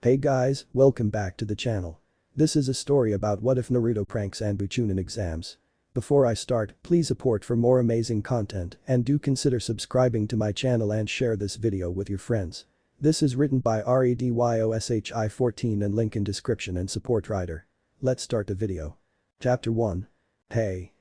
Hey guys, welcome back to the channel. This is a story about what if Naruto pranks anbu chunin exams. Before I start, please support for more amazing content and do consider subscribing to my channel and share this video with your friends. This is written by REDYOSHI14 and link in description and support writer. Let's start the video. Chapter 1. Hey,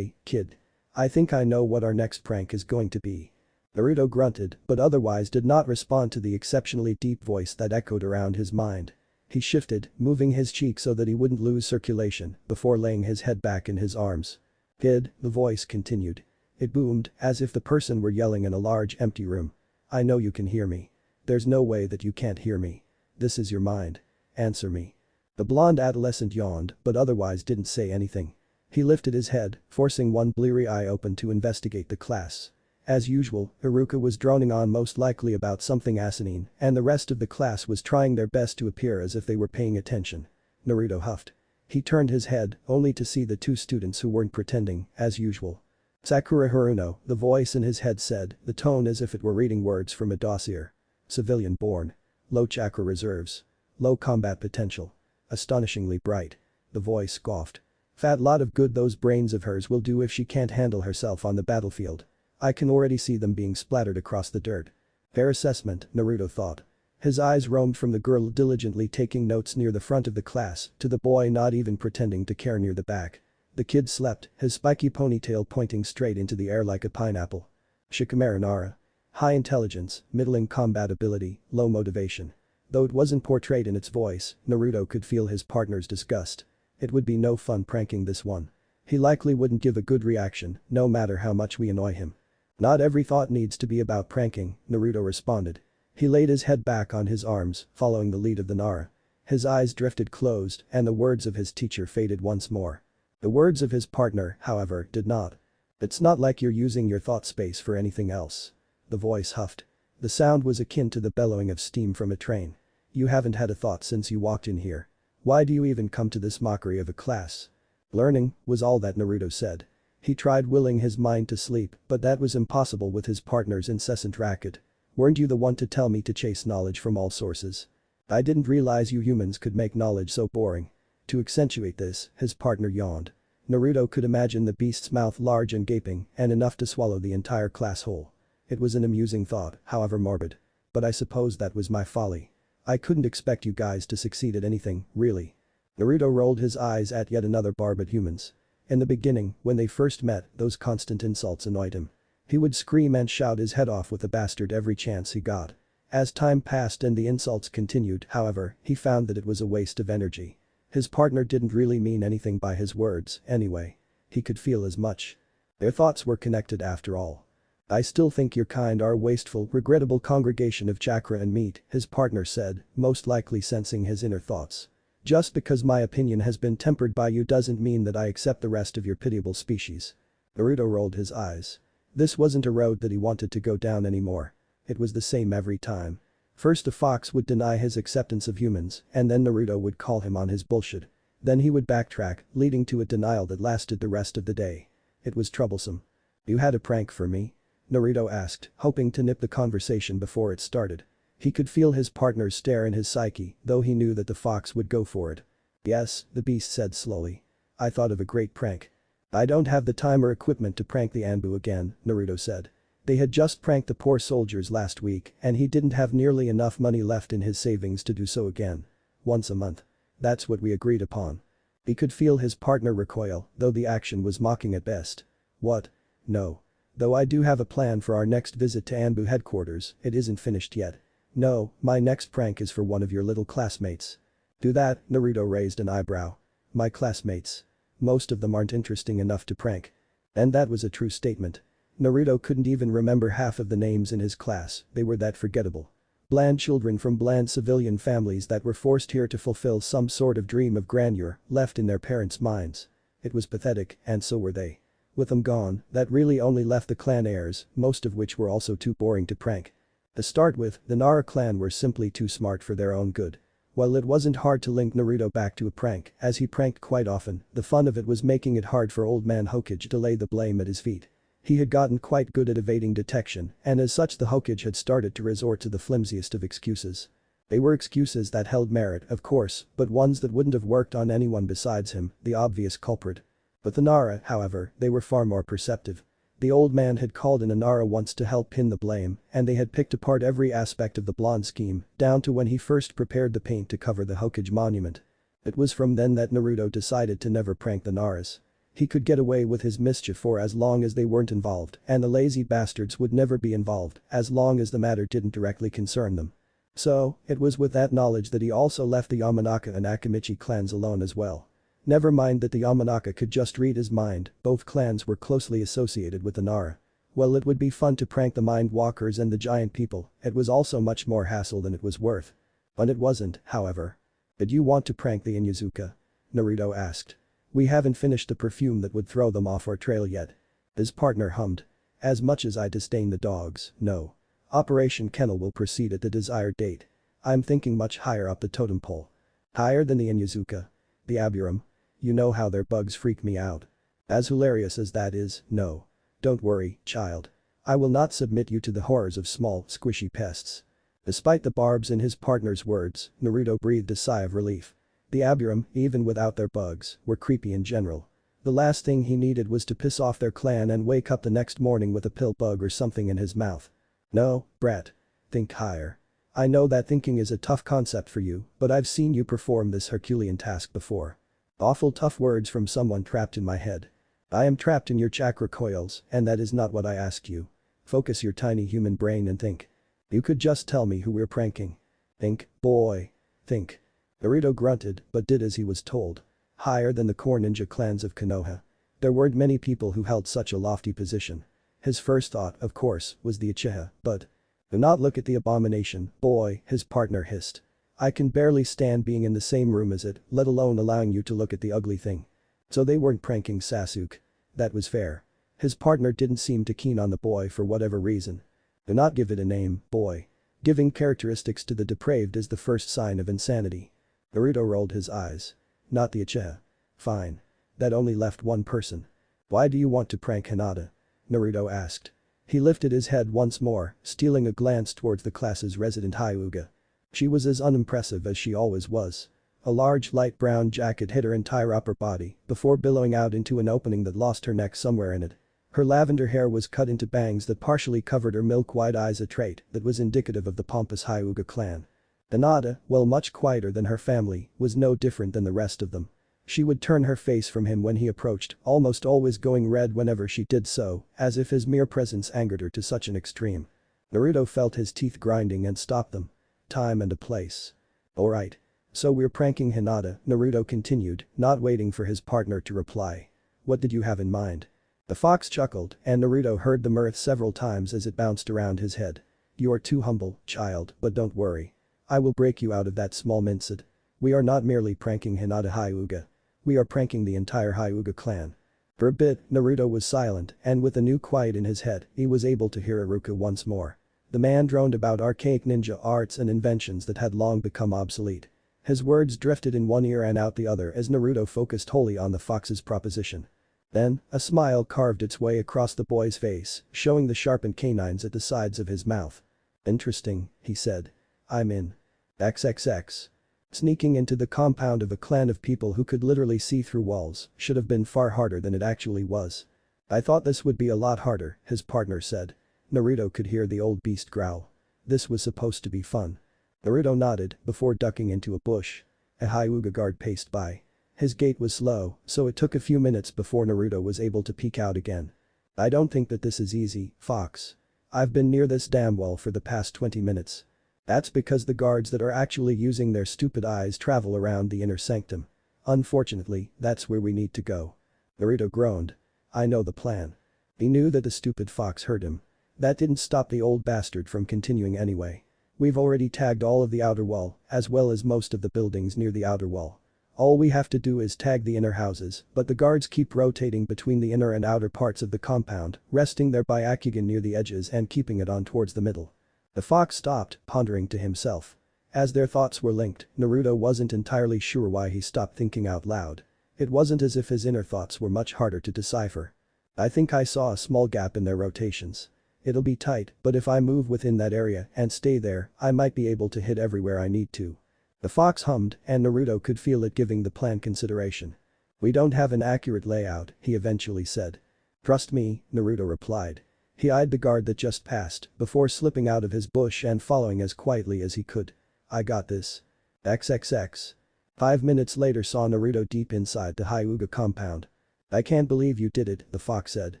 kid. I think I know what our next prank is going to be. Naruto grunted, but otherwise did not respond to the exceptionally deep voice that echoed around his mind. He shifted, moving his cheek so that he wouldn't lose circulation, before laying his head back in his arms. Kid, the voice continued. It boomed, as if the person were yelling in a large empty room. I know you can hear me. There's no way that you can't hear me. This is your mind. Answer me. The blonde adolescent yawned, but otherwise didn't say anything. He lifted his head, forcing one bleary eye open to investigate the class. As usual, Iruka was droning on most likely about something asinine, and the rest of the class was trying their best to appear as if they were paying attention. Naruto huffed. He turned his head, only to see the two students who weren't pretending, as usual. Sakura Haruno, the voice in his head said, the tone as if it were reading words from a dossier. Civilian born. Low chakra reserves. Low combat potential. Astonishingly bright. The voice scoffed. Fat lot of good those brains of hers will do if she can't handle herself on the battlefield. I can already see them being splattered across the dirt. Fair assessment, Naruto thought. His eyes roamed from the girl diligently taking notes near the front of the class to the boy not even pretending to care near the back. The kid slept, his spiky ponytail pointing straight into the air like a pineapple. Shikamaru Nara. High intelligence, middling combat ability, low motivation. Though it wasn't portrayed in its voice, Naruto could feel his partner's disgust. It would be no fun pranking this one. He likely wouldn't give a good reaction, no matter how much we annoy him. Not every thought needs to be about pranking, Naruto responded. He laid his head back on his arms, following the lead of the Nara. His eyes drifted closed and the words of his teacher faded once more. The words of his partner, however, did not. It's not like you're using your thought space for anything else. The voice huffed. The sound was akin to the bellowing of steam from a train. You haven't had a thought since you walked in here. Why do you even come to this mockery of a class? Learning, was all that Naruto said. He tried willing his mind to sleep, but that was impossible with his partner's incessant racket. Weren't you the one to tell me to chase knowledge from all sources? I didn't realize you humans could make knowledge so boring. To accentuate this, his partner yawned. Naruto could imagine the beast's mouth large and gaping and enough to swallow the entire class whole. It was an amusing thought, however morbid. But I suppose that was my folly. I couldn't expect you guys to succeed at anything, really. Naruto rolled his eyes at yet another barb at humans. In the beginning, when they first met, those constant insults annoyed him. He would scream and shout his head off with the bastard every chance he got. As time passed and the insults continued, however, he found that it was a waste of energy. His partner didn't really mean anything by his words, anyway. He could feel as much. Their thoughts were connected after all. I still think your kind are a wasteful, regrettable congregation of chakra and meat, his partner said, most likely sensing his inner thoughts. Just because my opinion has been tempered by you doesn't mean that I accept the rest of your pitiable species. Naruto rolled his eyes. This wasn't a road that he wanted to go down anymore. It was the same every time. First the fox would deny his acceptance of humans, and then Naruto would call him on his bullshit. Then he would backtrack, leading to a denial that lasted the rest of the day. It was troublesome. You had a prank for me? Naruto asked, hoping to nip the conversation before it started. He could feel his partner's stare in his psyche, though he knew that the fox would go for it. Yes, the beast said slowly. I thought of a great prank. I don't have the time or equipment to prank the anbu again, Naruto said. They had just pranked the poor soldiers last week and he didn't have nearly enough money left in his savings to do so again. Once a month. That's what we agreed upon. He could feel his partner recoil, though the action was mocking at best. What? No. Though I do have a plan for our next visit to anbu headquarters, it isn't finished yet. No, my next prank is for one of your little classmates. Do that, Naruto raised an eyebrow. My classmates. Most of them aren't interesting enough to prank. And that was a true statement. Naruto couldn't even remember half of the names in his class, they were that forgettable. Bland children from bland civilian families that were forced here to fulfill some sort of dream of grandeur left in their parents' minds. It was pathetic, and so were they. With them gone, that really only left the clan heirs, most of which were also too boring to prank. To start with, the Nara clan were simply too smart for their own good. While it wasn't hard to link Naruto back to a prank, as he pranked quite often, the fun of it was making it hard for old man Hokage to lay the blame at his feet. He had gotten quite good at evading detection, and as such the Hokage had started to resort to the flimsiest of excuses. They were excuses that held merit, of course, but ones that wouldn't have worked on anyone besides him, the obvious culprit. With Inara, however, they were far more perceptive. The old man had called in Inara once to help pin the blame, and they had picked apart every aspect of the blonde scheme, down to when he first prepared the paint to cover the Hokage monument. It was from then that Naruto decided to never prank the Naras. He could get away with his mischief for as long as they weren't involved, and the lazy bastards would never be involved as long as the matter didn't directly concern them. So, it was with that knowledge that he also left the Yamanaka and Akimichi clans alone as well. Never mind that the Yamanaka could just read his mind, both clans were closely associated with the Nara. While it would be fun to prank the Mind Walkers and the Giant People, it was also much more hassle than it was worth. But it wasn't, however. Did you want to prank the Inuzuka? Naruto asked. We haven't finished the perfume that would throw them off our trail yet. His partner hummed. As much as I disdain the dogs, no. Operation Kennel will proceed at the desired date. I'm thinking much higher up the totem pole. Higher than the Inuzuka. The Aburum. You know how their bugs freak me out. As hilarious as that is, no. Don't worry, child. I will not submit you to the horrors of small, squishy pests. Despite the barbs in his partner's words, Naruto breathed a sigh of relief. The Aburum, even without their bugs, were creepy in general. The last thing he needed was to piss off their clan and wake up the next morning with a pill bug or something in his mouth. No, brat. Think higher. I know that thinking is a tough concept for you, but I've seen you perform this Herculean task before. Awful tough words from someone trapped in my head. I am trapped in your chakra coils, and that is not what I ask you. Focus your tiny human brain and think. You could just tell me who we're pranking. Think, boy. Think. Naruto grunted, but did as he was told. Higher than the core ninja clans of Konoha. There weren't many people who held such a lofty position. His first thought, of course, was the Uchiha, but. Do not look at the abomination, boy, his partner hissed. I can barely stand being in the same room as it, let alone allowing you to look at the ugly thing. So they weren't pranking Sasuke. That was fair. His partner didn't seem too keen on the boy for whatever reason. Do not give it a name, boy. Giving characteristics to the depraved is the first sign of insanity. Naruto rolled his eyes. Not the Uchiha. Fine. That only left one person. Why do you want to prank Hinata? Naruto asked. He lifted his head once more, stealing a glance towards the class's resident Hyuga. She was as unimpressive as she always was. A large light brown jacket hid her entire upper body before billowing out into an opening that lost her neck somewhere in it. Her lavender hair was cut into bangs that partially covered her milk-white eyes, a trait that was indicative of the pompous Hyuga clan. Hinata, while much quieter than her family, was no different than the rest of them. She would turn her face from him when he approached, almost always going red whenever she did so, as if his mere presence angered her to such an extreme. Naruto felt his teeth grinding and stopped them. Time and a place. Alright. So we're pranking Hinata, Naruto continued, not waiting for his partner to reply. What did you have in mind? The fox chuckled, and Naruto heard the mirth several times as it bounced around his head. You are too humble, child, but don't worry. I will break you out of that small minced. We are not merely pranking Hinata Hyuga. We are pranking the entire Hyuga clan. For a bit, Naruto was silent, and with a new quiet in his head, he was able to hear Iruka once more. The man droned about archaic ninja arts and inventions that had long become obsolete. His words drifted in one ear and out the other as Naruto focused wholly on the fox's proposition. Then, a smile carved its way across the boy's face, showing the sharpened canines at the sides of his mouth. Interesting, he said. I'm in. XXX. Sneaking into the compound of a clan of people who could literally see through walls should have been far harder than it actually was. I thought this would be a lot harder, his partner said. Naruto could hear the old beast growl. This was supposed to be fun. Naruto nodded before ducking into a bush. A Hyuga guard paced by. His gait was slow, so it took a few minutes before Naruto was able to peek out again. I don't think that this is easy, Fox. I've been near this damn wall for the past 20 minutes. That's because the guards that are actually using their stupid eyes travel around the inner sanctum. Unfortunately, that's where we need to go. Naruto groaned. I know the plan. He knew that the stupid fox heard him. That didn't stop the old bastard from continuing anyway. We've already tagged all of the outer wall, as well as most of the buildings near the outer wall. All we have to do is tag the inner houses, but the guards keep rotating between the inner and outer parts of the compound, resting their Byakugan near the edges and keeping it on towards the middle. The fox stopped, pondering to himself. As their thoughts were linked, Naruto wasn't entirely sure why he stopped thinking out loud. It wasn't as if his inner thoughts were much harder to decipher. I think I saw a small gap in their rotations. It'll be tight, but if I move within that area and stay there, I might be able to hit everywhere I need to. The fox hummed, and Naruto could feel it giving the plan consideration. We don't have an accurate layout, he eventually said. Trust me, Naruto replied. He eyed the guard that just passed, before slipping out of his bush and following as quietly as he could. I got this. XXX. 5 minutes later saw Naruto deep inside the Hyuga compound. I can't believe you did it, the fox said.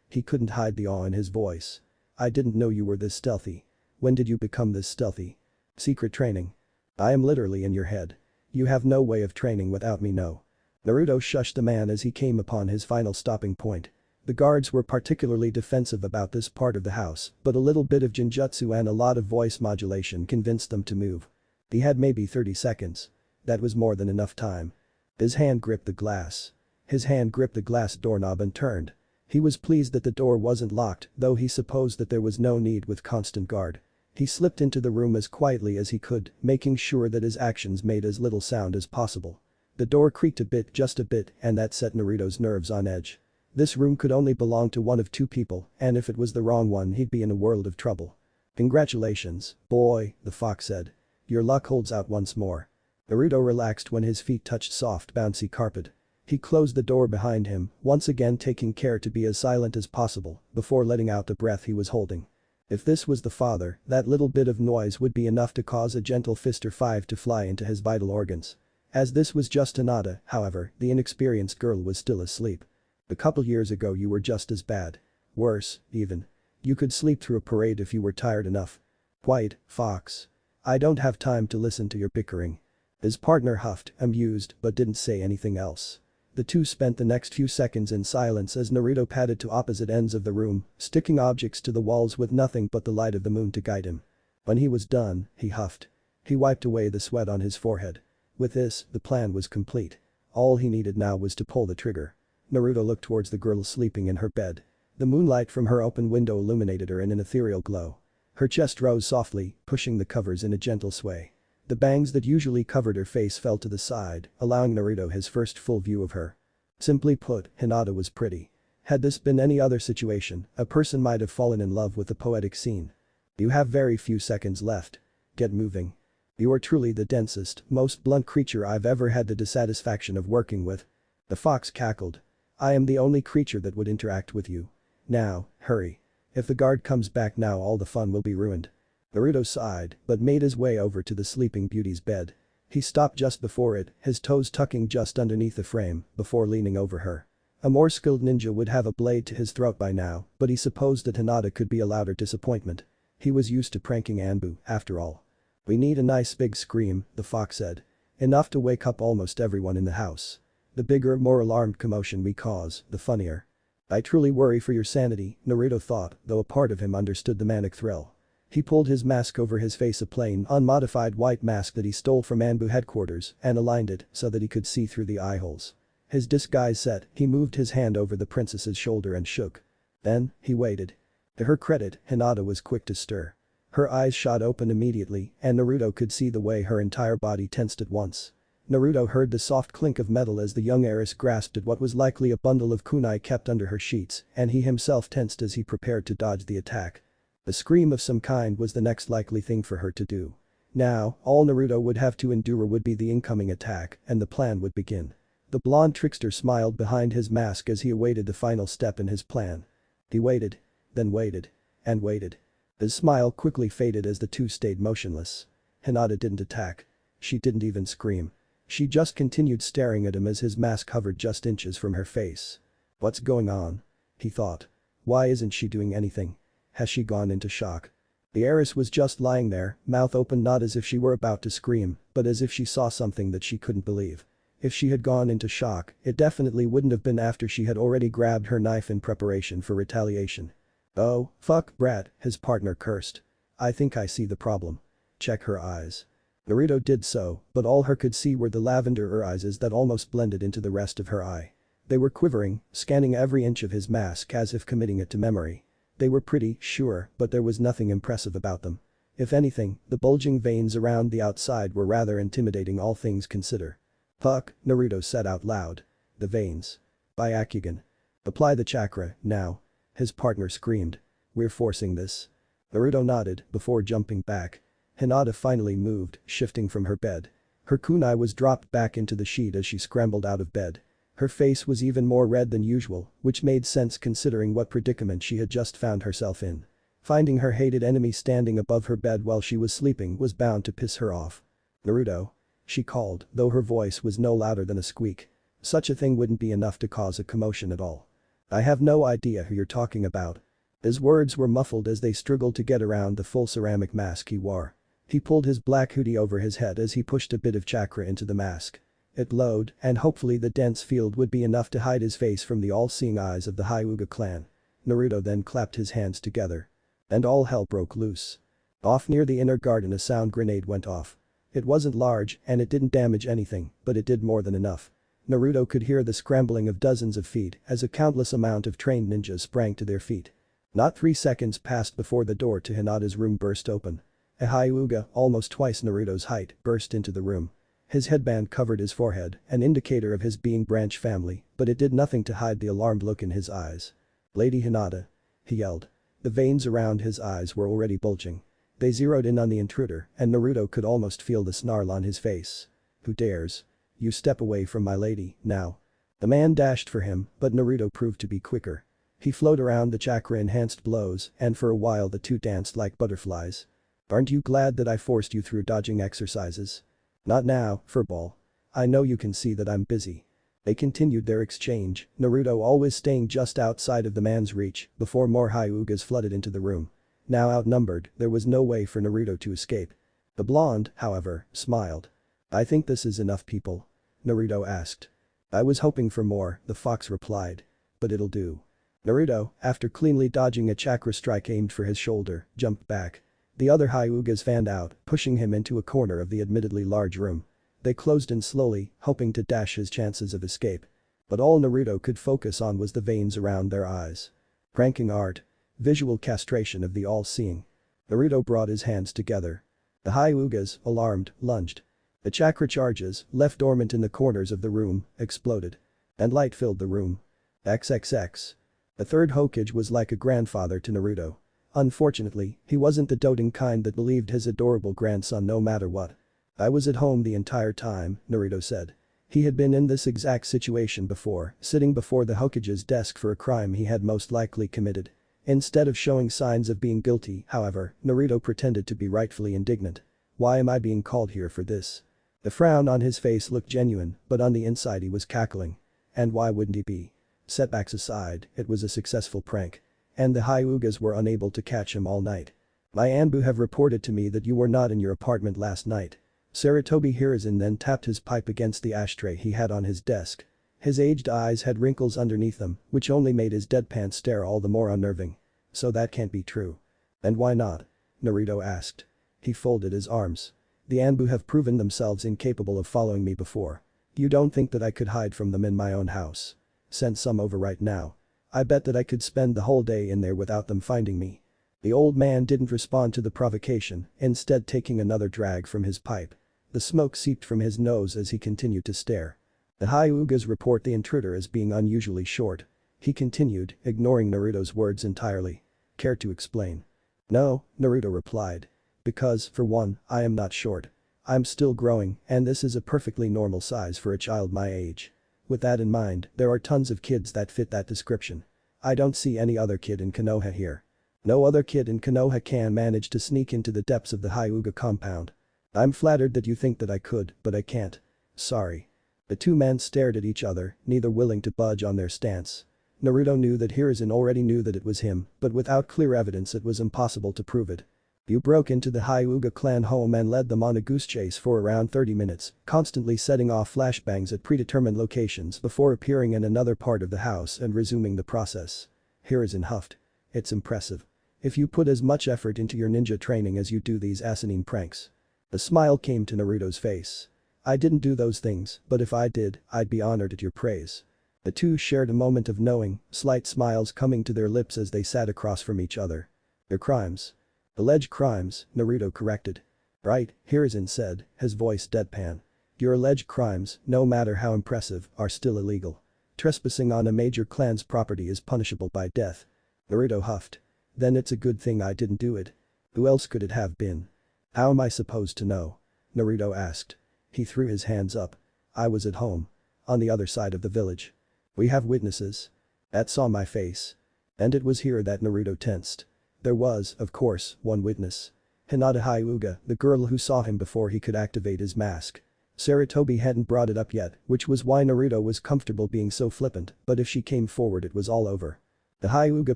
He couldn't hide the awe in his voice. I didn't know you were this stealthy. When did you become this stealthy? Secret training. I am literally in your head. You have no way of training without me, no. Naruto shushed the man as he came upon his final stopping point. The guards were particularly defensive about this part of the house, but a little bit of genjutsu and a lot of voice modulation convinced them to move. He had maybe 30 seconds. That was more than enough time. His hand gripped the glass. His hand gripped the glass doorknob and turned. He was pleased that the door wasn't locked, though he supposed that there was no need with constant guard. He slipped into the room as quietly as he could, making sure that his actions made as little sound as possible. The door creaked a bit, just a bit, and that set Naruto's nerves on edge. This room could only belong to one of two people, and if it was the wrong one he'd be in a world of trouble. Congratulations, boy, the fox said. Your luck holds out once more. Naruto relaxed when his feet touched soft, bouncy carpet. He closed the door behind him, once again taking care to be as silent as possible, before letting out the breath he was holding. If this was the father, that little bit of noise would be enough to cause a gentle fist or 5 to fly into his vital organs. As this was just Hinata, however, the inexperienced girl was still asleep. A couple years ago you were just as bad. Worse, even. You could sleep through a parade if you were tired enough. Quiet, fox. I don't have time to listen to your bickering. His partner huffed, amused, but didn't say anything else. The two spent the next few seconds in silence as Naruto padded to opposite ends of the room, sticking objects to the walls with nothing but the light of the moon to guide him. When he was done, he huffed. He wiped away the sweat on his forehead. With this, the plan was complete. All he needed now was to pull the trigger. Naruto looked towards the girl sleeping in her bed. The moonlight from her open window illuminated her in an ethereal glow. Her chest rose softly, pushing the covers in a gentle sway. The bangs that usually covered her face fell to the side, allowing Naruto his first full view of her. Simply put, Hinata was pretty. Had this been any other situation, a person might have fallen in love with the poetic scene. You have very few seconds left. Get moving. You are truly the densest, most blunt creature I've ever had the dissatisfaction of working with. The fox cackled. I am the only creature that would interact with you. Now, hurry. If the guard comes back now all the fun will be ruined. Naruto sighed, but made his way over to the sleeping beauty's bed. He stopped just before it, his toes tucking just underneath the frame, before leaning over her. A more skilled ninja would have a blade to his throat by now, but he supposed that Hinata could be a louder disappointment. He was used to pranking Anbu, after all. We need a nice big scream, the fox said. Enough to wake up almost everyone in the house. The bigger, more alarmed commotion we cause, the funnier. I truly worry for your sanity, Naruto thought, though a part of him understood the manic thrill. He pulled his mask over his face, a plain, unmodified white mask that he stole from Anbu headquarters, and aligned it so that he could see through the eye holes. His disguise set, he moved his hand over the princess's shoulder and shook. Then, he waited. To her credit, Hinata was quick to stir. Her eyes shot open immediately, and Naruto could see the way her entire body tensed at once. Naruto heard the soft clink of metal as the young heiress grasped at what was likely a bundle of kunai kept under her sheets, and he himself tensed as he prepared to dodge the attack. A scream of some kind was the next likely thing for her to do. Now, all Naruto would have to endure would be the incoming attack, and the plan would begin. The blonde trickster smiled behind his mask as he awaited the final step in his plan. He waited. Then waited. And waited. His smile quickly faded as the two stayed motionless. Hinata didn't attack. She didn't even scream. She just continued staring at him as his mask hovered just inches from her face. What's going on? He thought. Why isn't she doing anything? Has she gone into shock? The heiress was just lying there, mouth open, not as if she were about to scream, but as if she saw something that she couldn't believe. If she had gone into shock, it definitely wouldn't have been after she had already grabbed her knife in preparation for retaliation. Oh, fuck, brat, his partner cursed. I think I see the problem. Check her eyes. Naruto did so, but all her could see were the lavender irises that almost blended into the rest of her eye. They were quivering, scanning every inch of his mask as if committing it to memory. They were pretty, sure, but there was nothing impressive about them. If anything, the bulging veins around the outside were rather intimidating, all things considered. Fuck, Naruto said out loud. The veins. Byakugan. Apply the chakra, now. His partner screamed. We're forcing this. Naruto nodded before jumping back. Hinata finally moved, shifting from her bed. Her kunai was dropped back into the sheet as she scrambled out of bed. Her face was even more red than usual, which made sense considering what predicament she had just found herself in. Finding her hated enemy standing above her bed while she was sleeping was bound to piss her off. "Naruto?" she called, though her voice was no louder than a squeak. Such a thing wouldn't be enough to cause a commotion at all. "I have no idea who you're talking about." His words were muffled as they struggled to get around the full ceramic mask he wore. He pulled his black hoodie over his head as he pushed a bit of chakra into the mask. It glowed, and hopefully the dense field would be enough to hide his face from the all-seeing eyes of the Hyuga clan. Naruto then clapped his hands together. And all hell broke loose. Off near the inner garden a sound grenade went off. It wasn't large and it didn't damage anything, but it did more than enough. Naruto could hear the scrambling of dozens of feet as a countless amount of trained ninjas sprang to their feet. Not 3 seconds passed before the door to Hinata's room burst open. A Hyuga, almost twice Naruto's height, burst into the room. His headband covered his forehead, an indicator of his being branch family, but it did nothing to hide the alarmed look in his eyes. "Lady Hinata," he yelled. The veins around his eyes were already bulging. They zeroed in on the intruder, and Naruto could almost feel the snarl on his face. "Who dares? You step away from my lady, now." The man dashed for him, but Naruto proved to be quicker. He flowed around the chakra-enhanced blows, and for a while the two danced like butterflies. "Aren't you glad that I forced you through dodging exercises?" "Not now, furball. I know you can see that I'm busy." They continued their exchange, Naruto always staying just outside of the man's reach before more Hyugas flooded into the room. Now outnumbered, there was no way for Naruto to escape. The blonde, however, smiled. "I think this is enough people?" Naruto asked. "I was hoping for more," the fox replied. "But it'll do." Naruto, after cleanly dodging a chakra strike aimed for his shoulder, jumped back. The other Hyugas fanned out, pushing him into a corner of the admittedly large room. They closed in slowly, hoping to dash his chances of escape. But all Naruto could focus on was the veins around their eyes. Pranking art. Visual castration of the all-seeing. Naruto brought his hands together. The Hyugas, alarmed, lunged. The chakra charges, left dormant in the corners of the room, exploded. And light filled the room. XXX. The third Hokage was like a grandfather to Naruto. Unfortunately, he wasn't the doting kind that believed his adorable grandson no matter what. "I was at home the entire time," Naruto said. He had been in this exact situation before, sitting before the Hokage's desk for a crime he had most likely committed. Instead of showing signs of being guilty, however, Naruto pretended to be rightfully indignant. "Why am I being called here for this?" The frown on his face looked genuine, but on the inside he was cackling. And why wouldn't he be? Setbacks aside, it was a successful prank. And the Hyugas were unable to catch him all night. "My anbu have reported to me that you were not in your apartment last night." Saratobi Hiruzen then tapped his pipe against the ashtray he had on his desk. His aged eyes had wrinkles underneath them, which only made his deadpan stare all the more unnerving. "So that can't be true." "And why not?" Naruto asked. He folded his arms. "The anbu have proven themselves incapable of following me before. You don't think that I could hide from them in my own house? Send some over right now. I bet that I could spend the whole day in there without them finding me." The old man didn't respond to the provocation, instead taking another drag from his pipe. The smoke seeped from his nose as he continued to stare. "The Hyugas report the intruder as being unusually short." He continued, ignoring Naruto's words entirely. "Care to explain?" "No," Naruto replied. "Because, for one, I am not short. I'm still growing, and this is a perfectly normal size for a child my age. With that in mind, there are tons of kids that fit that description. I don't see any other kid in Konoha here. No other kid in Konoha can manage to sneak into the depths of the Hyuga compound. I'm flattered that you think that I could, but I can't. Sorry." The two men stared at each other, neither willing to budge on their stance. Naruto knew that Hiruzen already knew that it was him, but without clear evidence it was impossible to prove it. "You broke into the Hyuga clan home and led them on a goose chase for around 30 minutes, constantly setting off flashbangs at predetermined locations before appearing in another part of the house and resuming the process." Hiruzen huffed. "It's impressive. If you put as much effort into your ninja training as you do these asinine pranks." A smile came to Naruto's face. "I didn't do those things, but if I did, I'd be honored at your praise." The two shared a moment of knowing, slight smiles coming to their lips as they sat across from each other. "Your crimes." "Alleged crimes," Naruto corrected. "Right," Hiruzen said, his voice deadpan. "Your alleged crimes, no matter how impressive, are still illegal. Trespassing on a major clan's property is punishable by death." Naruto huffed. Then it's a good thing I didn't do it. Who else could it have been? How am I supposed to know? Naruto asked. He threw his hands up. I was at home. On the other side of the village. We have witnesses. That saw my face. And it was here that Naruto tensed. There was, of course, one witness. Hinata Hyuga, the girl who saw him before he could activate his mask. Sarutobi hadn't brought it up yet, which was why Naruto was comfortable being so flippant, but if she came forward it was all over. The Hyuga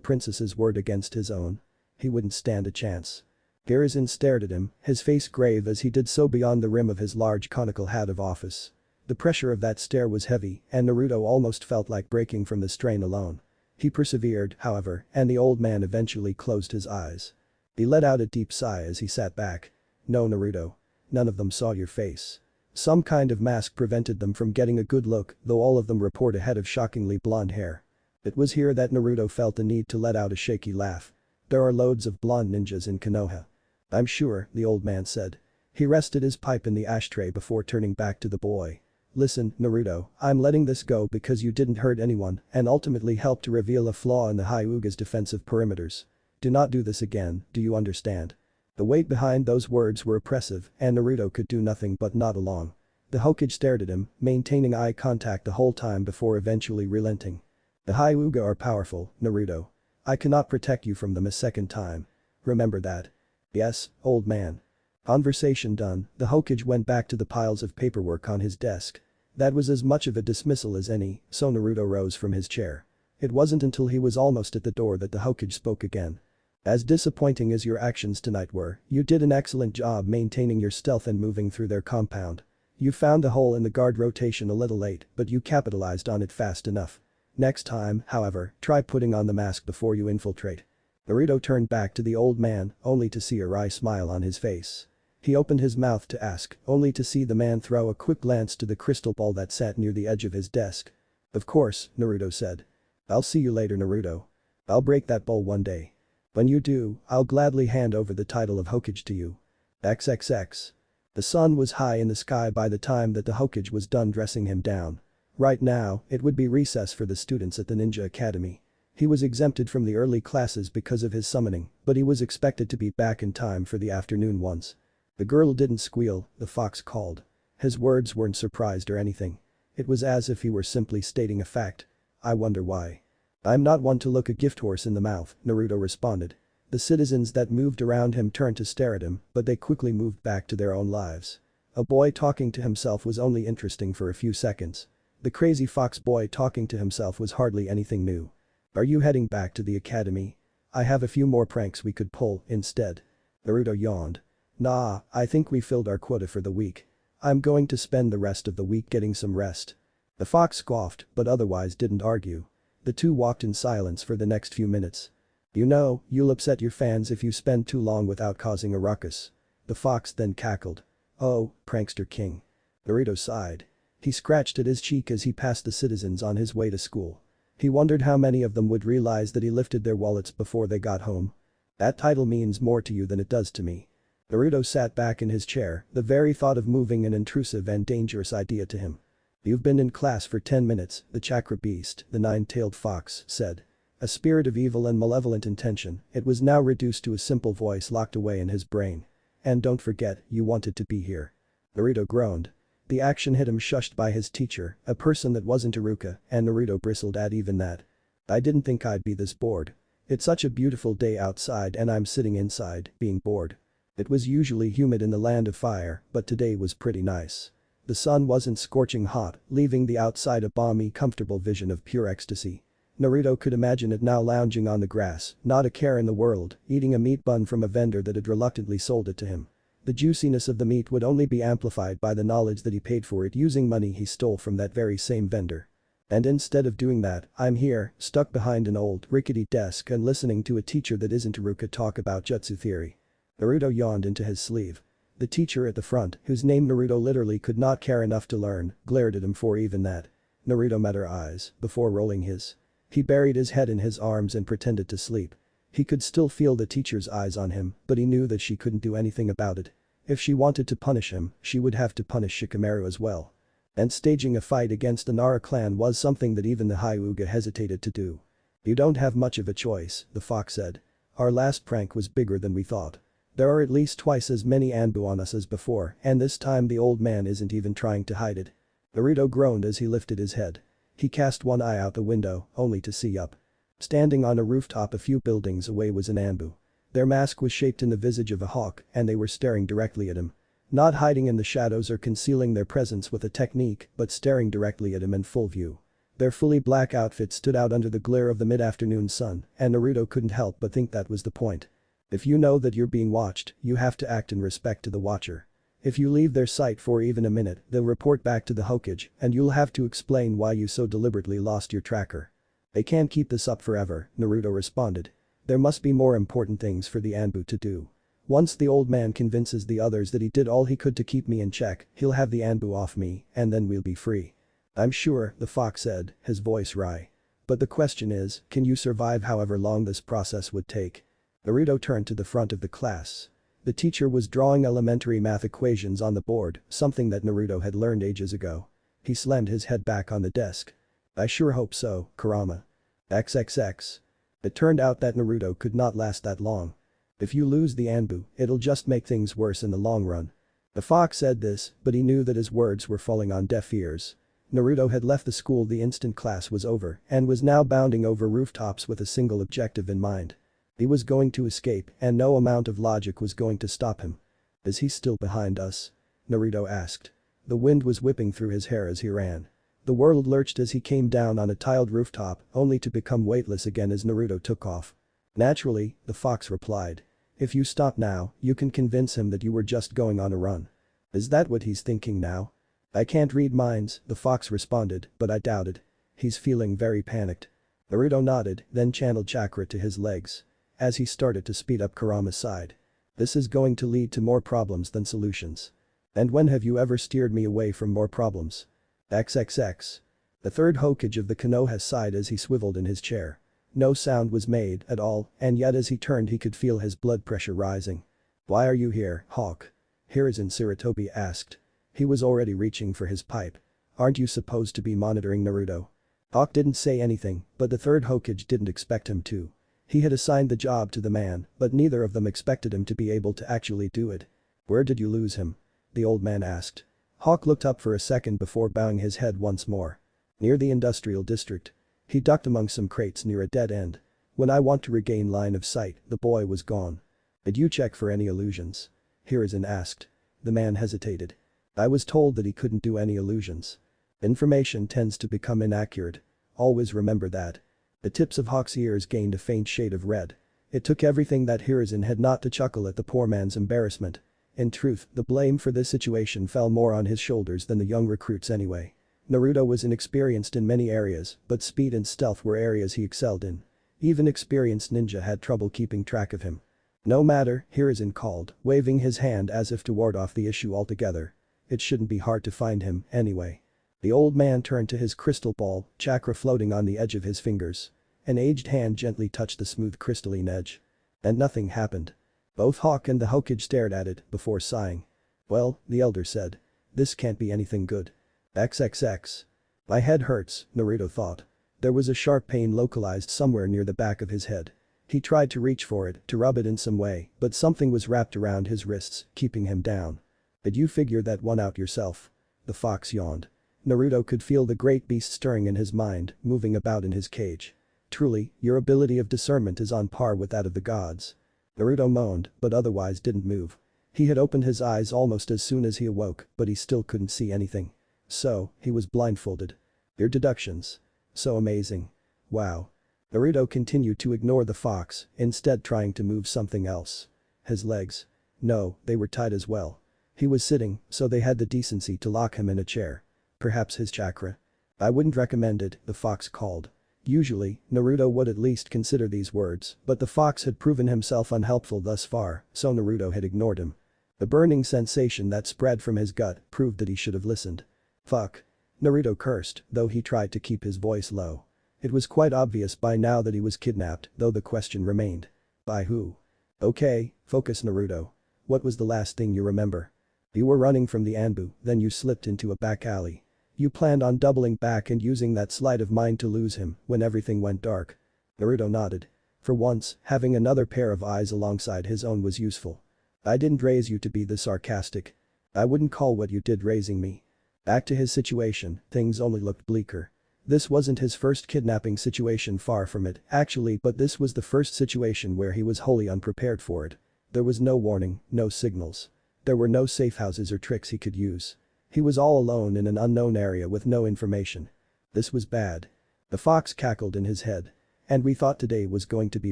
princess's word against his own. He wouldn't stand a chance. Hiruzen stared at him, his face grave as he did so beyond the rim of his large conical hat of office. The pressure of that stare was heavy, and Naruto almost felt like breaking from the strain alone. He persevered, however, and the old man eventually closed his eyes. He let out a deep sigh as he sat back. No, Naruto. None of them saw your face. Some kind of mask prevented them from getting a good look, though all of them report a head of shockingly blonde hair. It was here that Naruto felt the need to let out a shaky laugh. There are loads of blonde ninjas in Konoha. I'm sure, the old man said. He rested his pipe in the ashtray before turning back to the boy. Listen, Naruto, I'm letting this go because you didn't hurt anyone and ultimately helped to reveal a flaw in the Hyuga's defensive perimeters. Do not do this again, do you understand? The weight behind those words were oppressive and Naruto could do nothing but nod along. The Hokage stared at him, maintaining eye contact the whole time before eventually relenting. The Hyuga are powerful, Naruto. I cannot protect you from them a second time. Remember that. Yes, old man. Conversation done, the Hokage went back to the piles of paperwork on his desk. That was as much of a dismissal as any, so Naruto rose from his chair. It wasn't until he was almost at the door that the Hokage spoke again. As disappointing as your actions tonight were, you did an excellent job maintaining your stealth and moving through their compound. You found the hole in the guard rotation a little late, but you capitalized on it fast enough. Next time, however, try putting on the mask before you infiltrate. Naruto turned back to the old man, only to see a wry smile on his face. He opened his mouth to ask, only to see the man throw a quick glance to the crystal ball that sat near the edge of his desk. Of course, Naruto said. I'll see you later, Naruto. I'll break that bowl one day. When you do, I'll gladly hand over the title of Hokage to you. XXX. The sun was high in the sky by the time that the Hokage was done dressing him down. Right now, it would be recess for the students at the Ninja Academy. He was exempted from the early classes because of his summoning, but he was expected to be back in time for the afternoon ones. The girl didn't squeal, the fox called. His words weren't surprised or anything. It was as if he were simply stating a fact. I wonder why. I'm not one to look a gift horse in the mouth, Naruto responded. The citizens that moved around him turned to stare at him, but they quickly moved back to their own lives. A boy talking to himself was only interesting for a few seconds. The crazy fox boy talking to himself was hardly anything new. Are you heading back to the academy? I have a few more pranks we could pull instead. Naruto yawned. Nah, I think we filled our quota for the week. I'm going to spend the rest of the week getting some rest. The fox scoffed, but otherwise didn't argue. The two walked in silence for the next few minutes. You know, you'll upset your fans if you spend too long without causing a ruckus. The fox then cackled. Oh, prankster king. Naruto sighed. He scratched at his cheek as he passed the citizens on his way to school. He wondered how many of them would realize that he lifted their wallets before they got home. That title means more to you than it does to me. Naruto sat back in his chair, the very thought of moving an intrusive and dangerous idea to him. You've been in class for 10 minutes, the chakra beast, the nine-tailed fox, said. A spirit of evil and malevolent intention, it was now reduced to a simple voice locked away in his brain. And don't forget, you wanted to be here. Naruto groaned. The action hit him shushed by his teacher, a person that wasn't Iruka, and Naruto bristled at even that. I didn't think I'd be this bored. It's such a beautiful day outside and I'm sitting inside, being bored. It was usually humid in the land of fire, but today was pretty nice. The sun wasn't scorching hot, leaving the outside a balmy, comfortable vision of pure ecstasy. Naruto could imagine it now lounging on the grass, not a care in the world, eating a meat bun from a vendor that had reluctantly sold it to him. The juiciness of the meat would only be amplified by the knowledge that he paid for it using money he stole from that very same vendor. And instead of doing that, I'm here, stuck behind an old, rickety desk and listening to a teacher that isn't Iruka talk about jutsu theory. Naruto yawned into his sleeve. The teacher at the front, whose name Naruto literally could not care enough to learn, glared at him for even that. Naruto met her eyes, before rolling his. He buried his head in his arms and pretended to sleep. He could still feel the teacher's eyes on him, but he knew that she couldn't do anything about it. If she wanted to punish him, she would have to punish Shikamaru as well. And staging a fight against the Nara clan was something that even the Hyuga hesitated to do. You don't have much of a choice, the fox said. Our last prank was bigger than we thought. There are at least twice as many anbu on us as before, and this time the old man isn't even trying to hide it. Naruto groaned as he lifted his head. He cast one eye out the window, only to see up. Standing on a rooftop a few buildings away was an anbu. Their mask was shaped in the visage of a hawk, and they were staring directly at him. Not hiding in the shadows or concealing their presence with a technique, but staring directly at him in full view. Their fully black outfits stood out under the glare of the mid-afternoon sun, and Naruto couldn't help but think that was the point. If you know that you're being watched, you have to act in respect to the watcher. If you leave their sight for even a minute, they'll report back to the Hokage, and you'll have to explain why you so deliberately lost your tracker. They can't keep this up forever, Naruto responded. There must be more important things for the anbu to do. Once the old man convinces the others that he did all he could to keep me in check, he'll have the anbu off me, and then we'll be free. I'm sure, the fox said, his voice wry. But the question is, can you survive however long this process would take? Naruto turned to the front of the class. The teacher was drawing elementary math equations on the board, something that Naruto had learned ages ago. He slammed his head back on the desk. I sure hope so, Kurama. XXX. It turned out that Naruto could not last that long. If you lose the anbu, it'll just make things worse in the long run. The fox said this, but he knew that his words were falling on deaf ears. Naruto had left the school the instant class was over and was now bounding over rooftops with a single objective in mind. He was going to escape and no amount of logic was going to stop him. Is he still behind us? Naruto asked. The wind was whipping through his hair as he ran. The world lurched as he came down on a tiled rooftop, only to become weightless again as Naruto took off. Naturally, the fox replied. If you stop now, you can convince him that you were just going on a run. Is that what he's thinking now? I can't read minds, the fox responded, but I doubt it. He's feeling very panicked. Naruto nodded, then channeled chakra to his legs. As he started to speed up Kurama's side. This is going to lead to more problems than solutions. And when have you ever steered me away from more problems? XXX. The third Hokage of the Konoha sighed as he swiveled in his chair. No sound was made at all, and yet as he turned he could feel his blood pressure rising. Why are you here, Hawk? Hiruzen Sarutobi asked. He was already reaching for his pipe. Aren't you supposed to be monitoring Naruto? Hawk didn't say anything, but the third Hokage didn't expect him to. He had assigned the job to the man, but neither of them expected him to be able to actually do it. Where did you lose him? The old man asked. Hawk looked up for a second before bowing his head once more. Near the industrial district. He ducked among some crates near a dead end. When I want to regain line of sight, the boy was gone. Did you check for any illusions? Hiruzen asked. The man hesitated. I was told that he couldn't do any illusions. Information tends to become inaccurate. Always remember that. The tips of Hawk's ears gained a faint shade of red. It took everything that Hiruzen had not to chuckle at the poor man's embarrassment. In truth, the blame for this situation fell more on his shoulders than the young recruits anyway. Naruto was inexperienced in many areas, but speed and stealth were areas he excelled in. Even experienced ninja had trouble keeping track of him. No matter, Hiruzen called, waving his hand as if to ward off the issue altogether. It shouldn't be hard to find him, anyway. The old man turned to his crystal ball, chakra floating on the edge of his fingers. An aged hand gently touched the smooth crystalline edge. And nothing happened. Both Hawk and the Hokage stared at it before sighing. Well, the elder said. This can't be anything good. XXX. My head hurts, Naruto thought. There was a sharp pain localized somewhere near the back of his head. He tried to reach for it, to rub it in some way, but something was wrapped around his wrists, keeping him down. Did you figure that one out yourself? The fox yawned. Naruto could feel the great beast stirring in his mind, moving about in his cage. Truly, your ability of discernment is on par with that of the gods. Naruto moaned, but otherwise didn't move. He had opened his eyes almost as soon as he awoke, but he still couldn't see anything. So, he was blindfolded. Your deductions. So amazing. Wow. Naruto continued to ignore the fox, instead trying to move something else. His legs. No, they were tied as well. He was sitting, so they had the decency to lock him in a chair. Perhaps his chakra. I wouldn't recommend it, the fox called. Usually, Naruto would at least consider these words, but the fox had proven himself unhelpful thus far, so Naruto had ignored him. The burning sensation that spread from his gut proved that he should have listened. Fuck. Naruto cursed, though he tried to keep his voice low. It was quite obvious by now that he was kidnapped, though the question remained. By who? Okay, focus Naruto. What was the last thing you remember? You were running from the anbu, then you slipped into a back alley. You planned on doubling back and using that sleight of mind to lose him when everything went dark. Naruto nodded. For once, having another pair of eyes alongside his own was useful. I didn't raise you to be this sarcastic. I wouldn't call what you did raising me. Back to his situation, things only looked bleaker. This wasn't his first kidnapping situation, far from it, actually, but this was the first situation where he was wholly unprepared for it. There was no warning, no signals. There were no safe houses or tricks he could use. He was all alone in an unknown area with no information. This was bad. The fox cackled in his head. And we thought today was going to be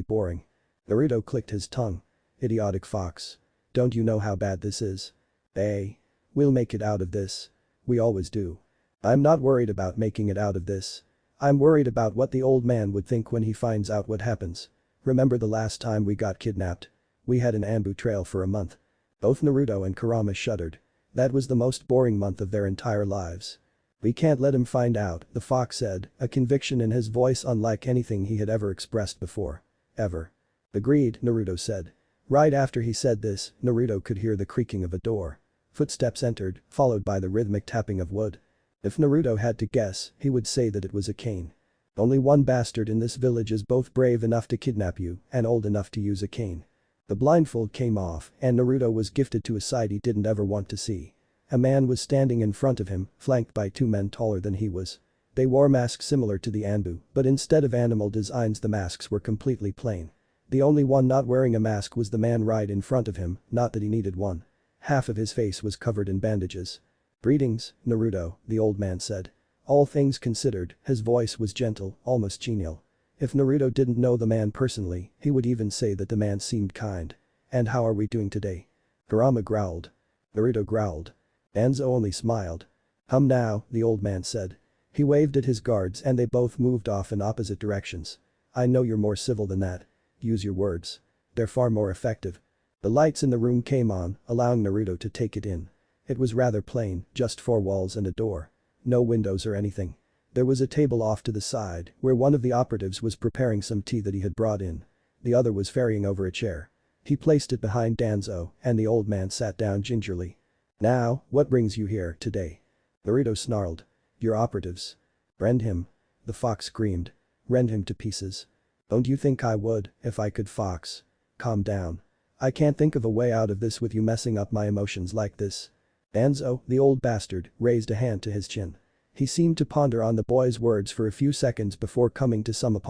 boring. Naruto clicked his tongue. Idiotic fox. Don't you know how bad this is? Hey. We'll make it out of this. We always do. I'm not worried about making it out of this. I'm worried about what the old man would think when he finds out what happens. Remember the last time we got kidnapped? We had an anbu trail for a month. Both Naruto and Kurama shuddered. That was the most boring month of their entire lives. We can't let him find out, the fox said, a conviction in his voice unlike anything he had ever expressed before. Ever. Agreed, Naruto said. Right after he said this, Naruto could hear the creaking of a door. Footsteps entered, followed by the rhythmic tapping of wood. If Naruto had to guess, he would say that it was a cane. Only one bastard in this village is both brave enough to kidnap you and old enough to use a cane. The blindfold came off and Naruto was gifted to a sight he didn't ever want to see. A man was standing in front of him, flanked by two men taller than he was. They wore masks similar to the anbu, but instead of animal designs the masks were completely plain. The only one not wearing a mask was the man right in front of him, not that he needed one. Half of his face was covered in bandages. Greetings, Naruto, the old man said. All things considered, his voice was gentle, almost genial. If Naruto didn't know the man personally, he would even say that the man seemed kind. And how are we doing today? Kurama growled. Naruto growled. Danzo only smiled. Now, the old man said. He waved at his guards and they both moved off in opposite directions. I know you're more civil than that. Use your words. They're far more effective. The lights in the room came on, allowing Naruto to take it in. It was rather plain, just four walls and a door. No windows or anything. There was a table off to the side, where one of the operatives was preparing some tea that he had brought in. The other was ferrying over a chair. He placed it behind Danzo, and the old man sat down gingerly. Now, what brings you here today? Naruto snarled. Your operatives. Rend him. The fox screamed. Rend him to pieces. Don't you think I would, if I could, fox? Calm down. I can't think of a way out of this with you messing up my emotions like this. Danzo, the old bastard, raised a hand to his chin. He seemed to ponder on the boy's words for a few seconds before coming to some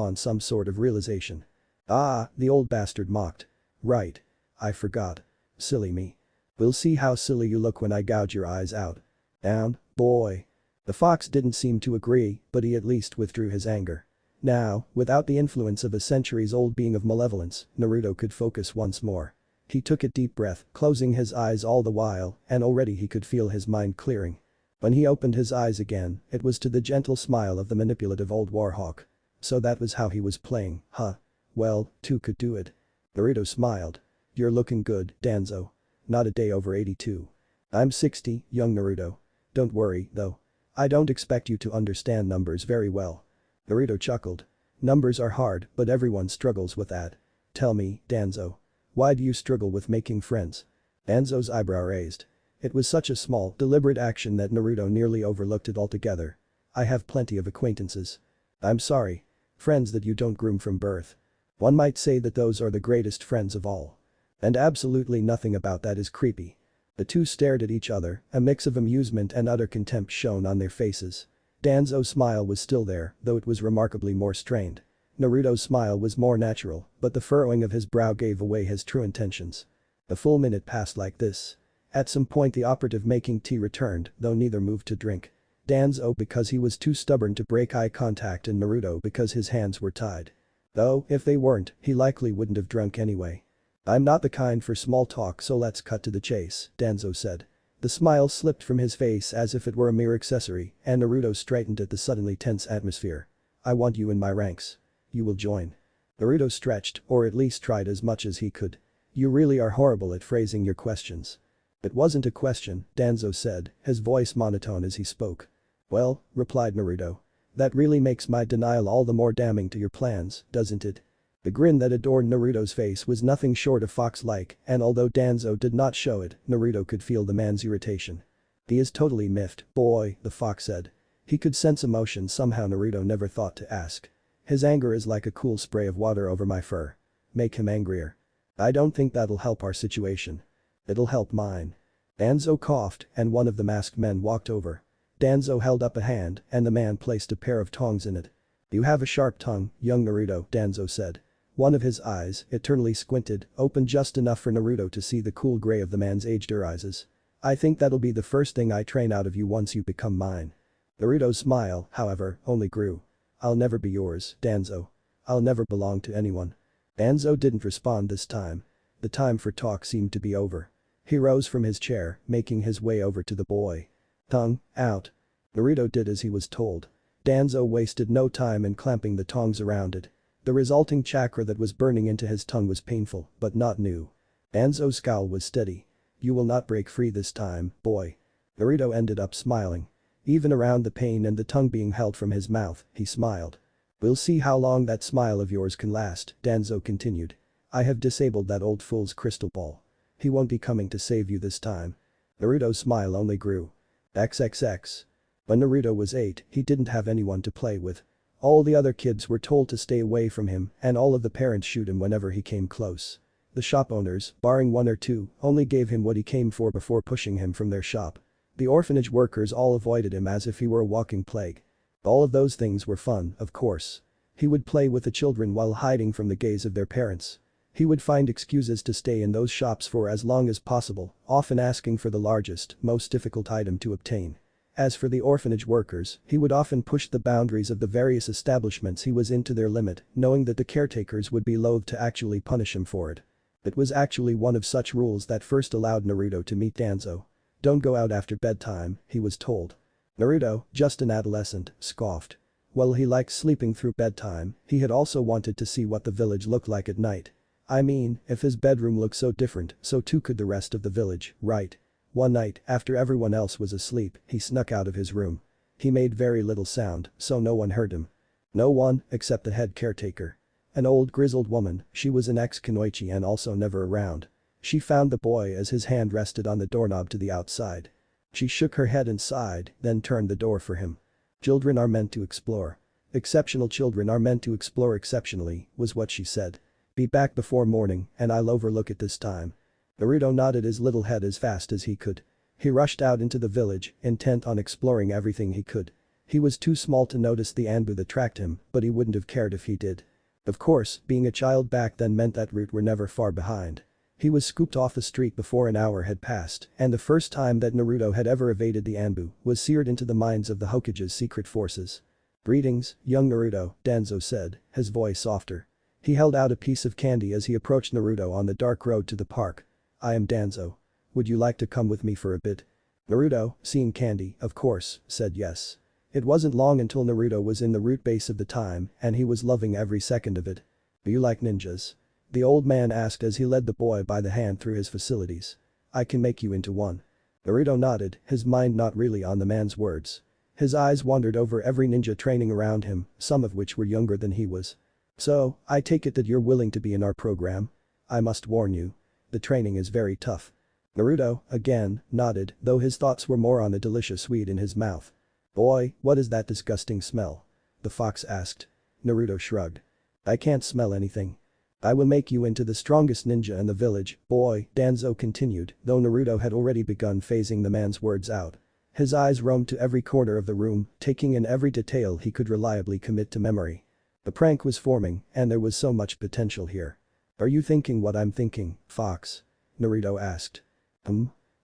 sort of realization. Ah, the old bastard mocked. Right. I forgot. Silly me. We'll see how silly you look when I gouge your eyes out. Down, boy. The fox didn't seem to agree, but he at least withdrew his anger. Now, without the influence of a centuries-old being of malevolence, Naruto could focus once more. He took a deep breath, closing his eyes all the while, and already he could feel his mind clearing. When he opened his eyes again, it was to the gentle smile of the manipulative old warhawk. So that was how he was playing, huh? Well, two could do it. Naruto smiled. You're looking good, Danzo. Not a day over 82. I'm 60, young Naruto. Don't worry, though. I don't expect you to understand numbers very well. Naruto chuckled. Numbers are hard, but everyone struggles with that. Tell me, Danzo. Why do you struggle with making friends? Danzo's eyebrow raised. It was such a small, deliberate action that Naruto nearly overlooked it altogether. I have plenty of acquaintances. I'm sorry. Friends that you don't groom from birth. One might say that those are the greatest friends of all. And absolutely nothing about that is creepy. The two stared at each other, a mix of amusement and utter contempt shone on their faces. Danzo's smile was still there, though it was remarkably more strained. Naruto's smile was more natural, but the furrowing of his brow gave away his true intentions. A full minute passed like this. At some point the operative making tea returned, though neither moved to drink. Danzo because he was too stubborn to break eye contact and Naruto because his hands were tied. Though, if they weren't, he likely wouldn't have drunk anyway. I'm not the kind for small talk, so let's cut to the chase, Danzo said. The smile slipped from his face as if it were a mere accessory, and Naruto straightened at the suddenly tense atmosphere. I want you in my ranks. You will join. Naruto stretched, or at least tried as much as he could. You really are horrible at phrasing your questions. It wasn't a question, Danzo said, his voice monotone as he spoke. Well, replied Naruto. That really makes my denial all the more damning to your plans, doesn't it? The grin that adorned Naruto's face was nothing short of fox-like, and although Danzo did not show it, Naruto could feel the man's irritation. He is totally miffed, boy, the fox said. He could sense emotion somehow Naruto never thought to ask. His anger is like a cool spray of water over my fur. Make him angrier. I don't think that'll help our situation. It'll help mine. Danzo coughed and one of the masked men walked over. Danzo held up a hand and the man placed a pair of tongs in it. You have a sharp tongue, young Naruto, Danzo said. One of his eyes, eternally squinted, opened just enough for Naruto to see the cool gray of the man's aged eyes. I think that'll be the first thing I train out of you once you become mine. Naruto's smile, however, only grew. I'll never be yours, Danzo. I'll never belong to anyone. Danzo didn't respond this time. The time for talk seemed to be over. He rose from his chair, making his way over to the boy. Tongue, out. Naruto did as he was told. Danzo wasted no time in clamping the tongs around it. The resulting chakra that was burning into his tongue was painful, but not new. Danzo's scowl was steady. You will not break free this time, boy. Naruto ended up smiling. Even around the pain and the tongue being held from his mouth, he smiled. We'll see how long that smile of yours can last, Danzo continued. I have disabled that old fool's crystal ball. He won't be coming to save you this time. Naruto's smile only grew. XXX. When Naruto was 8, he didn't have anyone to play with. All the other kids were told to stay away from him and all of the parents shoot him whenever he came close. The shop owners, barring one or two, only gave him what he came for before pushing him from their shop. The orphanage workers all avoided him as if he were a walking plague. All of those things were fun, of course. He would play with the children while hiding from the gaze of their parents. He would find excuses to stay in those shops for as long as possible, often asking for the largest, most difficult item to obtain. As for the orphanage workers, he would often push the boundaries of the various establishments he was in to their limit, knowing that the caretakers would be loath to actually punish him for it. It was actually one of such rules that first allowed Naruto to meet Danzo. Don't go out after bedtime, he was told. Naruto, just an adolescent, scoffed. While he liked sleeping through bedtime, he had also wanted to see what the village looked like at night. I mean, if his bedroom looked so different, so too could the rest of the village, right? One night, after everyone else was asleep, he snuck out of his room. He made very little sound, so no one heard him. No one, except the head caretaker. An old grizzled woman, she was an ex-kunoichi and also never around. She found the boy as his hand rested on the doorknob to the outside. She shook her head and sighed, then turned the door for him. Children are meant to explore. Exceptional children are meant to explore exceptionally, was what she said. Be back before morning and I'll overlook it this time. Naruto nodded his little head as fast as he could. He rushed out into the village, intent on exploring everything he could. He was too small to notice the anbu that tracked him, but he wouldn't have cared if he did. Of course, being a child back then meant that route were never far behind. He was scooped off the street before an hour had passed, and the first time that Naruto had ever evaded the anbu was seared into the minds of the Hokage's secret forces. Greetings, young Naruto, Danzo said, his voice softer. He held out a piece of candy as he approached Naruto on the dark road to the park. I am Danzo. Would you like to come with me for a bit? Naruto, seeing candy, of course, said yes. It wasn't long until Naruto was in the root base of the time and he was loving every second of it. Do you like ninjas? The old man asked as he led the boy by the hand through his facilities. I can make you into one. Naruto nodded, his mind not really on the man's words. His eyes wandered over every ninja training around him, some of which were younger than he was. So, I take it that you're willing to be in our program? I must warn you. The training is very tough. Naruto, again, nodded, though his thoughts were more on the delicious sweet in his mouth. Boy, what is that disgusting smell? The fox asked. Naruto shrugged. I can't smell anything. I will make you into the strongest ninja in the village, boy, Danzo continued, though Naruto had already begun phasing the man's words out. His eyes roamed to every corner of the room, taking in every detail he could reliably commit to memory. The prank was forming, and there was so much potential here. Are you thinking what I'm thinking, Fox? Naruto asked.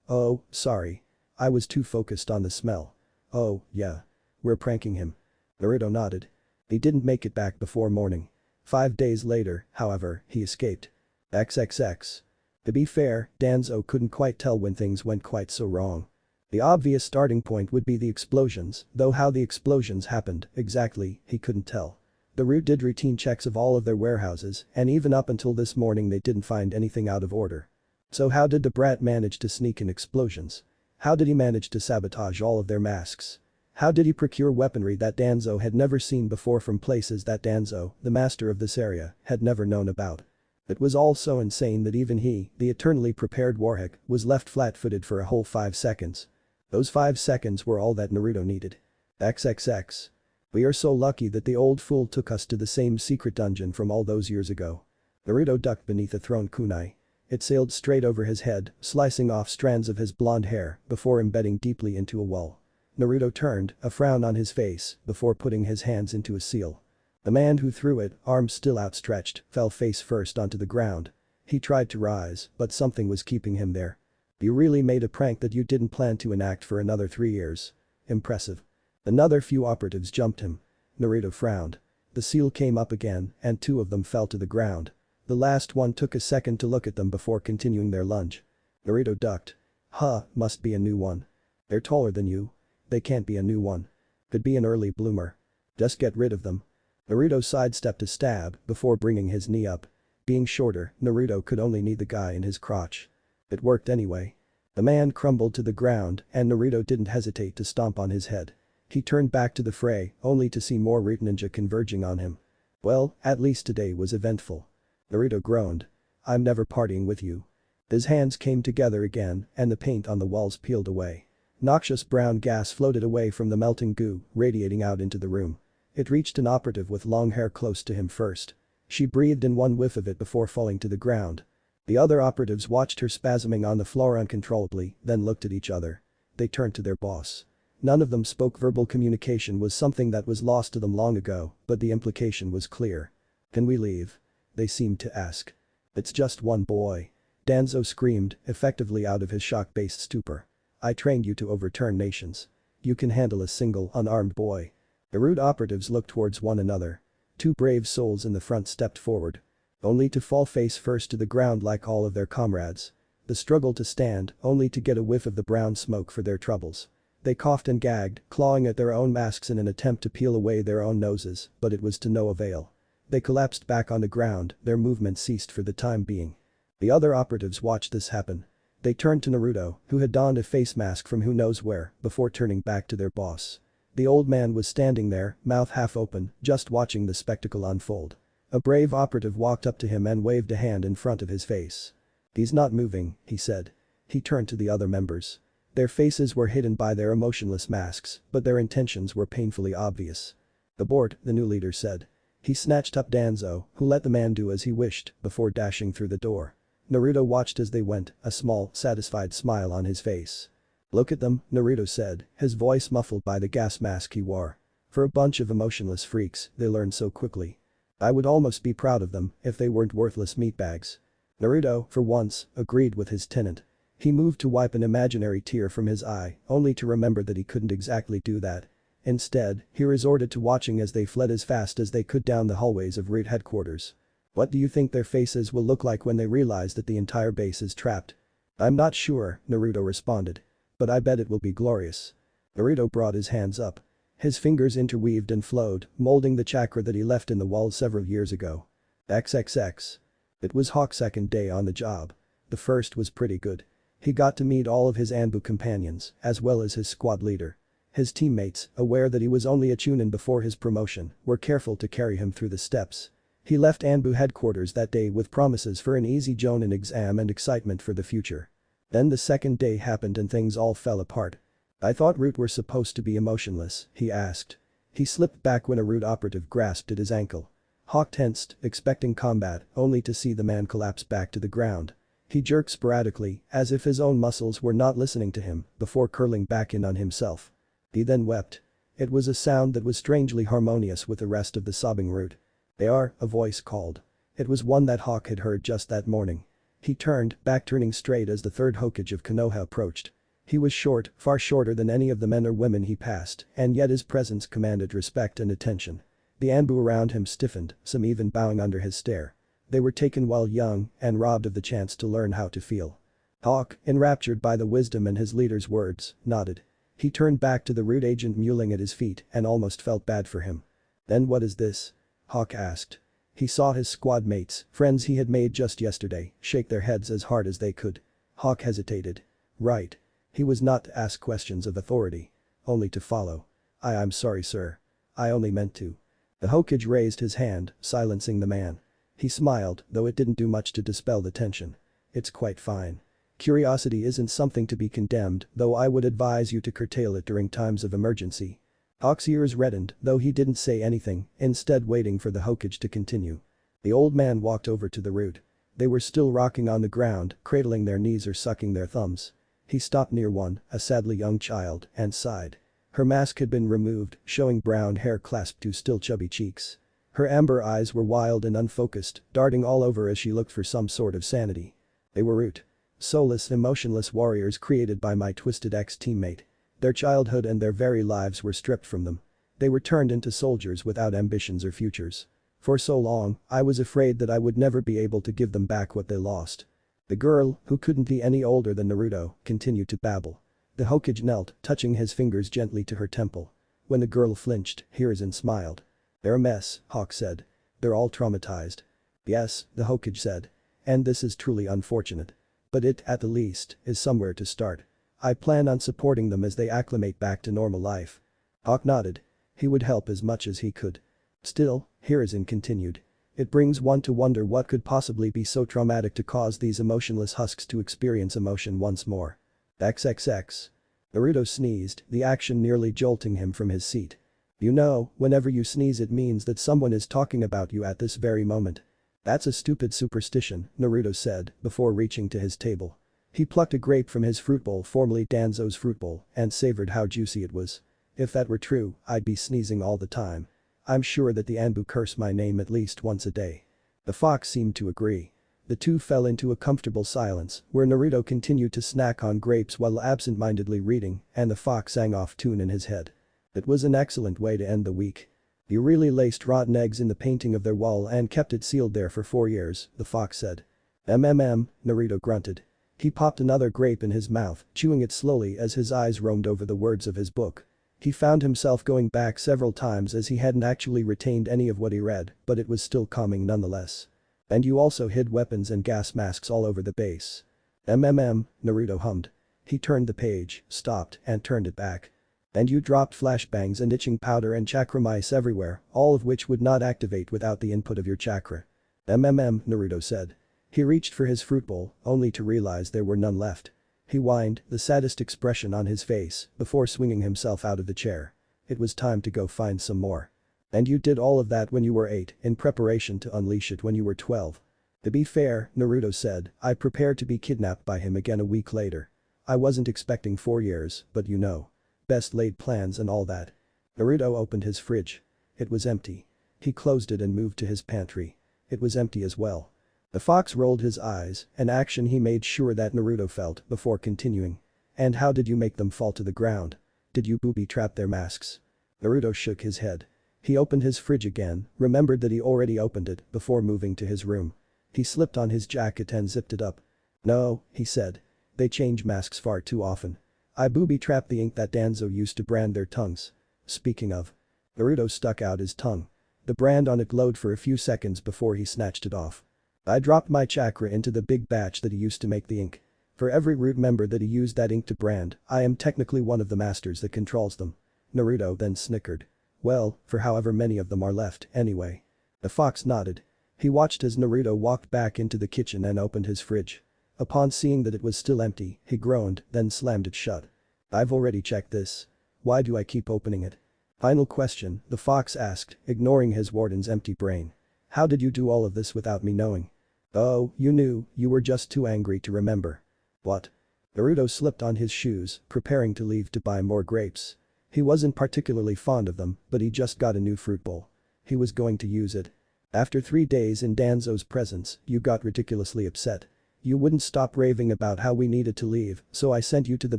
Oh, sorry. I was too focused on the smell. Oh, yeah. We're pranking him. Naruto nodded. He didn't make it back before morning. 5 days later, however, he escaped. XXX. To be fair, Danzo couldn't quite tell when things went quite so wrong. The obvious starting point would be the explosions, though how the explosions happened, exactly, he couldn't tell. The route did routine checks of all of their warehouses, and even up until this morning they didn't find anything out of order. So how did the brat manage to sneak in explosions? How did he manage to sabotage all of their masks? How did he procure weaponry that Danzo had never seen before from places that Danzo, the master of this area, had never known about? It was all so insane that even he, the eternally prepared warhawk, was left flat-footed for a whole 5 seconds. Those 5 seconds were all that Naruto needed. XXX. We are so lucky that the old fool took us to the same secret dungeon from all those years ago. Naruto ducked beneath a thrown kunai. It sailed straight over his head, slicing off strands of his blonde hair before embedding deeply into a wall. Naruto turned, a frown on his face, before putting his hands into a seal. The man who threw it, arms still outstretched, fell face first onto the ground. He tried to rise, but something was keeping him there. You really made a prank that you didn't plan to enact for another 3 years. Impressive. Another few operatives jumped him. Naruto frowned. The seal came up again, and 2 of them fell to the ground. The last one took a second to look at them before continuing their lunge. Naruto ducked. Huh, must be a new one. They're taller than you. They can't be a new one. Could be an early bloomer. Just get rid of them. Naruto sidestepped a stab before bringing his knee up. Being shorter, Naruto could only knee the guy in his crotch. It worked anyway. The man crumbled to the ground and Naruto didn't hesitate to stomp on his head. He turned back to the fray only to see more root ninja converging on him. Well, at least today was eventful. Naruto groaned. I'm never partying with you. His hands came together again and the paint on the walls peeled away. Noxious brown gas floated away from the melting goo, radiating out into the room. It reached an operative with long hair close to him first. She breathed in one whiff of it before falling to the ground. The other operatives watched her spasming on the floor uncontrollably, then looked at each other. They turned to their boss. None of them spoke. Verbal communication was something that was lost to them long ago, but the implication was clear. Can we leave? They seemed to ask. It's just one boy. Danzo screamed, effectively out of his shock-based stupor. I trained you to overturn nations. You can handle a single unarmed boy. The rude operatives looked towards one another. 2 brave souls in the front stepped forward. Only to fall face first to the ground like all of their comrades. The struggle to stand, only to get a whiff of the brown smoke for their troubles. They coughed and gagged, clawing at their own masks in an attempt to peel away their own noses, but it was to no avail. They collapsed back on the ground, their movement ceased for the time being. The other operatives watched this happen. They turned to Naruto, who had donned a face mask from who knows where, before turning back to their boss. The old man was standing there, mouth half open, just watching the spectacle unfold. A brave operative walked up to him and waved a hand in front of his face. He's not moving, he said. He turned to the other members. Their faces were hidden by their emotionless masks, but their intentions were painfully obvious. Abort, the new leader said. He snatched up Danzo, who let the man do as he wished, before dashing through the door. Naruto watched as they went, a small, satisfied smile on his face. Look at them, Naruto said, his voice muffled by the gas mask he wore. For a bunch of emotionless freaks, they learned so quickly. I would almost be proud of them if they weren't worthless meatbags. Naruto, for once, agreed with his tenant. He moved to wipe an imaginary tear from his eye, only to remember that he couldn't exactly do that. Instead, he resorted to watching as they fled as fast as they could down the hallways of Root headquarters. What do you think their faces will look like when they realize that the entire base is trapped? I'm not sure, Naruto responded. But I bet it will be glorious. Naruto brought his hands up. His fingers interweaved and flowed, molding the chakra that he left in the wall several years ago. XXX. It was Hawk's second day on the job. The first was pretty good. He got to meet all of his anbu companions, as well as his squad leader. His teammates, aware that he was only a chunin before his promotion, were careful to carry him through the steps. He left anbu headquarters that day with promises for an easy jonin exam and excitement for the future. Then the second day happened and things all fell apart. I thought Root were supposed to be emotionless, he asked. He slipped back when a Root operative grasped at his ankle. Hawk tensed, expecting combat, only to see the man collapse back to the ground. He jerked sporadically, as if his own muscles were not listening to him, before curling back in on himself. He then wept. It was a sound that was strangely harmonious with the rest of the sobbing Root. They are, a voice called. It was one that Hawk had heard just that morning. He turned, back turning straight as the third Hokage of Konoha approached. He was short, far shorter than any of the men or women he passed, and yet his presence commanded respect and attention. The anbu around him stiffened, some even bowing under his stare. They were taken while young and robbed of the chance to learn how to feel. Hawk, enraptured by the wisdom in his leader's words, nodded. He turned back to the Root agent mewling at his feet and almost felt bad for him. Then what is this? Hawk asked. He saw his squad mates, friends he had made just yesterday, shake their heads as hard as they could. Hawk hesitated. Right. He was not to ask questions of authority. Only to follow. I'm sorry sir. I only meant to. The Hokage raised his hand, silencing the man. He smiled, though it didn't do much to dispel the tension. It's quite fine. Curiosity isn't something to be condemned, though I would advise you to curtail it during times of emergency. Hawk's ears reddened, though he didn't say anything, instead waiting for the Hokage to continue. The old man walked over to the root. They were still rocking on the ground, cradling their knees or sucking their thumbs. He stopped near one, a sadly young child, and sighed. Her mask had been removed, showing brown hair clasped to still chubby cheeks. Her amber eyes were wild and unfocused, darting all over as she looked for some sort of sanity. They were root. Soulless, emotionless warriors created by my twisted ex-teammate. Their childhood and their very lives were stripped from them. They were turned into soldiers without ambitions or futures. For so long, I was afraid that I would never be able to give them back what they lost. The girl, who couldn't be any older than Naruto, continued to babble. The Hokage knelt, touching his fingers gently to her temple. When the girl flinched, Hiruzen smiled. "They're a mess," Hawk said. "They're all traumatized." "Yes," the Hokage said. "And this is truly unfortunate. But it, at the least, is somewhere to start. I plan on supporting them as they acclimate back to normal life." Hawk nodded. He would help as much as he could. "Still," Hiruzen continued, "it brings one to wonder what could possibly be so traumatic to cause these emotionless husks to experience emotion once more." XXX. Naruto sneezed, the action nearly jolting him from his seat. "You know, whenever you sneeze it means that someone is talking about you at this very moment." "That's a stupid superstition," Naruto said, before reaching to his table. He plucked a grape from his fruit bowl, formerly Danzo's fruit bowl, and savored how juicy it was. "If that were true, I'd be sneezing all the time. I'm sure that the Anbu curse my name at least once a day." The fox seemed to agree. The two fell into a comfortable silence, where Naruto continued to snack on grapes while absent-mindedly reading, and the fox sang off tune in his head. It was an excellent way to end the week. "You really laced rotten eggs in the painting of their wall and kept it sealed there for 4 years," the fox said. Naruto grunted. He popped another grape in his mouth, chewing it slowly as his eyes roamed over the words of his book. He found himself going back several times as he hadn't actually retained any of what he read, but it was still calming nonetheless. "And you also hid weapons and gas masks all over the base." Naruto hummed. He turned the page, stopped, and turned it back. "And you dropped flashbangs and itching powder and chakra mice everywhere, all of which would not activate without the input of your chakra." Naruto said. He reached for his fruit bowl, only to realize there were none left. He whined, the saddest expression on his face, before swinging himself out of the chair. It was time to go find some more. "And you did all of that when you were 8, in preparation to unleash it when you were 12. "To be fair," Naruto said, "I prepared to be kidnapped by him again a week later. I wasn't expecting 4 years, but you know. Best laid plans and all that." Naruto opened his fridge. It was empty. He closed it and moved to his pantry. It was empty as well. The fox rolled his eyes, an action he made sure that Naruto felt before continuing. "And how did you make them fall to the ground? Did you booby-trap their masks?" Naruto shook his head. He opened his fridge again, remembered that he already opened it before moving to his room. He slipped on his jacket and zipped it up. "No," he said. "They change masks far too often. I booby-trapped the ink that Danzo used to brand their tongues." "Speaking of." Naruto stuck out his tongue. The brand on it glowed for a few seconds before he snatched it off. "I dropped my chakra into the big batch that he used to make the ink. For every root member that he used that ink to brand, I am technically one of the masters that controls them." Naruto then snickered. "Well, for however many of them are left, anyway." The fox nodded. He watched as Naruto walked back into the kitchen and opened his fridge. Upon seeing that it was still empty, he groaned, then slammed it shut. "I've already checked this. Why do I keep opening it?" "Final question," the fox asked, ignoring his warden's empty brain. "How did you do all of this without me knowing?" "Oh, you knew, you were just too angry to remember." "What?" Naruto slipped on his shoes, preparing to leave to buy more grapes. He wasn't particularly fond of them, but he just got a new fruit bowl. He was going to use it. "After 3 days in Danzo's presence, you got ridiculously upset. You wouldn't stop raving about how we needed to leave, so I sent you to the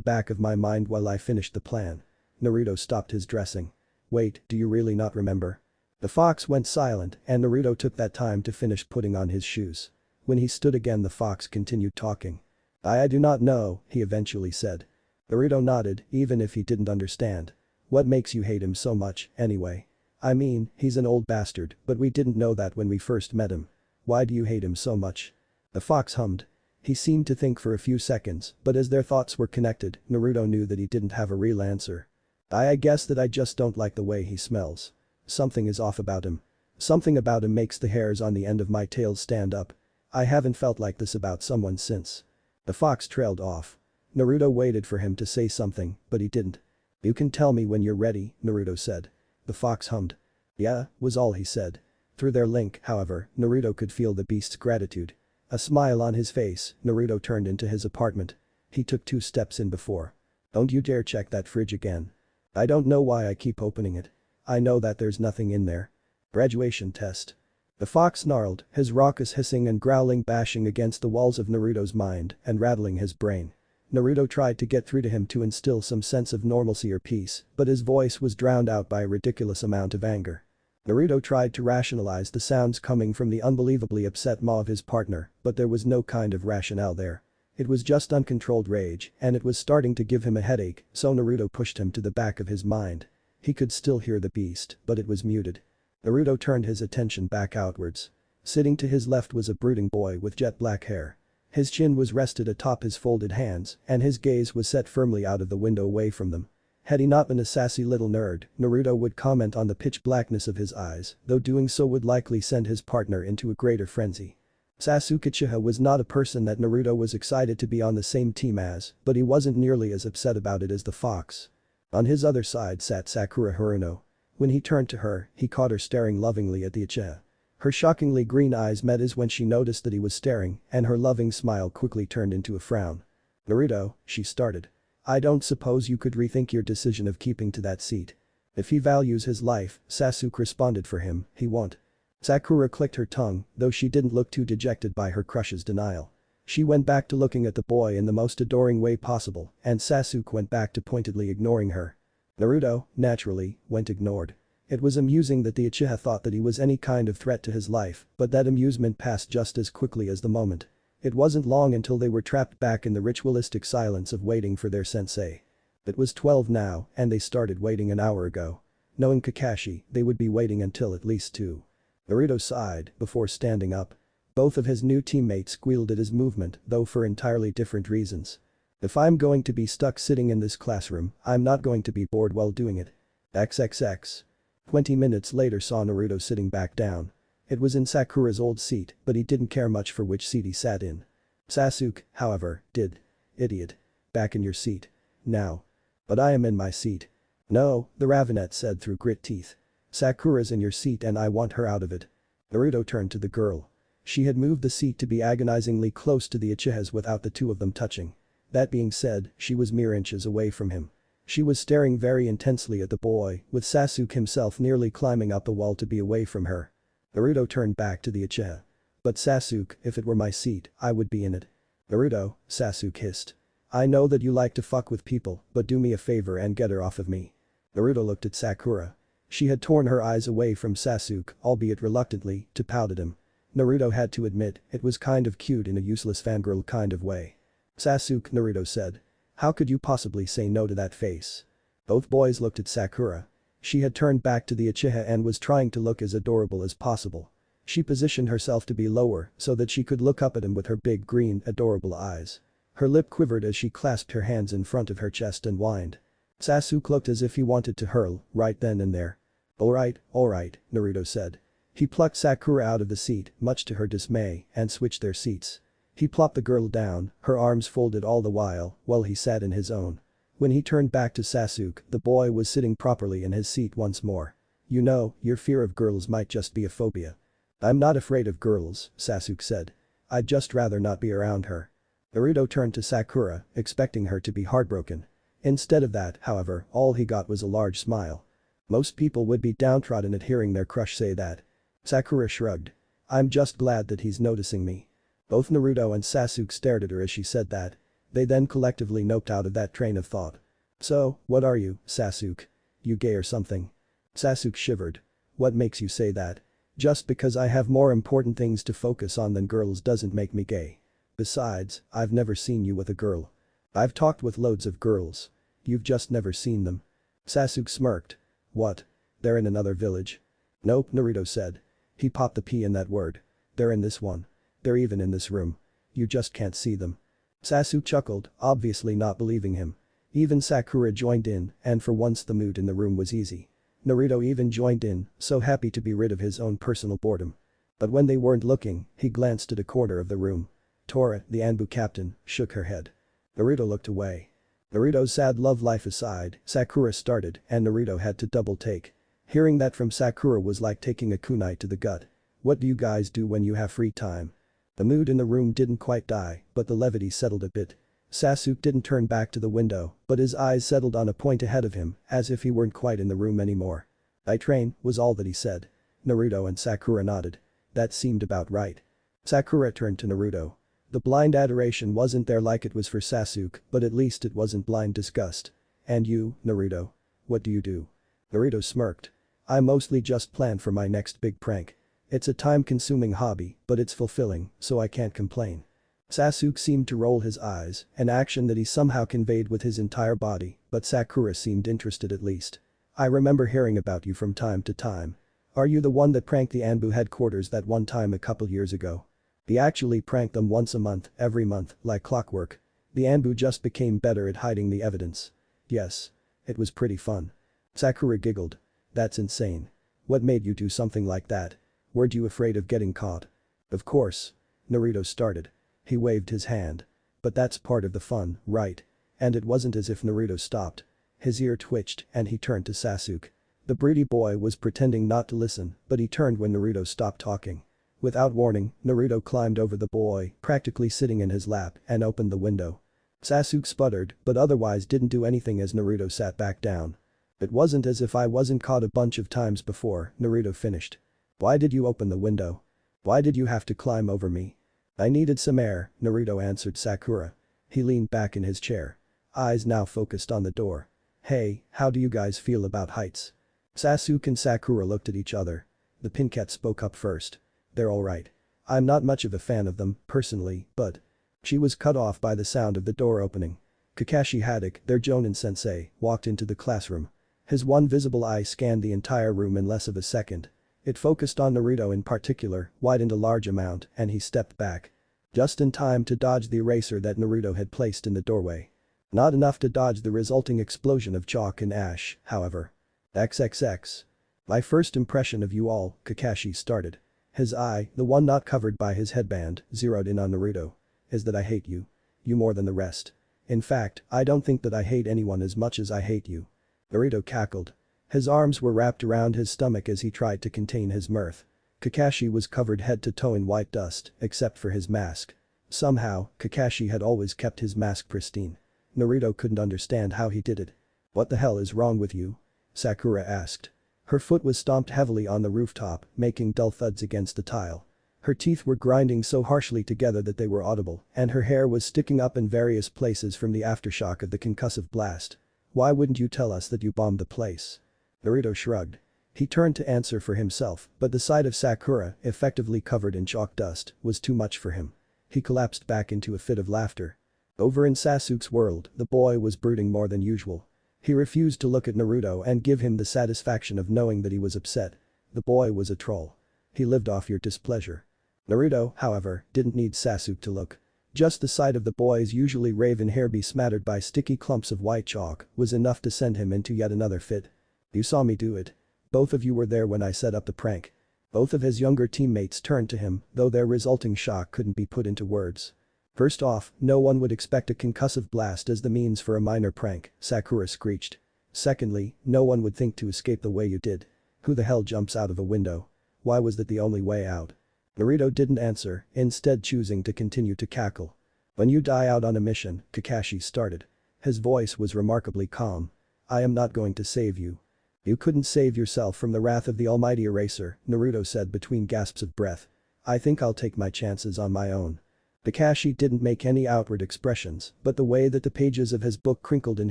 back of my mind while I finished the plan." Naruto stopped his dressing. "Wait, do you really not remember?" The fox went silent and Naruto took that time to finish putting on his shoes. When he stood again the fox continued talking. I do not know," he eventually said. Naruto nodded, even if he didn't understand. "What makes you hate him so much, anyway? I mean, he's an old bastard, but we didn't know that when we first met him. Why do you hate him so much?" The fox hummed. He seemed to think for a few seconds, but as their thoughts were connected, Naruto knew that he didn't have a real answer. I guess that I just don't like the way he smells. Something is off about him. Something about him makes the hairs on the end of my tail stand up. I haven't felt like this about someone since." The fox trailed off. Naruto waited for him to say something, but he didn't. "You can tell me when you're ready," Naruto said. The fox hummed. "Yeah," was all he said. Through their link, however, Naruto could feel the beast's gratitude. A smile on his face, Naruto turned into his apartment. He took 2 steps in before. "Don't you dare check that fridge again. I don't know why I keep opening it. I know that there's nothing in there. Graduation test." The fox snarled, his raucous hissing and growling bashing against the walls of Naruto's mind and rattling his brain. Naruto tried to get through to him to instill some sense of normalcy or peace, but his voice was drowned out by a ridiculous amount of anger. Naruto tried to rationalize the sounds coming from the unbelievably upset maw of his partner, but there was no kind of rationale there. It was just uncontrolled rage, and it was starting to give him a headache, so Naruto pushed him to the back of his mind. He could still hear the beast, but it was muted. Naruto turned his attention back outwards. Sitting to his left was a brooding boy with jet black hair. His chin was rested atop his folded hands, and his gaze was set firmly out of the window away from them. Had he not been a sassy little nerd, Naruto would comment on the pitch blackness of his eyes, though doing so would likely send his partner into a greater frenzy. Sasuke Uchiha was not a person that Naruto was excited to be on the same team as, but he wasn't nearly as upset about it as the fox. On his other side sat Sakura Haruno. When he turned to her, he caught her staring lovingly at the Uchiha. Her shockingly green eyes met his when she noticed that he was staring, and her loving smile quickly turned into a frown. "Naruto," she started. "I don't suppose you could rethink your decision of keeping to that seat. If he values his life," Sasuke responded for him, "he won't." Sakura clicked her tongue, though she didn't look too dejected by her crush's denial. She went back to looking at the boy in the most adoring way possible, and Sasuke went back to pointedly ignoring her. Naruto, naturally, went ignored. It was amusing that the Uchiha thought that he was any kind of threat to his life, but that amusement passed just as quickly as the moment. It wasn't long until they were trapped back in the ritualistic silence of waiting for their sensei. It was 12 now, and they started waiting an hour ago. Knowing Kakashi, they would be waiting until at least 2. Naruto sighed before standing up. Both of his new teammates squealed at his movement, though for entirely different reasons. "If I'm going to be stuck sitting in this classroom, I'm not going to be bored while doing it. XXX. 20 minutes later saw Naruto sitting back down. It was in Sakura's old seat, but he didn't care much for which seat he sat in. Sasuke, however, did. "Idiot. Back in your seat. Now." "But I am in my seat." "No," the Ravenet said through grit teeth. "Sakura's in your seat and I want her out of it." Naruto turned to the girl. She had moved the seat to be agonizingly close to the Uchiha's without the 2 of them touching. That being said, she was mere inches away from him. She was staring very intensely at the boy, with Sasuke himself nearly climbing up the wall to be away from her. Naruto turned back to the Uchiha. "But Sasuke, if it were my seat, I would be in it." "Naruto," Sasuke hissed. "I know that you like to fuck with people, but do me a favor and get her off of me." Naruto looked at Sakura. She had torn her eyes away from Sasuke, albeit reluctantly, to pout at him. Naruto had to admit, it was kind of cute in a useless fangirl kind of way. "Sasuke," Naruto said. "How could you possibly say no to that face?" Both boys looked at Sakura. She had turned back to the Uchiha and was trying to look as adorable as possible. She positioned herself to be lower so that she could look up at him with her big green, adorable eyes. Her lip quivered as she clasped her hands in front of her chest and whined. Sasuke looked as if he wanted to hurl, right then and there. Alright, Naruto said. He plucked Sakura out of the seat, much to her dismay, and switched their seats. He plopped the girl down, her arms folded all the while he sat in his own. When he turned back to Sasuke, the boy was sitting properly in his seat once more. "You know, your fear of girls might just be a phobia." "I'm not afraid of girls," Sasuke said. "I'd just rather not be around her." Naruto turned to Sakura, expecting her to be heartbroken. Instead of that, however, all he got was a large smile. Most people would be downtrodden at hearing their crush say that. Sakura shrugged. "I'm just glad that he's noticing me." Both Naruto and Sasuke stared at her as she said that. They then collectively noped out of that train of thought. "So, what are you, Sasuke? You gay or something?" Sasuke shivered. "What makes you say that? Just because I have more important things to focus on than girls doesn't make me gay. Besides, I've never seen you with a girl. I've talked with loads of girls. You've just never seen them." Sasuke smirked. "What? They're in another village?" "Nope," Naruto said. He popped the P in that word. "They're in this one. They're even in this room. You just can't see them." Sasuke chuckled, obviously not believing him. Even Sakura joined in, and for once the mood in the room was easy. Naruto even joined in, so happy to be rid of his own personal boredom. But when they weren't looking, he glanced at a corner of the room. Tora, the Anbu captain, shook her head. Naruto looked away. Naruto's sad love life aside, Sakura started and Naruto had to double take. Hearing that from Sakura was like taking a kunai to the gut. What do you guys do when you have free time? The mood in the room didn't quite die, but the levity settled a bit. Sasuke didn't turn back to the window, but his eyes settled on a point ahead of him, as if he weren't quite in the room anymore. "I train," was all that he said. Naruto and Sakura nodded. That seemed about right. Sakura turned to Naruto. The blind adoration wasn't there like it was for Sasuke, but at least it wasn't blind disgust. "And you, Naruto? What do you do?" Naruto smirked. "I mostly just plan for my next big prank. It's a time-consuming hobby, but it's fulfilling, so I can't complain." Sasuke seemed to roll his eyes, an action that he somehow conveyed with his entire body, but Sakura seemed interested at least. "I remember hearing about you from time to time. Are you the one that pranked the Anbu headquarters that one time a couple years ago?" He actually pranked them once a month, every month, like clockwork. The Anbu just became better at hiding the evidence. "Yes. It was pretty fun." Sakura giggled. "That's insane. What made you do something like that? Weren't you afraid of getting caught?" "Of course." Naruto started. He waved his hand. "But that's part of the fun, right?" And it wasn't as if Naruto stopped. His ear twitched and he turned to Sasuke. The broody boy was pretending not to listen, but he turned when Naruto stopped talking. Without warning, Naruto climbed over the boy, practically sitting in his lap, and opened the window. Sasuke sputtered, but otherwise didn't do anything as Naruto sat back down. "It wasn't as if I wasn't caught a bunch of times before," Naruto finished. "Why did you open the window? Why did you have to climb over me?" "I needed some air," Naruto answered Sakura. He leaned back in his chair. Eyes now focused on the door. "Hey, how do you guys feel about heights?" Sasuke and Sakura looked at each other. The Pinket spoke up first. "They're alright. I'm not much of a fan of them, personally, but..." She was cut off by the sound of the door opening. Kakashi Haddock, their Jonin sensei, walked into the classroom. His one visible eye scanned the entire room in less of a second. It focused on Naruto in particular, widened a large amount, and he stepped back. Just in time to dodge the eraser that Naruto had placed in the doorway. Not enough to dodge the resulting explosion of chalk and ash, however. "XXX. My first impression of you all," Kakashi started. His eye, the one not covered by his headband, zeroed in on Naruto. "Is that I hate you. You more than the rest. In fact, I don't think that I hate anyone as much as I hate you." Naruto cackled. His arms were wrapped around his stomach as he tried to contain his mirth. Kakashi was covered head to toe in white dust, except for his mask. Somehow, Kakashi had always kept his mask pristine. Naruto couldn't understand how he did it. "What the hell is wrong with you?" Sakura asked. Her foot was stomped heavily on the rooftop, making dull thuds against the tile. Her teeth were grinding so harshly together that they were audible, and her hair was sticking up in various places from the aftershock of the concussive blast. "Why wouldn't you tell us that you bombed the place?" Naruto shrugged. He turned to answer for himself, but the sight of Sakura, effectively covered in chalk dust, was too much for him. He collapsed back into a fit of laughter. Over in Sasuke's world, the boy was brooding more than usual. He refused to look at Naruto and give him the satisfaction of knowing that he was upset. The boy was a troll. He lived off your displeasure. Naruto, however, didn't need Sasuke to look. Just the sight of the boy's usually raven hair besmattered by sticky clumps of white chalk was enough to send him into yet another fit. "You saw me do it. Both of you were there when I set up the prank." Both of his younger teammates turned to him, though their resulting shock couldn't be put into words. "First off, no one would expect a concussive blast as the means for a minor prank," Sakura screeched. "Secondly, no one would think to escape the way you did. Who the hell jumps out of a window? Why was that the only way out?" Naruto didn't answer, instead choosing to continue to cackle. "When you die out on a mission," Kakashi started. His voice was remarkably calm. "I am not going to save you. You couldn't save yourself from the wrath of the almighty eraser," Naruto said between gasps of breath. "I think I'll take my chances on my own." Kakashi didn't make any outward expressions, but the way that the pages of his book crinkled in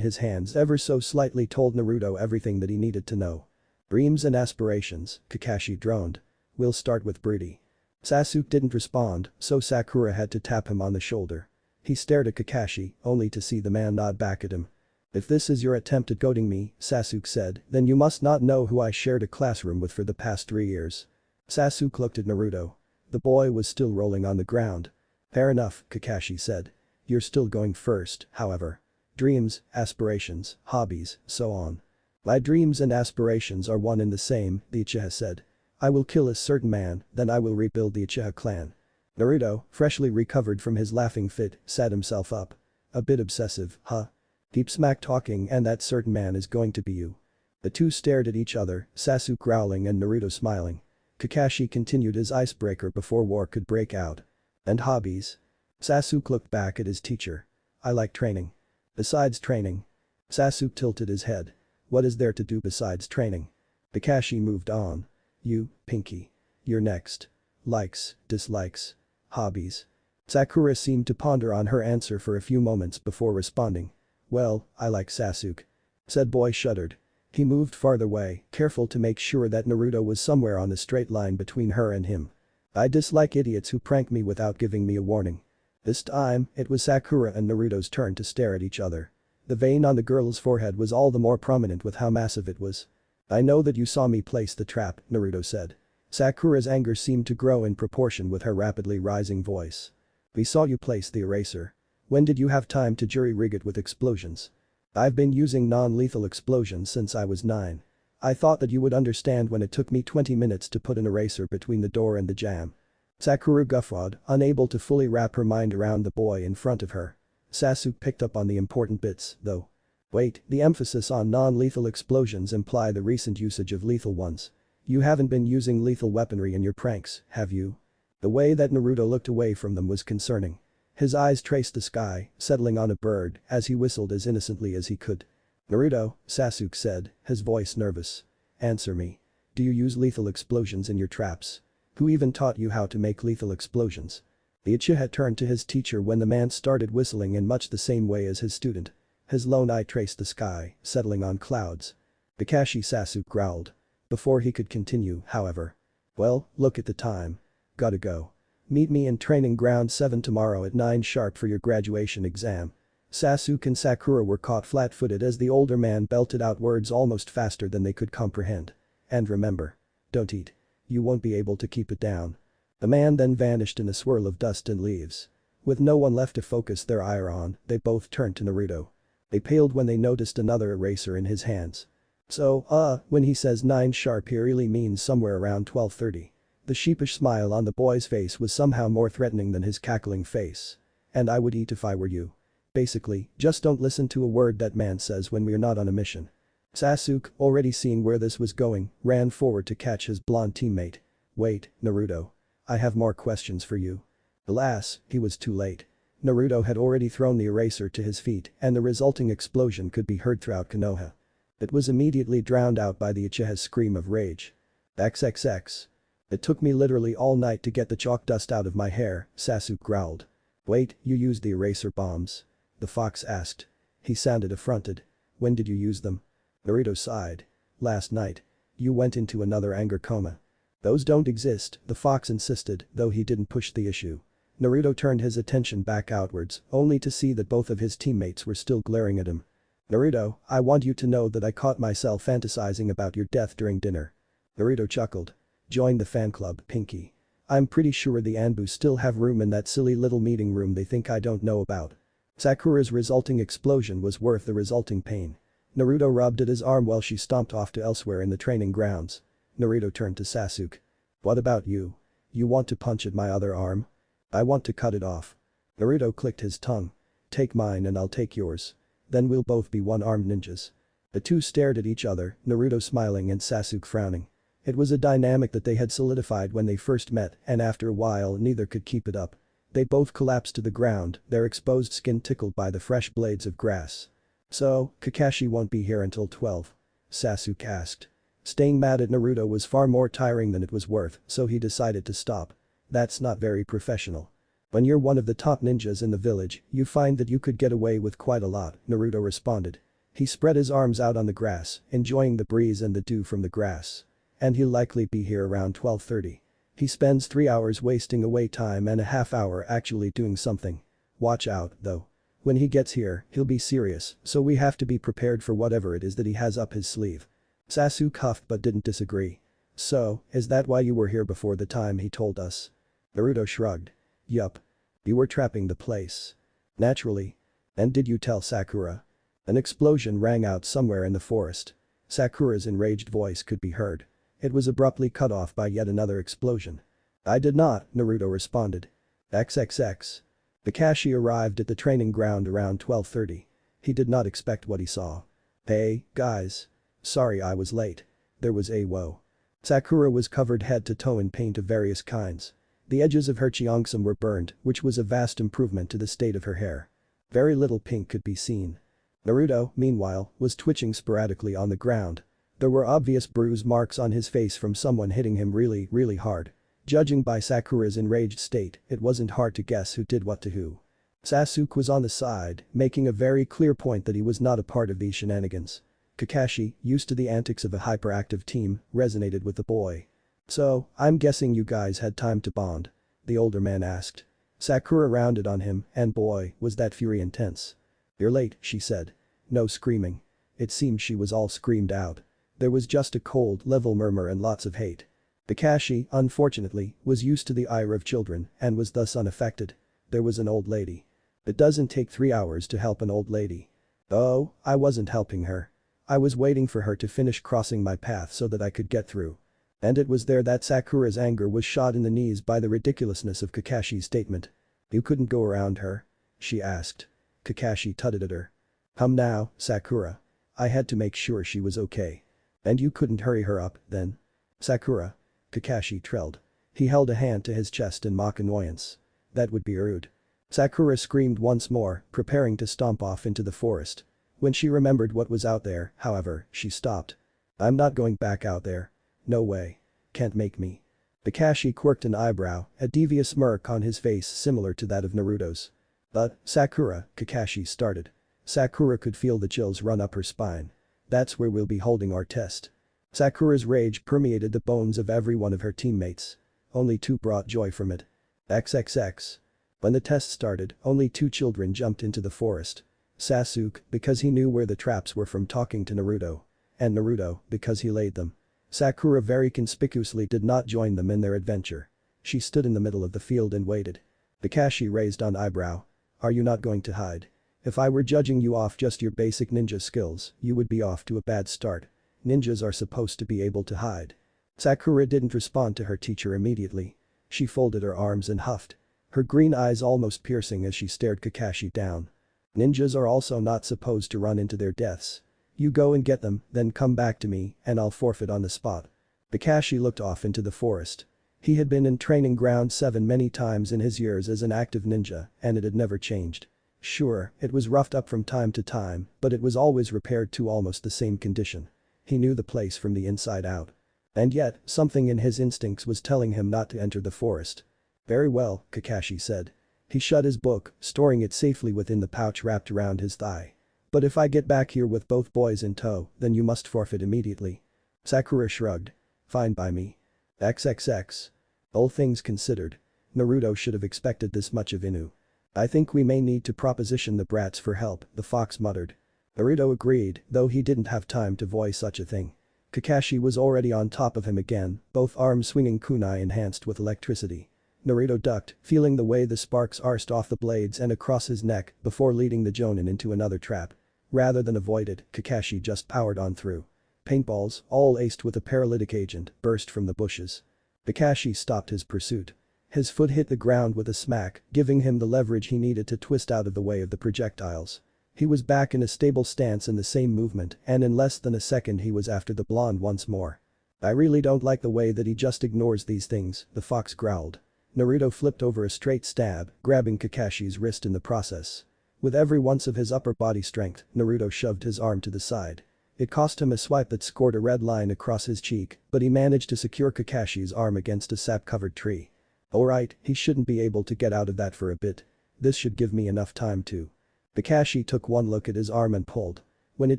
his hands ever so slightly told Naruto everything that he needed to know. "Dreams and aspirations," Kakashi droned. "We'll start with broody." Sasuke didn't respond, so Sakura had to tap him on the shoulder. He stared at Kakashi, only to see the man nod back at him. "If this is your attempt at goading me," Sasuke said, "then you must not know who I shared a classroom with for the past 3 years." Sasuke looked at Naruto. The boy was still rolling on the ground. "Fair enough," Kakashi said. "You're still going first, however. Dreams, aspirations, hobbies, so on." "My dreams and aspirations are one and the same," the Uchiha said. "I will kill a certain man, then I will rebuild the Uchiha clan." Naruto, freshly recovered from his laughing fit, sat himself up. "A bit obsessive, huh?" Keep smack talking and that certain man is going to be you. The two stared at each other, Sasuke growling and Naruto smiling. Kakashi continued his icebreaker before war could break out. And hobbies? Sasuke looked back at his teacher. I like training. Besides training? Sasuke tilted his head. What is there to do besides training? Kakashi moved on. You, Pinky. You're next. Likes, dislikes. Hobbies. Sakura seemed to ponder on her answer for a few moments before responding. Well, I like Sasuke. Said boy shuddered. He moved farther away, careful to make sure that Naruto was somewhere on the straight line between her and him. I dislike idiots who prank me without giving me a warning. This time, it was Sakura and Naruto's turn to stare at each other. The vein on the girl's forehead was all the more prominent with how massive it was. I know that you saw me place the trap, Naruto said. Sakura's anger seemed to grow in proportion with her rapidly rising voice. We saw you place the eraser. When did you have time to jury-rig it with explosions? I've been using non-lethal explosions since I was 9. I thought that you would understand when it took me 20 minutes to put an eraser between the door and the jam. Sakura guffawed, unable to fully wrap her mind around the boy in front of her. Sasuke picked up on the important bits, though. Wait, the emphasis on non-lethal explosions imply the recent usage of lethal ones. You haven't been using lethal weaponry in your pranks, have you? The way that Naruto looked away from them was concerning. His eyes traced the sky, settling on a bird, as he whistled as innocently as he could. Naruto, Sasuke said, his voice nervous. Answer me. Do you use lethal explosions in your traps? Who even taught you how to make lethal explosions? The Uchiha turned to his teacher when the man started whistling in much the same way as his student. His lone eye traced the sky, settling on clouds. Kakashi Sasuke growled. Before he could continue, however. Well, look at the time. Gotta go. Meet me in training ground 7 tomorrow at 9 sharp for your graduation exam. Sasuke and Sakura were caught flat-footed as the older man belted out words almost faster than they could comprehend. And remember. Don't eat. You won't be able to keep it down. The man then vanished in a swirl of dust and leaves. With no one left to focus their ire on, they both turned to Naruto. They paled when they noticed another eraser in his hands. So, when he says 9 sharp he really means somewhere around 12:30. The sheepish smile on the boy's face was somehow more threatening than his cackling face. And I would eat if I were you. Basically, just don't listen to a word that man says when we're not on a mission. Sasuke, already seeing where this was going, ran forward to catch his blonde teammate. Wait, Naruto. I have more questions for you. Alas, he was too late. Naruto had already thrown the eraser to his feet and the resulting explosion could be heard throughout Konoha. It was immediately drowned out by the Uchiha's scream of rage. XXX. It took me literally all night to get the chalk dust out of my hair, Sasuke growled. Wait, you used the eraser bombs? The fox asked. He sounded affronted. When did you use them? Naruto sighed. Last night. You went into another anger coma. Those don't exist, the fox insisted, though he didn't push the issue. Naruto turned his attention back outwards, only to see that both of his teammates were still glaring at him. Naruto, I want you to know that I caught myself fantasizing about your death during dinner. Naruto chuckled. Join the fan club, Pinky. I'm pretty sure the anbu still have room in that silly little meeting room they think I don't know about. Sakura's resulting explosion was worth the resulting pain. Naruto rubbed at his arm while she stomped off to elsewhere in the training grounds. Naruto turned to Sasuke. What about you? You want to punch at my other arm? I want to cut it off. Naruto clicked his tongue. Take mine and I'll take yours. Then we'll both be one-armed ninjas. The two stared at each other, Naruto smiling and Sasuke frowning. It was a dynamic that they had solidified when they first met and after a while neither could keep it up. They both collapsed to the ground, their exposed skin tickled by the fresh blades of grass. So, Kakashi won't be here until 12? Sasuke asked. Staying mad at Naruto was far more tiring than it was worth, so he decided to stop. That's not very professional. When you're one of the top ninjas in the village, you find that you could get away with quite a lot, Naruto responded. He spread his arms out on the grass, enjoying the breeze and the dew from the grass. And he'll likely be here around 12:30. He spends 3 hours wasting away time and a half hour actually doing something. Watch out, though. When he gets here, he'll be serious, so we have to be prepared for whatever it is that he has up his sleeve. Sasuke huffed but didn't disagree. So, is that why you were here before the time he told us? Naruto shrugged. Yup. You were trapping the place. Naturally. And did you tell Sakura? An explosion rang out somewhere in the forest. Sakura's enraged voice could be heard. It was abruptly cut off by yet another explosion. I did not, Naruto responded. XXX. Kakashi arrived at the training ground around 12:30. He did not expect what he saw. Hey, guys. Sorry I was late. There was a woe. Sakura was covered head to toe in paint of various kinds. The edges of her cheongsam were burned, which was a vast improvement to the state of her hair. Very little pink could be seen. Naruto, meanwhile, was twitching sporadically on the ground. There were obvious bruise marks on his face from someone hitting him really hard. Judging by Sakura's enraged state, it wasn't hard to guess who did what to who. Sasuke was on the side, making a very clear point that he was not a part of these shenanigans. Kakashi, used to the antics of a hyperactive team, resonated with the boy. "So, I'm guessing you guys had time to bond?" the older man asked. Sakura rounded on him, and boy, was that fury intense. "You're late," she said. No screaming. It seemed she was all screamed out. There was just a cold, level murmur and lots of hate. Kakashi, unfortunately, was used to the ire of children and was thus unaffected. There was an old lady. It doesn't take 3 hours to help an old lady. Oh, I wasn't helping her. I was waiting for her to finish crossing my path so that I could get through. And it was there that Sakura's anger was shot in the knees by the ridiculousness of Kakashi's statement. "You couldn't go around her?" she asked. Kakashi tutted at her. Now, Sakura. I had to make sure she was okay. And you couldn't hurry her up, then?" "Sakura." Kakashi trilled. He held a hand to his chest in mock annoyance. "That would be rude." Sakura screamed once more, preparing to stomp off into the forest. When she remembered what was out there, however, she stopped. "I'm not going back out there. No way. Can't make me." Kakashi quirked an eyebrow, a devious smirk on his face similar to that of Naruto's. "But, Sakura," Kakashi started. Sakura could feel the chills run up her spine. "That's where we'll be holding our test." Sakura's rage permeated the bones of every one of her teammates. Only 2 brought joy from it. XXX. When the test started, only 2 children jumped into the forest. Sasuke, because he knew where the traps were from talking to Naruto. And Naruto, because he laid them. Sakura very conspicuously did not join them in their adventure. She stood in the middle of the field and waited. Kakashi raised an eyebrow. "Are you not going to hide? If I were judging you off just your basic ninja skills, you would be off to a bad start. Ninjas are supposed to be able to hide." Sakura didn't respond to her teacher immediately. She folded her arms and huffed. Her green eyes almost piercing as she stared Kakashi down. "Ninjas are also not supposed to run into their deaths. You go and get them, then come back to me, and I'll forfeit on the spot." Kakashi looked off into the forest. He had been in training ground 7 many times in his years as an active ninja, and it had never changed. Sure, it was roughed up from time to time, but it was always repaired to almost the same condition. He knew the place from the inside out. And yet, something in his instincts was telling him not to enter the forest. "Very well," Kakashi said. He shut his book, storing it safely within the pouch wrapped around his thigh. "But if I get back here with both boys in tow, then you must forfeit immediately." Sakura shrugged. "Fine by me." XXX. All things considered. Naruto should have expected this much of Inu. "I think we may need to proposition the brats for help," the fox muttered. Naruto agreed, though he didn't have time to voice such a thing. Kakashi was already on top of him again, both arms swinging kunai enhanced with electricity. Naruto ducked, feeling the way the sparks arced off the blades and across his neck before leading the jonin into another trap. Rather than avoid it, Kakashi just powered on through. Paintballs, all aced with a paralytic agent, burst from the bushes. Kakashi stopped his pursuit. His foot hit the ground with a smack, giving him the leverage he needed to twist out of the way of the projectiles. He was back in a stable stance in the same movement, and in less than a second he was after the blonde once more. "I really don't like the way that he just ignores these things," the fox growled. Naruto flipped over a straight stab, grabbing Kakashi's wrist in the process. With every ounce of his upper body strength, Naruto shoved his arm to the side. It cost him a swipe that scored a red line across his cheek, but he managed to secure Kakashi's arm against a sap-covered tree. "Alright, he shouldn't be able to get out of that for a bit. This should give me enough time to." Kakashi took one look at his arm and pulled. When it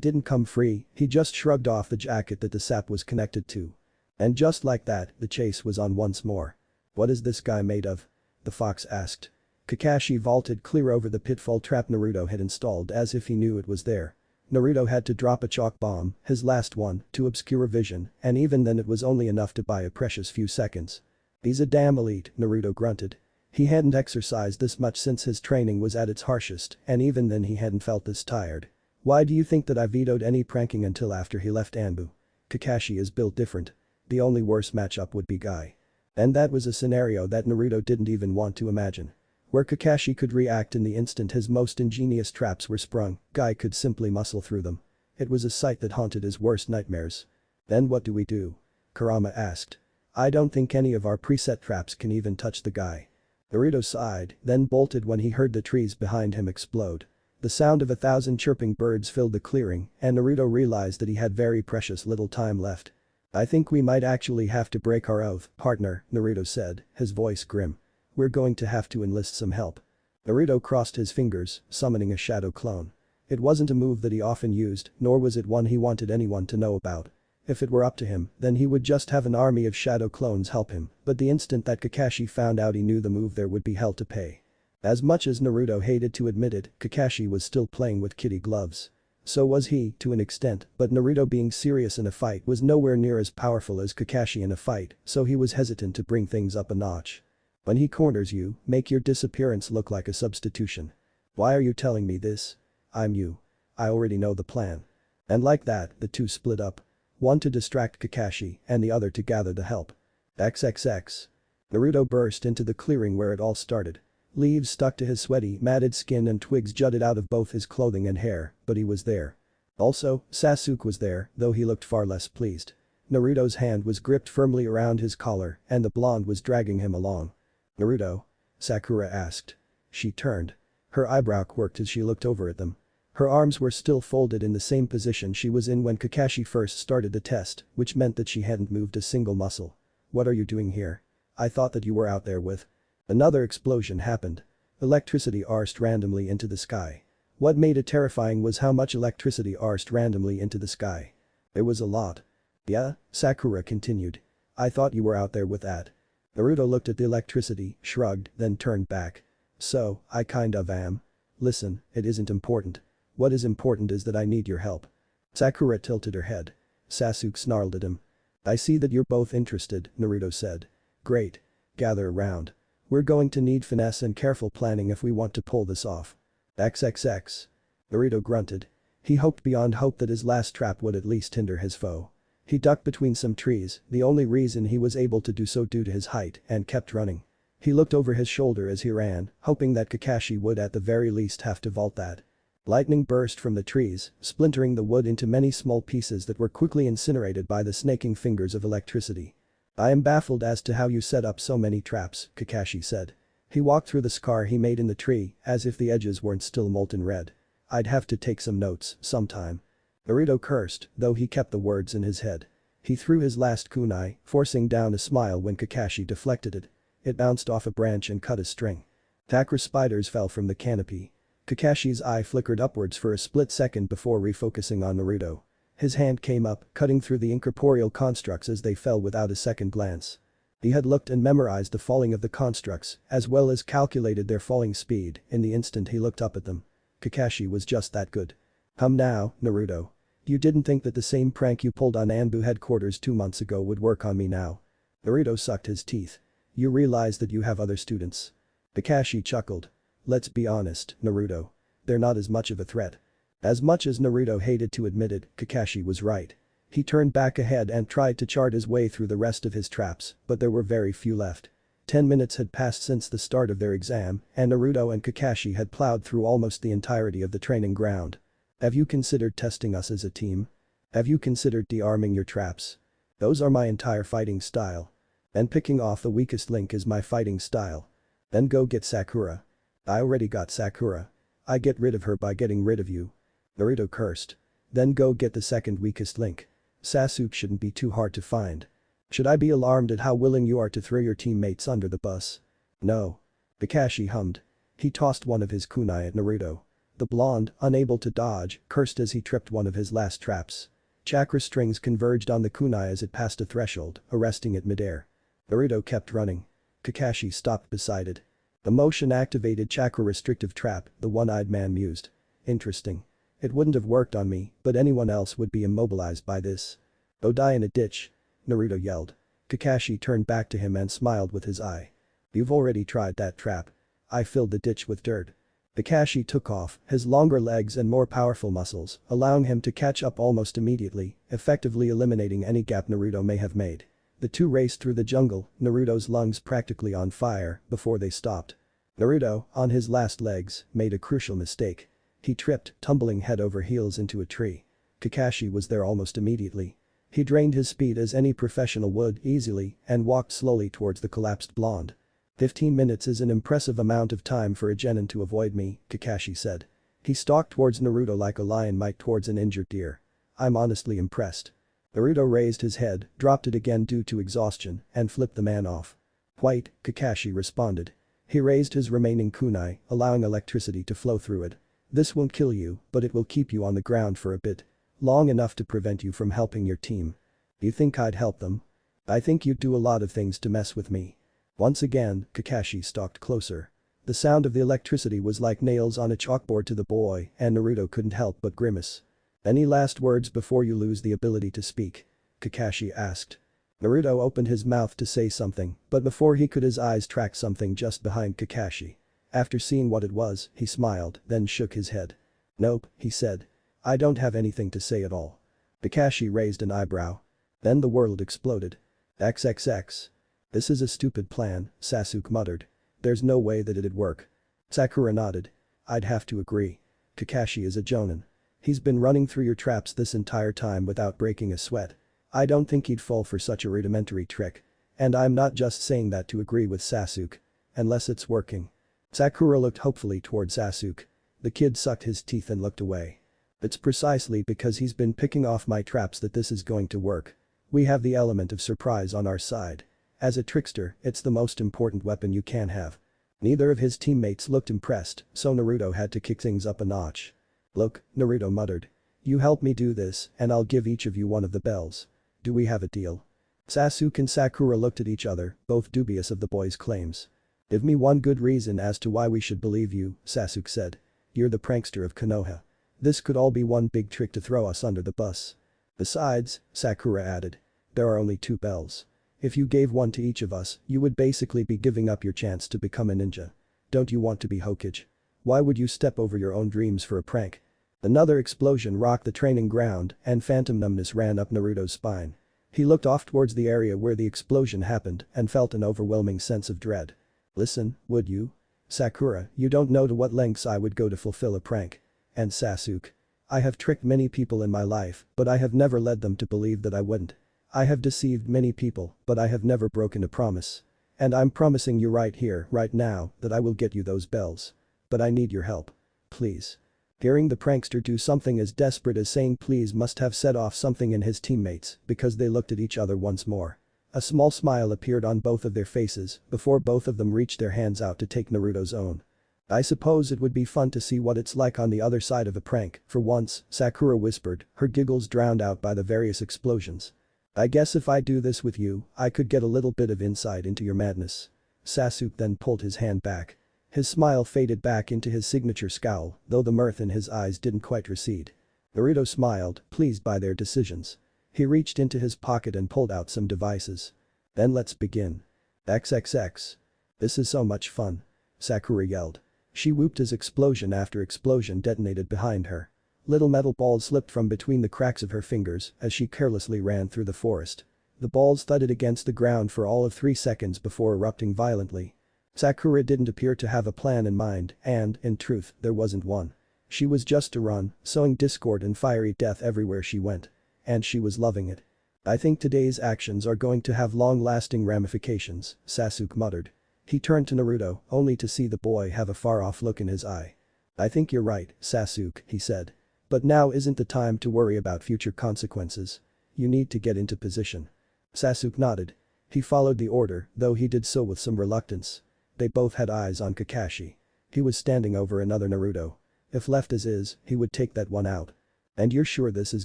didn't come free, he just shrugged off the jacket that the sap was connected to. And just like that, the chase was on once more. "What is this guy made of?" the fox asked. Kakashi vaulted clear over the pitfall trap Naruto had installed as if he knew it was there. Naruto had to drop a chalk bomb, his last one, to obscure vision, and even then it was only enough to buy a precious few seconds. "He's a damn elite," Naruto grunted. He hadn't exercised this much since his training was at its harshest, and even then he hadn't felt this tired. "Why do you think that I vetoed any pranking until after he left Anbu? Kakashi is built different. The only worse matchup would be Guy." And that was a scenario that Naruto didn't even want to imagine. Where Kakashi could react in the instant his most ingenious traps were sprung, Guy could simply muscle through them. It was a sight that haunted his worst nightmares. Then what do we do? Kurama asked. I don't think any of our preset traps can even touch the guy. Naruto sighed, then bolted when he heard the trees behind him explode. The sound of 1,000 chirping birds filled the clearing, and Naruto realized that he had very precious little time left. I think we might actually have to break our oath, partner, Naruto said, his voice grim. We're going to have to enlist some help. Naruto crossed his fingers, summoning a shadow clone. It wasn't a move that he often used, nor was it one he wanted anyone to know about. If it were up to him, then he would just have an army of shadow clones help him, but the instant that Kakashi found out he knew the move there would be hell to pay. As much as Naruto hated to admit it, Kakashi was still playing with kitty gloves. So was he, to an extent, but Naruto being serious in a fight was nowhere near as powerful as Kakashi in a fight, so he was hesitant to bring things up a notch. When he corners you, make your disappearance look like a substitution. Why are you telling me this? I'm you. I already know the plan. And like that, the two split up. One to distract Kakashi and the other to gather the help. XXX. Naruto burst into the clearing where it all started. Leaves stuck to his sweaty, matted skin and twigs jutted out of both his clothing and hair, but he was there. Also, Sasuke was there, though he looked far less pleased. Naruto's hand was gripped firmly around his collar and the blonde was dragging him along. Naruto? Sakura asked. She turned. Her eyebrow quirked as she looked over at them. Her arms were still folded in the same position she was in when Kakashi first started the test, which meant that she hadn't moved a single muscle. What are you doing here? I thought that you were out there with. Another explosion happened. Electricity arsed randomly into the sky. What made it terrifying was how much electricity arsed randomly into the sky. It was a lot. Yeah, Sakura continued. I thought you were out there with that. Naruto looked at the electricity, shrugged, then turned back. So, I kind of am. Listen, it isn't important. What is important is that I need your help. Sakura tilted her head. Sasuke snarled at him. I see that you're both interested, Naruto said. Great. Gather around. We're going to need finesse and careful planning if we want to pull this off. XXX. Naruto grunted. He hoped beyond hope that his last trap would at least hinder his foe. He ducked between some trees, the only reason he was able to do so due to his height, and kept running. He looked over his shoulder as he ran, hoping that Kakashi would at the very least have to vault that. Lightning burst from the trees, splintering the wood into many small pieces that were quickly incinerated by the snaking fingers of electricity. I am baffled as to how you set up so many traps, Kakashi said. He walked through the scar he made in the tree, as if the edges weren't still molten red. I'd have to take some notes, sometime. Naruto cursed, though he kept the words in his head. He threw his last kunai, forcing down a smile when Kakashi deflected it. It bounced off a branch and cut a string. Chakra spiders fell from the canopy. Kakashi's eye flickered upwards for a split second before refocusing on Naruto. His hand came up, cutting through the incorporeal constructs as they fell without a second glance. He had looked and memorized the falling of the constructs, as well as calculated their falling speed, in the instant he looked up at them. Kakashi was just that good. Now, Naruto. You didn't think that the same prank you pulled on Anbu headquarters 2 months ago would work on me now. Naruto sucked his teeth. You realize that you have other students. Kakashi chuckled. Let's be honest, Naruto. They're not as much of a threat. As much as Naruto hated to admit it, Kakashi was right. He turned back ahead and tried to chart his way through the rest of his traps, but there were very few left. 10 minutes had passed since the start of their exam, and Naruto and Kakashi had plowed through almost the entirety of the training ground. Have you considered testing us as a team? Have you considered de-arming your traps? Those are my entire fighting style. And picking off the weakest link is my fighting style. Then go get Sakura. I already got Sakura. I get rid of her by getting rid of you. Naruto cursed. Then go get the second weakest link. Sasuke shouldn't be too hard to find. Should I be alarmed at how willing you are to throw your teammates under the bus? No. Kakashi hummed. He tossed one of his kunai at Naruto. The blonde, unable to dodge, cursed as he tripped one of his last traps. Chakra strings converged on the kunai as it passed a threshold, arresting it midair. Naruto kept running. Kakashi stopped beside it. The motion-activated chakra restrictive trap, the one-eyed man mused. Interesting. It wouldn't have worked on me, but anyone else would be immobilized by this. Go die in a ditch. Naruto yelled. Kakashi turned back to him and smiled with his eye. You've already tried that trap. I filled the ditch with dirt. Kakashi took off, his longer legs and more powerful muscles, allowing him to catch up almost immediately, effectively eliminating any gap Naruto may have made. The two raced through the jungle, Naruto's lungs practically on fire, before they stopped. Naruto, on his last legs, made a crucial mistake. He tripped, tumbling head over heels into a tree. Kakashi was there almost immediately. He drained his speed as any professional would easily and walked slowly towards the collapsed blonde. 15 minutes is an impressive amount of time for a genin to avoid me, Kakashi said. He stalked towards Naruto like a lion might towards an injured deer. I'm honestly impressed. Naruto raised his head, dropped it again due to exhaustion, and flipped the man off. White, Kakashi responded. He raised his remaining kunai, allowing electricity to flow through it. This won't kill you, but it will keep you on the ground for a bit. Long enough to prevent you from helping your team. You think I'd help them? I think you'd do a lot of things to mess with me. Once again, Kakashi stalked closer. The sound of the electricity was like nails on a chalkboard to the boy, and Naruto couldn't help but grimace. Any last words before you lose the ability to speak? Kakashi asked. Naruto opened his mouth to say something, but before he could his eyes tracked something just behind Kakashi. After seeing what it was, he smiled, then shook his head. Nope, he said. I don't have anything to say at all. Kakashi raised an eyebrow. Then the world exploded. XXX. This is a stupid plan, Sasuke muttered. There's no way that it'd work. Sakura nodded. I'd have to agree. Kakashi is a jonin. He's been running through your traps this entire time without breaking a sweat. I don't think he'd fall for such a rudimentary trick. And I'm not just saying that to agree with Sasuke. Unless it's working. Sakura looked hopefully toward Sasuke. The kid sucked his teeth and looked away. It's precisely because he's been picking off my traps that this is going to work. We have the element of surprise on our side. As a trickster, it's the most important weapon you can have. Neither of his teammates looked impressed, so Naruto had to kick things up a notch. Look, Naruto muttered. You help me do this, and I'll give each of you one of the bells. Do we have a deal? Sasuke and Sakura looked at each other, both dubious of the boy's claims. Give me one good reason as to why we should believe you, Sasuke said. You're the prankster of Konoha. This could all be one big trick to throw us under the bus. Besides, Sakura added. There are only 2 bells. If you gave one to each of us, you would basically be giving up your chance to become a ninja. Don't you want to be Hokage? Why would you step over your own dreams for a prank? Another explosion rocked the training ground and phantom numbness ran up Naruto's spine. He looked off towards the area where the explosion happened and felt an overwhelming sense of dread. Listen, would you? Sakura, you don't know to what lengths I would go to fulfill a prank. And Sasuke. I have tricked many people in my life, but I have never led them to believe that I wouldn't. I have deceived many people, but I have never broken a promise. And I'm promising you right here, right now, that I will get you those bells. But I need your help. Please. Hearing the prankster do something as desperate as saying please must have set off something in his teammates because they looked at each other once more. A small smile appeared on both of their faces before both of them reached their hands out to take Naruto's own. I suppose it would be fun to see what it's like on the other side of a prank, for once, Sakura whispered, her giggles drowned out by the various explosions. I guess if I do this with you, I could get a little bit of insight into your madness. Sasuke then pulled his hand back. His smile faded back into his signature scowl, though the mirth in his eyes didn't quite recede. Naruto smiled, pleased by their decisions. He reached into his pocket and pulled out some devices. Then let's begin. XXX. This is so much fun. Sakura yelled. She whooped as explosion after explosion detonated behind her. Little metal balls slipped from between the cracks of her fingers as she carelessly ran through the forest. The balls thudded against the ground for all of 3 seconds before erupting violently. Sakura didn't appear to have a plan in mind and, in truth, there wasn't one. She was just to run, sowing discord and fiery death everywhere she went. And she was loving it. I think today's actions are going to have long-lasting ramifications, Sasuke muttered. He turned to Naruto, only to see the boy have a far-off look in his eye. I think you're right, Sasuke, he said. But now isn't the time to worry about future consequences. You need to get into position. Sasuke nodded. He followed the order, though he did so with some reluctance. They both had eyes on Kakashi. He was standing over another Naruto. If left as is, he would take that one out. And you're sure this is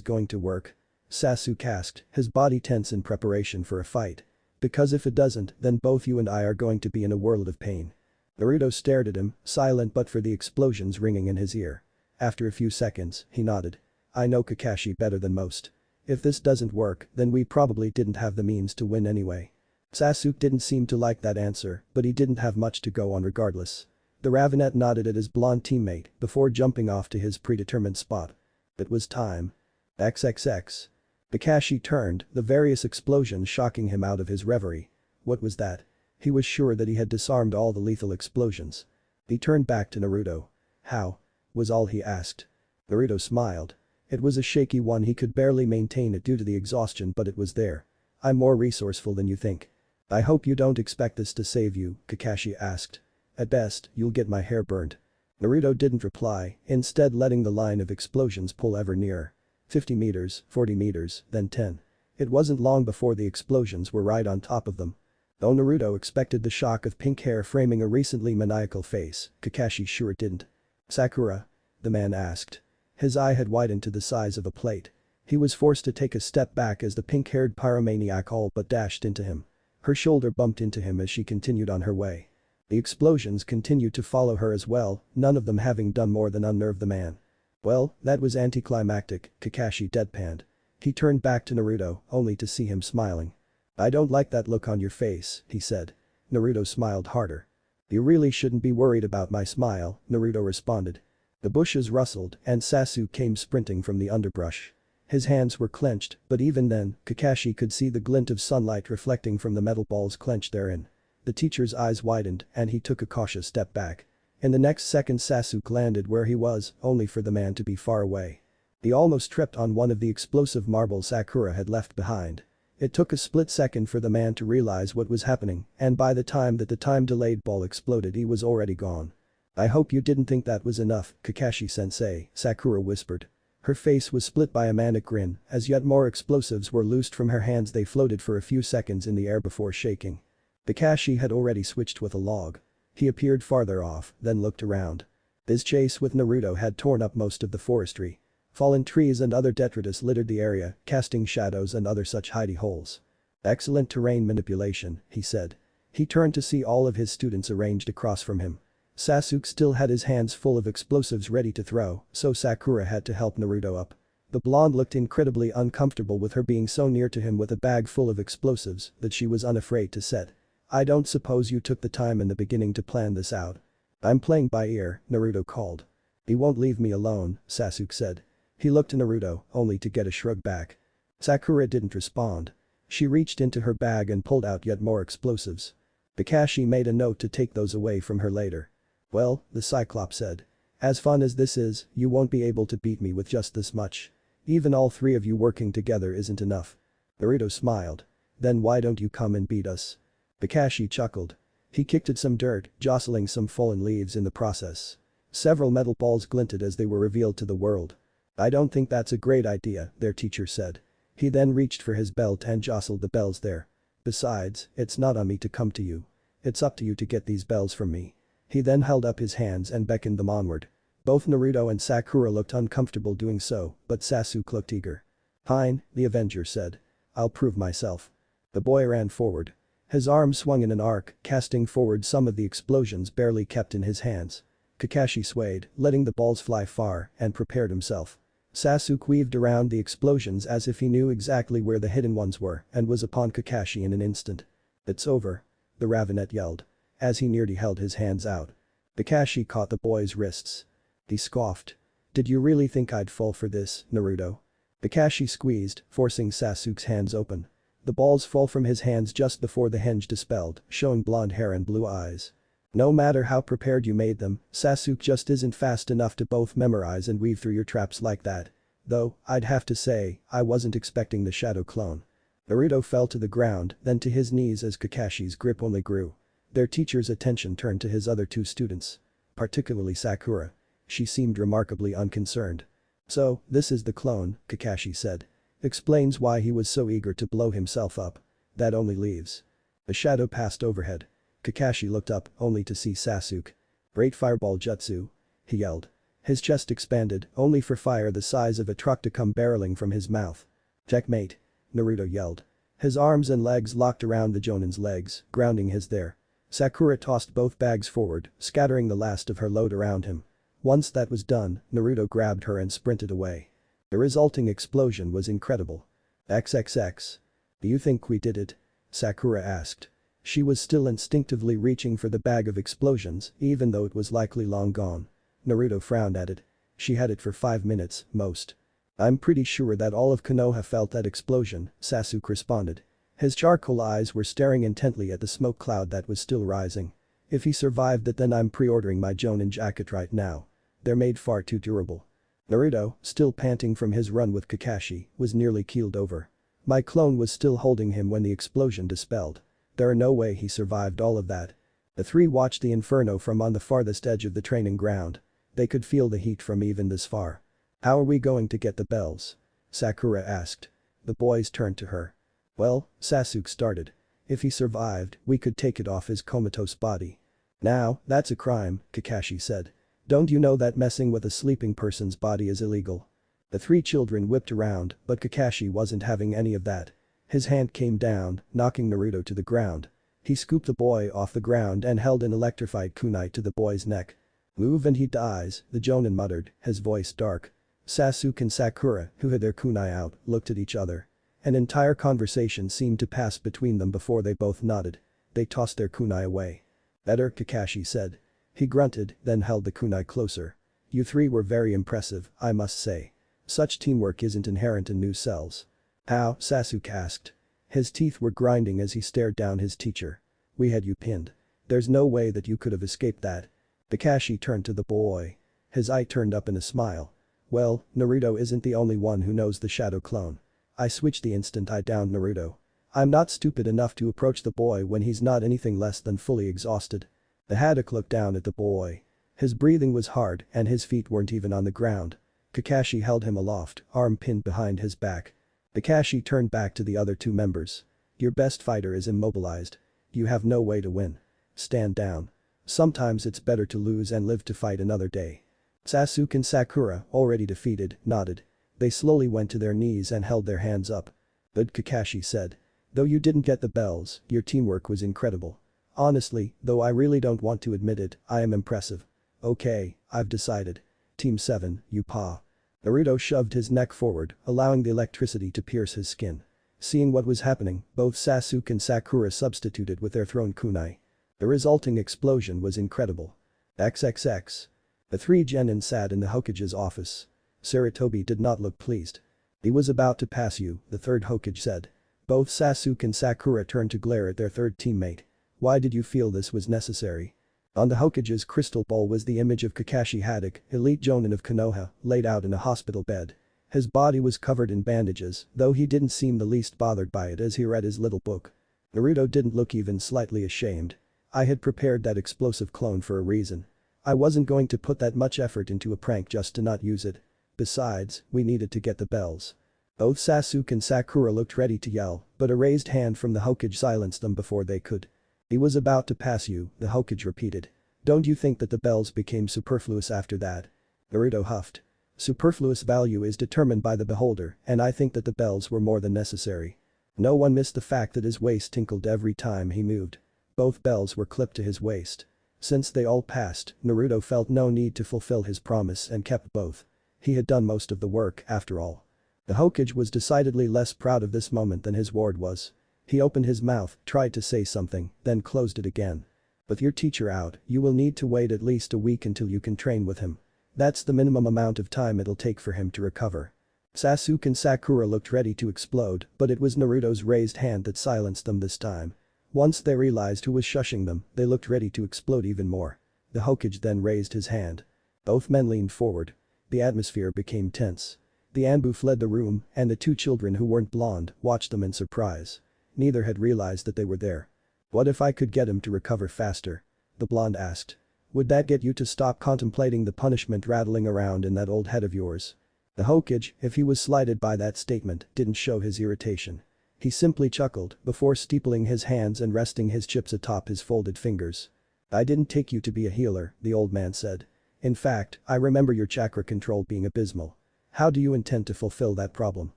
going to work? Sasuke asked, his body tense in preparation for a fight. Because if it doesn't, then both you and I are going to be in a world of pain. Naruto stared at him, silent but for the explosions ringing in his ear. After a few seconds, he nodded. I know Kakashi better than most. If this doesn't work, then we probably didn't have the means to win anyway. Sasuke didn't seem to like that answer, but he didn't have much to go on regardless. The Ravenet nodded at his blonde teammate before jumping off to his predetermined spot. It was time. XXX. Kakashi turned, the various explosions shocking him out of his reverie. What was that? He was sure that he had disarmed all the lethal explosions. He turned back to Naruto. "How?" was all he asked. Naruto smiled. It was a shaky one, he could barely maintain it due to the exhaustion, but it was there. "I'm more resourceful than you think." "I hope you don't expect this to save you," Kakashi asked. "At best, you'll get my hair burnt." Naruto didn't reply, instead letting the line of explosions pull ever nearer. 50 meters, 40 meters, then 10. It wasn't long before the explosions were right on top of them. Though Naruto expected the shock of pink hair framing a recently maniacal face, Kakashi sure didn't. "Sakura?" the man asked. His eye had widened to the size of a plate. He was forced to take a step back as the pink-haired pyromaniac all but dashed into him. Her shoulder bumped into him as she continued on her way. The explosions continued to follow her as well, none of them having done more than unnerve the man. "Well, that was anticlimactic," Kakashi deadpanned. He turned back to Naruto, only to see him smiling. "I don't like that look on your face," he said. Naruto smiled harder. "You really shouldn't be worried about my smile," Naruto responded. The bushes rustled and Sasuke came sprinting from the underbrush. His hands were clenched, but even then, Kakashi could see the glint of sunlight reflecting from the metal balls clenched therein. The teacher's eyes widened and he took a cautious step back. In the next second Sasuke landed where he was, only for the man to be far away. He almost tripped on one of the explosive marbles Sakura had left behind. It took a split second for the man to realize what was happening, and by the time that the time-delayed ball exploded he was already gone. "I hope you didn't think that was enough, Kakashi-sensei," Sakura whispered. Her face was split by a manic grin, as yet more explosives were loosed from her hands. They floated for a few seconds in the air before shaking. Kakashi had already switched with a log. He appeared farther off, then looked around. His chase with Naruto had torn up most of the forestry. Fallen trees and other detritus littered the area, casting shadows and other such hidey holes. "Excellent terrain manipulation," he said. He turned to see all of his students arranged across from him. Sasuke still had his hands full of explosives ready to throw, so Sakura had to help Naruto up. The blonde looked incredibly uncomfortable with her being so near to him with a bag full of explosives that she was unafraid to set. "I don't suppose you took the time in the beginning to plan this out." "I'm playing by ear," Naruto called. "He won't leave me alone," Sasuke said. He looked to Naruto, only to get a shrug back. Sakura didn't respond. She reached into her bag and pulled out yet more explosives. Kakashi made a note to take those away from her later. "Well," the Cyclops said. "As fun as this is, you won't be able to beat me with just this much. Even all three of you working together isn't enough." Naruto smiled. "Then why don't you come and beat us?" Kakashi chuckled. He kicked at some dirt, jostling some fallen leaves in the process. Several metal balls glinted as they were revealed to the world. "I don't think that's a great idea," their teacher said. He then reached for his belt and jostled the bells there. "Besides, it's not on me to come to you. It's up to you to get these bells from me." He then held up his hands and beckoned them onward. Both Naruto and Sakura looked uncomfortable doing so, but Sasuke looked eager. "Fine," the Avenger said. "I'll prove myself." The boy ran forward. His arms swung in an arc, casting forward some of the explosions barely kept in his hands. Kakashi swayed, letting the balls fly far, and prepared himself. Sasuke weaved around the explosions as if he knew exactly where the hidden ones were and was upon Kakashi in an instant. "It's over," the Ravenet yelled. As he nearly held his hands out. Kakashi caught the boy's wrists. He scoffed. "Did you really think I'd fall for this, Naruto?" Kakashi squeezed, forcing Sasuke's hands open. The balls fall from his hands just before the hinge dispelled, showing blonde hair and blue eyes. "No matter how prepared you made them, Sasuke just isn't fast enough to both memorize and weave through your traps like that. Though, I'd have to say, I wasn't expecting the shadow clone." Naruto fell to the ground, then to his knees as Kakashi's grip only grew. Their teacher's attention turned to his other two students. Particularly Sakura. She seemed remarkably unconcerned. "So, this is the clone," Kakashi said. "Explains why he was so eager to blow himself up. That only leaves." A shadow passed overhead. Kakashi looked up, only to see Sasuke. "Great fireball jutsu," he yelled. His chest expanded, only for fire the size of a truck to come barreling from his mouth. "Checkmate," Naruto yelled. His arms and legs locked around the Jonin's legs, grounding his there. Sakura tossed both bags forward, scattering the last of her load around him. Once that was done, Naruto grabbed her and sprinted away. The resulting explosion was incredible. "XXX. Do you think we did it?" Sakura asked. She was still instinctively reaching for the bag of explosions, even though it was likely long gone. Naruto frowned at it. "She had it for 5 minutes, most." "I'm pretty sure that all of Konoha felt that explosion," Sasuke responded. His charcoal eyes were staring intently at the smoke cloud that was still rising. If he survived that, then I'm pre-ordering my Jonin jacket right now. They're made far too durable. Naruto, still panting from his run with Kakashi, was nearly keeled over. My clone was still holding him when the explosion dispelled. There are no way he survived all of that. The three watched the inferno from on the farthest edge of the training ground. They could feel the heat from even this far. How are we going to get the bells? Sakura asked. The boys turned to her. Well, Sasuke started. If he survived, we could take it off his comatose body. Now, that's a crime, Kakashi said. Don't you know that messing with a sleeping person's body is illegal? The three children whipped around, but Kakashi wasn't having any of that. His hand came down, knocking Naruto to the ground. He scooped the boy off the ground and held an electrified kunai to the boy's neck. Move and he dies, the Jonin muttered, his voice dark. Sasuke and Sakura, who had their kunai out, looked at each other. An entire conversation seemed to pass between them before they both nodded. They tossed their kunai away. Better, Kakashi said. He grunted, then held the kunai closer. You three were very impressive, I must say. Such teamwork isn't inherent in new cells. How? Sasuke asked. His teeth were grinding as he stared down his teacher. We had you pinned. There's no way that you could have escaped that. Kakashi turned to the boy. His eye turned up in a smile. Well, Naruto isn't the only one who knows the shadow clone. I switched the instant I downed Naruto. I'm not stupid enough to approach the boy when he's not anything less than fully exhausted. The Haddock looked down at the boy. His breathing was hard and his feet weren't even on the ground. Kakashi held him aloft, arm pinned behind his back. Kakashi turned back to the other two members. Your best fighter is immobilized. You have no way to win. Stand down. Sometimes it's better to lose and live to fight another day. Sasuke and Sakura, already defeated, nodded. They slowly went to their knees and held their hands up. But Kakashi said. Though you didn't get the bells, your teamwork was incredible. Honestly, though I really don't want to admit it, I am impressive. Okay, I've decided. Team 7, you paw. Naruto shoved his neck forward, allowing the electricity to pierce his skin. Seeing what was happening, both Sasuke and Sakura substituted with their thrown kunai. The resulting explosion was incredible. XXX. The three genin sat in the Hokage's office. Sarutobi did not look pleased. He was about to pass you, the third Hokage said. Both Sasuke and Sakura turned to glare at their third teammate. Why did you feel this was necessary? On the Hokage's crystal ball was the image of Kakashi Haddock, elite Jonin of Konoha, laid out in a hospital bed. His body was covered in bandages, though he didn't seem the least bothered by it as he read his little book. Naruto didn't look even slightly ashamed. I had prepared that explosive clone for a reason. I wasn't going to put that much effort into a prank just to not use it. Besides, we needed to get the bells. Both Sasuke and Sakura looked ready to yell, but a raised hand from the Hokage silenced them before they could. He was about to pass you, the Hokage repeated. Don't you think that the bells became superfluous after that? Naruto huffed. Superfluous value is determined by the beholder, and I think that the bells were more than necessary. No one missed the fact that his waist tinkled every time he moved. Both bells were clipped to his waist. Since they all passed, Naruto felt no need to fulfill his promise and kept both. He had done most of the work, after all. The Hokage was decidedly less proud of this moment than his ward was. He opened his mouth, tried to say something, then closed it again. With your teacher out, you will need to wait at least a week until you can train with him. That's the minimum amount of time it'll take for him to recover. Sasuke and Sakura looked ready to explode, but it was Naruto's raised hand that silenced them this time. Once they realized who was shushing them, they looked ready to explode even more. The Hokage then raised his hand. Both men leaned forward. The atmosphere became tense. The anbu fled the room, and the two children who weren't blonde watched them in surprise. Neither had realized that they were there. What if I could get him to recover faster? The blonde asked. Would that get you to stop contemplating the punishment rattling around in that old head of yours? The Hokage, if he was slighted by that statement, didn't show his irritation. He simply chuckled before steepling his hands and resting his chips atop his folded fingers. I didn't take you to be a healer, the old man said. In fact, I remember your chakra control being abysmal. How do you intend to fulfill that problem?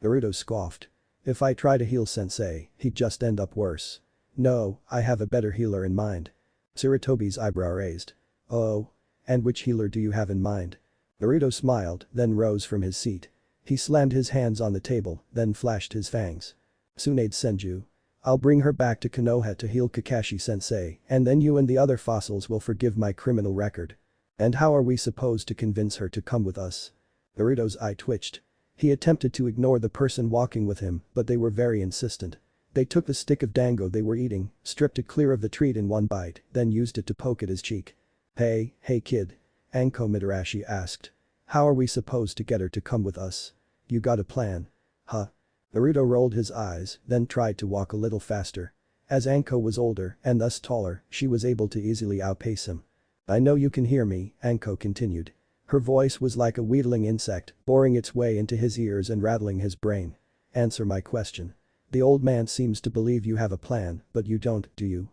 Naruto scoffed. If I try to heal sensei, he'd just end up worse. No, I have a better healer in mind. Sarutobi's eyebrow raised. Oh? And which healer do you have in mind? Naruto smiled, then rose from his seat. He slammed his hands on the table, then flashed his fangs. Tsunade Senju. I'll bring her back to Konoha to heal Kakashi-sensei, and then you and the other fossils will forgive my criminal record. And how are we supposed to convince her to come with us? Naruto's eye twitched. He attempted to ignore the person walking with him, but they were very insistent. They took the stick of dango they were eating, stripped it clear of the treat in one bite, then used it to poke at his cheek. Hey kid. Anko Mitarashi asked. How are we supposed to get her to come with us? You got a plan? Huh? Naruto rolled his eyes, then tried to walk a little faster. As Anko was older and thus taller, she was able to easily outpace him. I know you can hear me, Anko continued. Her voice was like a wheedling insect, boring its way into his ears and rattling his brain. Answer my question. The old man seems to believe you have a plan, but you don't, do you?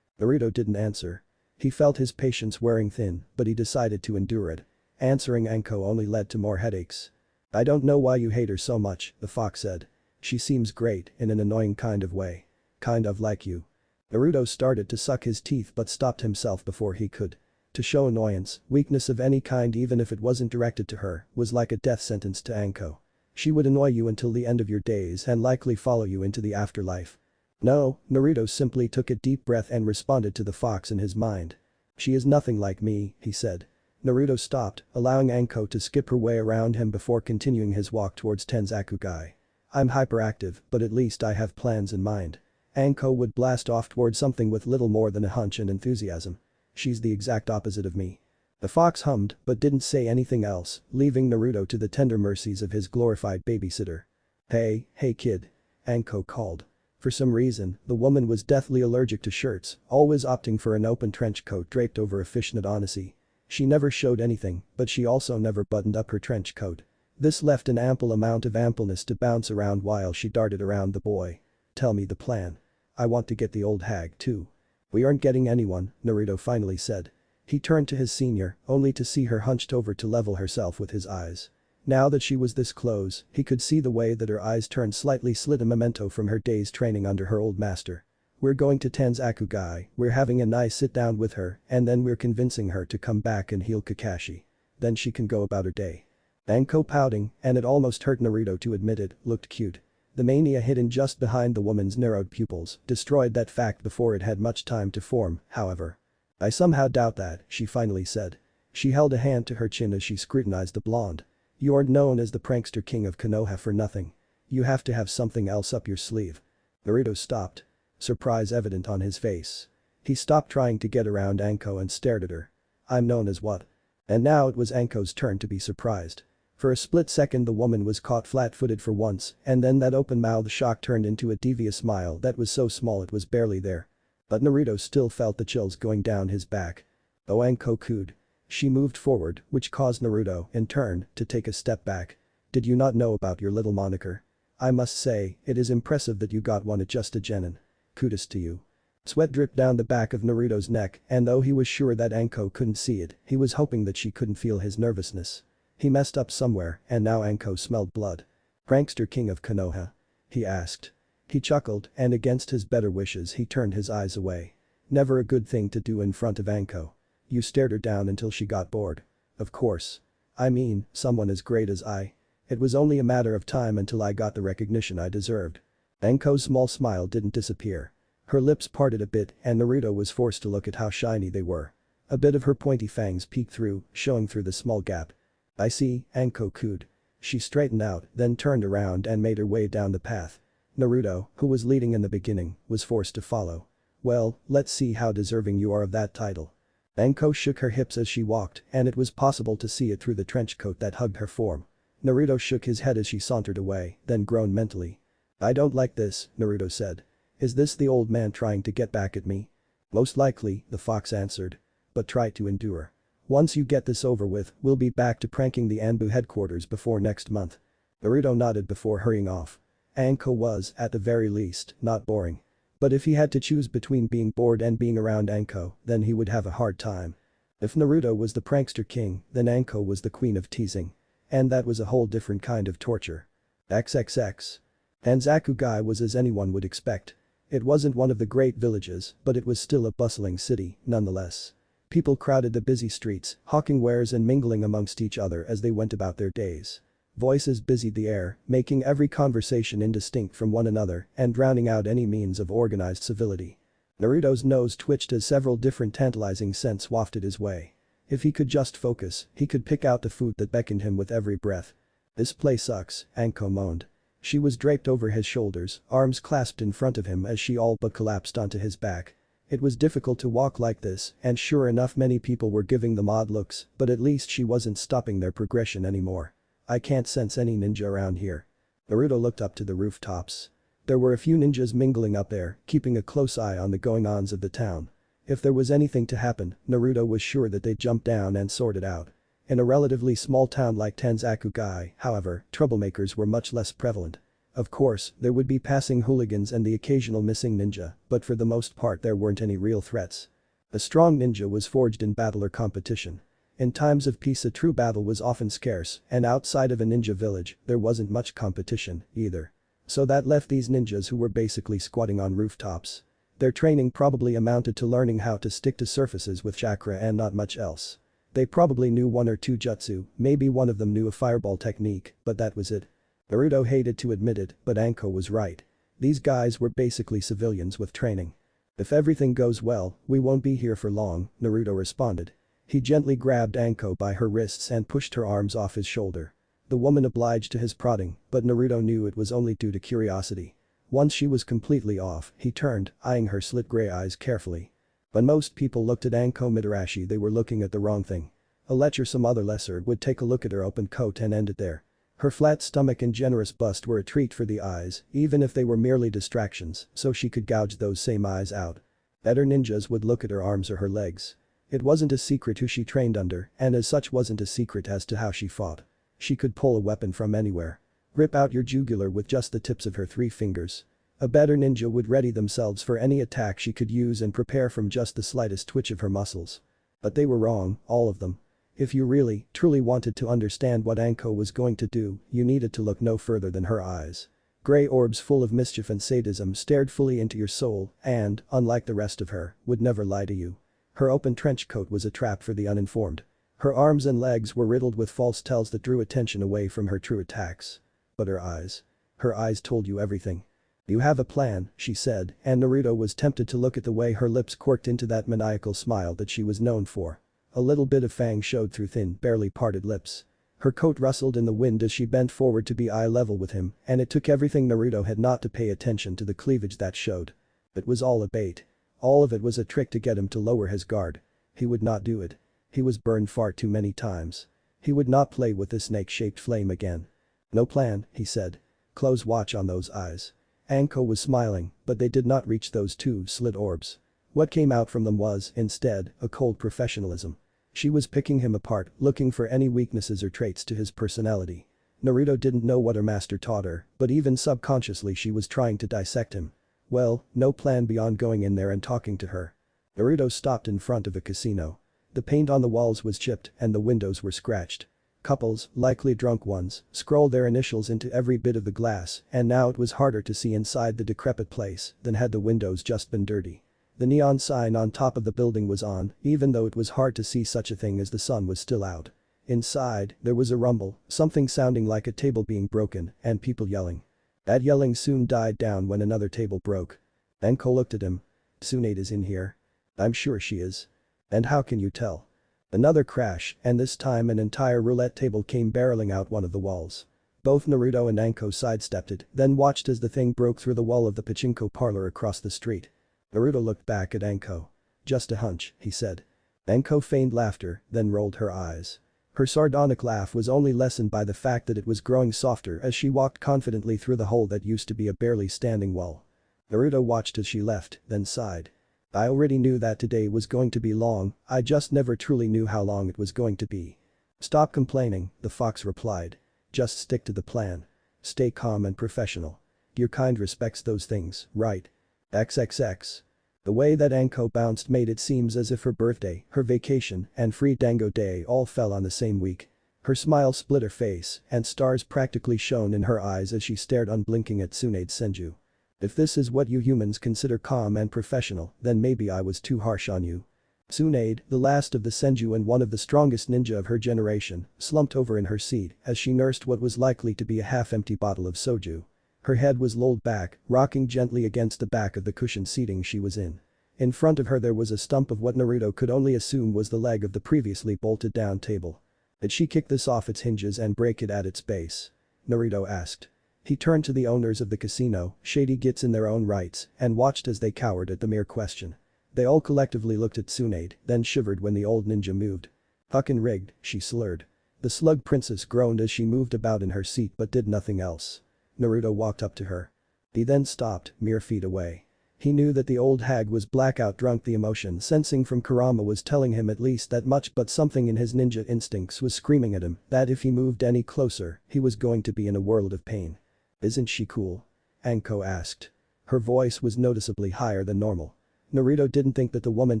Naruto didn't answer. He felt his patience wearing thin, but he decided to endure it. Answering Anko only led to more headaches. I don't know why you hate her so much, the fox said. She seems great in an annoying kind of way. Kind of like you. Naruto started to suck his teeth but stopped himself before he could. To show annoyance, weakness of any kind even if it wasn't directed to her, was like a death sentence to Anko. She would annoy you until the end of your days and likely follow you into the afterlife. No, Naruto simply took a deep breath and responded to the fox in his mind. She is nothing like me, he said. Naruto stopped, allowing Anko to skip her way around him before continuing his walk towards Tenzakugai. I'm hyperactive, but at least I have plans in mind. Anko would blast off towards something with little more than a hunch and enthusiasm. She's the exact opposite of me. The fox hummed but didn't say anything else, leaving Naruto to the tender mercies of his glorified babysitter. Hey kid. Anko called. For some reason, the woman was deathly allergic to shirts, always opting for an open trench coat draped over a fishnet onacy. She never showed anything, but she also never buttoned up her trench coat. This left an ample amount of ampleness to bounce around while she darted around the boy. Tell me the plan. I want to get the old hag too. We aren't getting anyone, Naruto finally said. He turned to his senior, only to see her hunched over to level herself with his eyes. Now that she was this close, he could see the way that her eyes turned slightly slid a memento from her day's training under her old master. We're going to Tenzakugai, we're having a nice sit down with her, and then we're convincing her to come back and heal Kakashi. Then she can go about her day. Anko pouting, and it almost hurt Naruto to admit it, looked cute. The mania hidden just behind the woman's narrowed pupils destroyed that fact before it had much time to form, however. I somehow doubt that, she finally said. She held a hand to her chin as she scrutinized the blonde. You aren't known as the prankster king of Konoha for nothing. You have to have something else up your sleeve. Naruto stopped. Surprise evident on his face. He stopped trying to get around Anko and stared at her. I'm known as what? And now it was Anko's turn to be surprised. For a split second the woman was caught flat-footed for once, and then that open-mouthed shock turned into a devious smile that was so small it was barely there. But Naruto still felt the chills going down his back. Oh, Anko cooed. She moved forward, which caused Naruto, in turn, to take a step back. Did you not know about your little moniker? I must say, it is impressive that you got one at just a genin. Kudos to you. Sweat dripped down the back of Naruto's neck, and though he was sure that Anko couldn't see it, he was hoping that she couldn't feel his nervousness. He messed up somewhere, and now Anko smelled blood. Prankster king of Konoha? He asked. He chuckled, and against his better wishes he turned his eyes away. Never a good thing to do in front of Anko. You stared her down until she got bored. Of course. I mean, someone as great as I. It was only a matter of time until I got the recognition I deserved. Anko's small smile didn't disappear. Her lips parted a bit and Naruto was forced to look at how shiny they were. A bit of her pointy fangs peeked through, showing through the small gap. I see, Anko cooed. She straightened out, then turned around and made her way down the path. Naruto, who was leading in the beginning, was forced to follow. Well, let's see how deserving you are of that title. Anko shook her hips as she walked, and it was possible to see it through the trench coat that hugged her form. Naruto shook his head as she sauntered away, then groaned mentally. I don't like this, Naruto said. Is this the old man trying to get back at me? Most likely, the fox answered. But try to endure. Once you get this over with, we'll be back to pranking the Anbu headquarters before next month. Naruto nodded before hurrying off. Anko was, at the very least, not boring. But if he had to choose between being bored and being around Anko, then he would have a hard time. If Naruto was the prankster king, then Anko was the queen of teasing. And that was a whole different kind of torture. XXX. Tenzakugai was as anyone would expect. It wasn't one of the great villages, but it was still a bustling city, nonetheless. People crowded the busy streets, hawking wares and mingling amongst each other as they went about their days. Voices busied the air, making every conversation indistinct from one another and drowning out any means of organized civility. Naruto's nose twitched as several different tantalizing scents wafted his way. If he could just focus, he could pick out the food that beckoned him with every breath. This place sucks, Anko moaned. She was draped over his shoulders, arms clasped in front of him as she all but collapsed onto his back. It was difficult to walk like this, and sure enough many people were giving them odd looks, but at least she wasn't stopping their progression anymore. I can't sense any ninja around here. Naruto looked up to the rooftops. There were a few ninjas mingling up there, keeping a close eye on the going-ons of the town. If there was anything to happen, Naruto was sure that they'd jump down and sort it out. In a relatively small town like Tanzakugai, however, troublemakers were much less prevalent. Of course, there would be passing hooligans and the occasional missing ninja, but for the most part there weren't any real threats. A strong ninja was forged in battle or competition. In times of peace a true battle was often scarce, and outside of a ninja village, there wasn't much competition, either. So that left these ninjas who were basically squatting on rooftops. Their training probably amounted to learning how to stick to surfaces with chakra and not much else. They probably knew one or two jutsu, maybe one of them knew a fireball technique, but that was it. Naruto hated to admit it, but Anko was right. These guys were basically civilians with training. If everything goes well, we won't be here for long, Naruto responded. He gently grabbed Anko by her wrists and pushed her arms off his shoulder. The woman obliged to his prodding, but Naruto knew it was only due to curiosity. Once she was completely off, he turned, eyeing her slit gray eyes carefully. When most people looked at Anko Mitarashi they were looking at the wrong thing. A lech or some other lesser would take a look at her open coat and end it there. Her flat stomach and generous bust were a treat for the eyes, even if they were merely distractions, so she could gouge those same eyes out. Better ninjas would look at her arms or her legs. It wasn't a secret who she trained under, and as such wasn't a secret as to how she fought. She could pull a weapon from anywhere. Rip out your jugular with just the tips of her 3 fingers. A better ninja would ready themselves for any attack she could use and prepare from just the slightest twitch of her muscles. But they were wrong, all of them. If you really, truly wanted to understand what Anko was going to do, you needed to look no further than her eyes. Gray orbs full of mischief and sadism stared fully into your soul and, unlike the rest of her, would never lie to you. Her open trench coat was a trap for the uninformed. Her arms and legs were riddled with false tells that drew attention away from her true attacks. But her eyes told you everything. You have a plan, she said, and Naruto was tempted to look at the way her lips quirked into that maniacal smile that she was known for. A little bit of fang showed through thin, barely parted lips. Her coat rustled in the wind as she bent forward to be eye level with him, and it took everything Naruto had not to pay attention to the cleavage that showed. It was all a bait. All of it was a trick to get him to lower his guard. He would not do it. He was burned far too many times. He would not play with this snake-shaped flame again. No plan, he said. Close watch on those eyes. Anko was smiling, but they did not reach those 2 slit orbs. What came out from them was, instead, a cold professionalism. She was picking him apart, looking for any weaknesses or traits to his personality. Naruto didn't know what her master taught her, but even subconsciously she was trying to dissect him. Well, no plan beyond going in there and talking to her. Naruto stopped in front of a casino. The paint on the walls was chipped and the windows were scratched. Couples, likely drunk ones, scrawled their initials into every bit of the glass, and now it was harder to see inside the decrepit place than had the windows just been dirty. The neon sign on top of the building was on, even though it was hard to see such a thing as the sun was still out. Inside, there was a rumble, something sounding like a table being broken, and people yelling. That yelling soon died down when another table broke. Anko looked at him. Tsunade is in here. I'm sure she is. And how can you tell? Another crash, and this time an entire roulette table came barreling out one of the walls. Both Naruto and Anko sidestepped it, then watched as the thing broke through the wall of the pachinko parlor across the street. Naruto looked back at Anko. Just a hunch, he said. Anko feigned laughter, then rolled her eyes. Her sardonic laugh was only lessened by the fact that it was growing softer as she walked confidently through the hole that used to be a barely standing wall. Naruto watched as she left, then sighed. I already knew that today was going to be long, I just never truly knew how long it was going to be. Stop complaining, the fox replied. Just stick to the plan. Stay calm and professional. Your kind respects those things, right? XXX. The way that Anko bounced made it seem as if her birthday, her vacation, and free dango day all fell on the same week. Her smile split her face, and stars practically shone in her eyes as she stared unblinking at Tsunade Senju. If this is what you humans consider calm and professional, then maybe I was too harsh on you. Tsunade, the last of the Senju and one of the strongest ninja of her generation, slumped over in her seat as she nursed what was likely to be a half-empty bottle of soju. Her head was lolled back, rocking gently against the back of the cushioned seating she was in. In front of her there was a stump of what Naruto could only assume was the leg of the previously bolted down table. Did she kick this off its hinges and break it at its base? Naruto asked. He turned to the owners of the casino, shady gits in their own rights, and watched as they cowered at the mere question. They all collectively looked at Tsunade, then shivered when the old ninja moved. "Fucking rigged," she slurred. The slug princess groaned as she moved about in her seat but did nothing else. Naruto walked up to her. He then stopped, mere feet away. He knew that the old hag was blackout drunk. The emotion sensing from Kurama was telling him at least that much, but something in his ninja instincts was screaming at him that if he moved any closer, he was going to be in a world of pain. "Isn't she cool?" Anko asked. Her voice was noticeably higher than normal. Naruto didn't think that the woman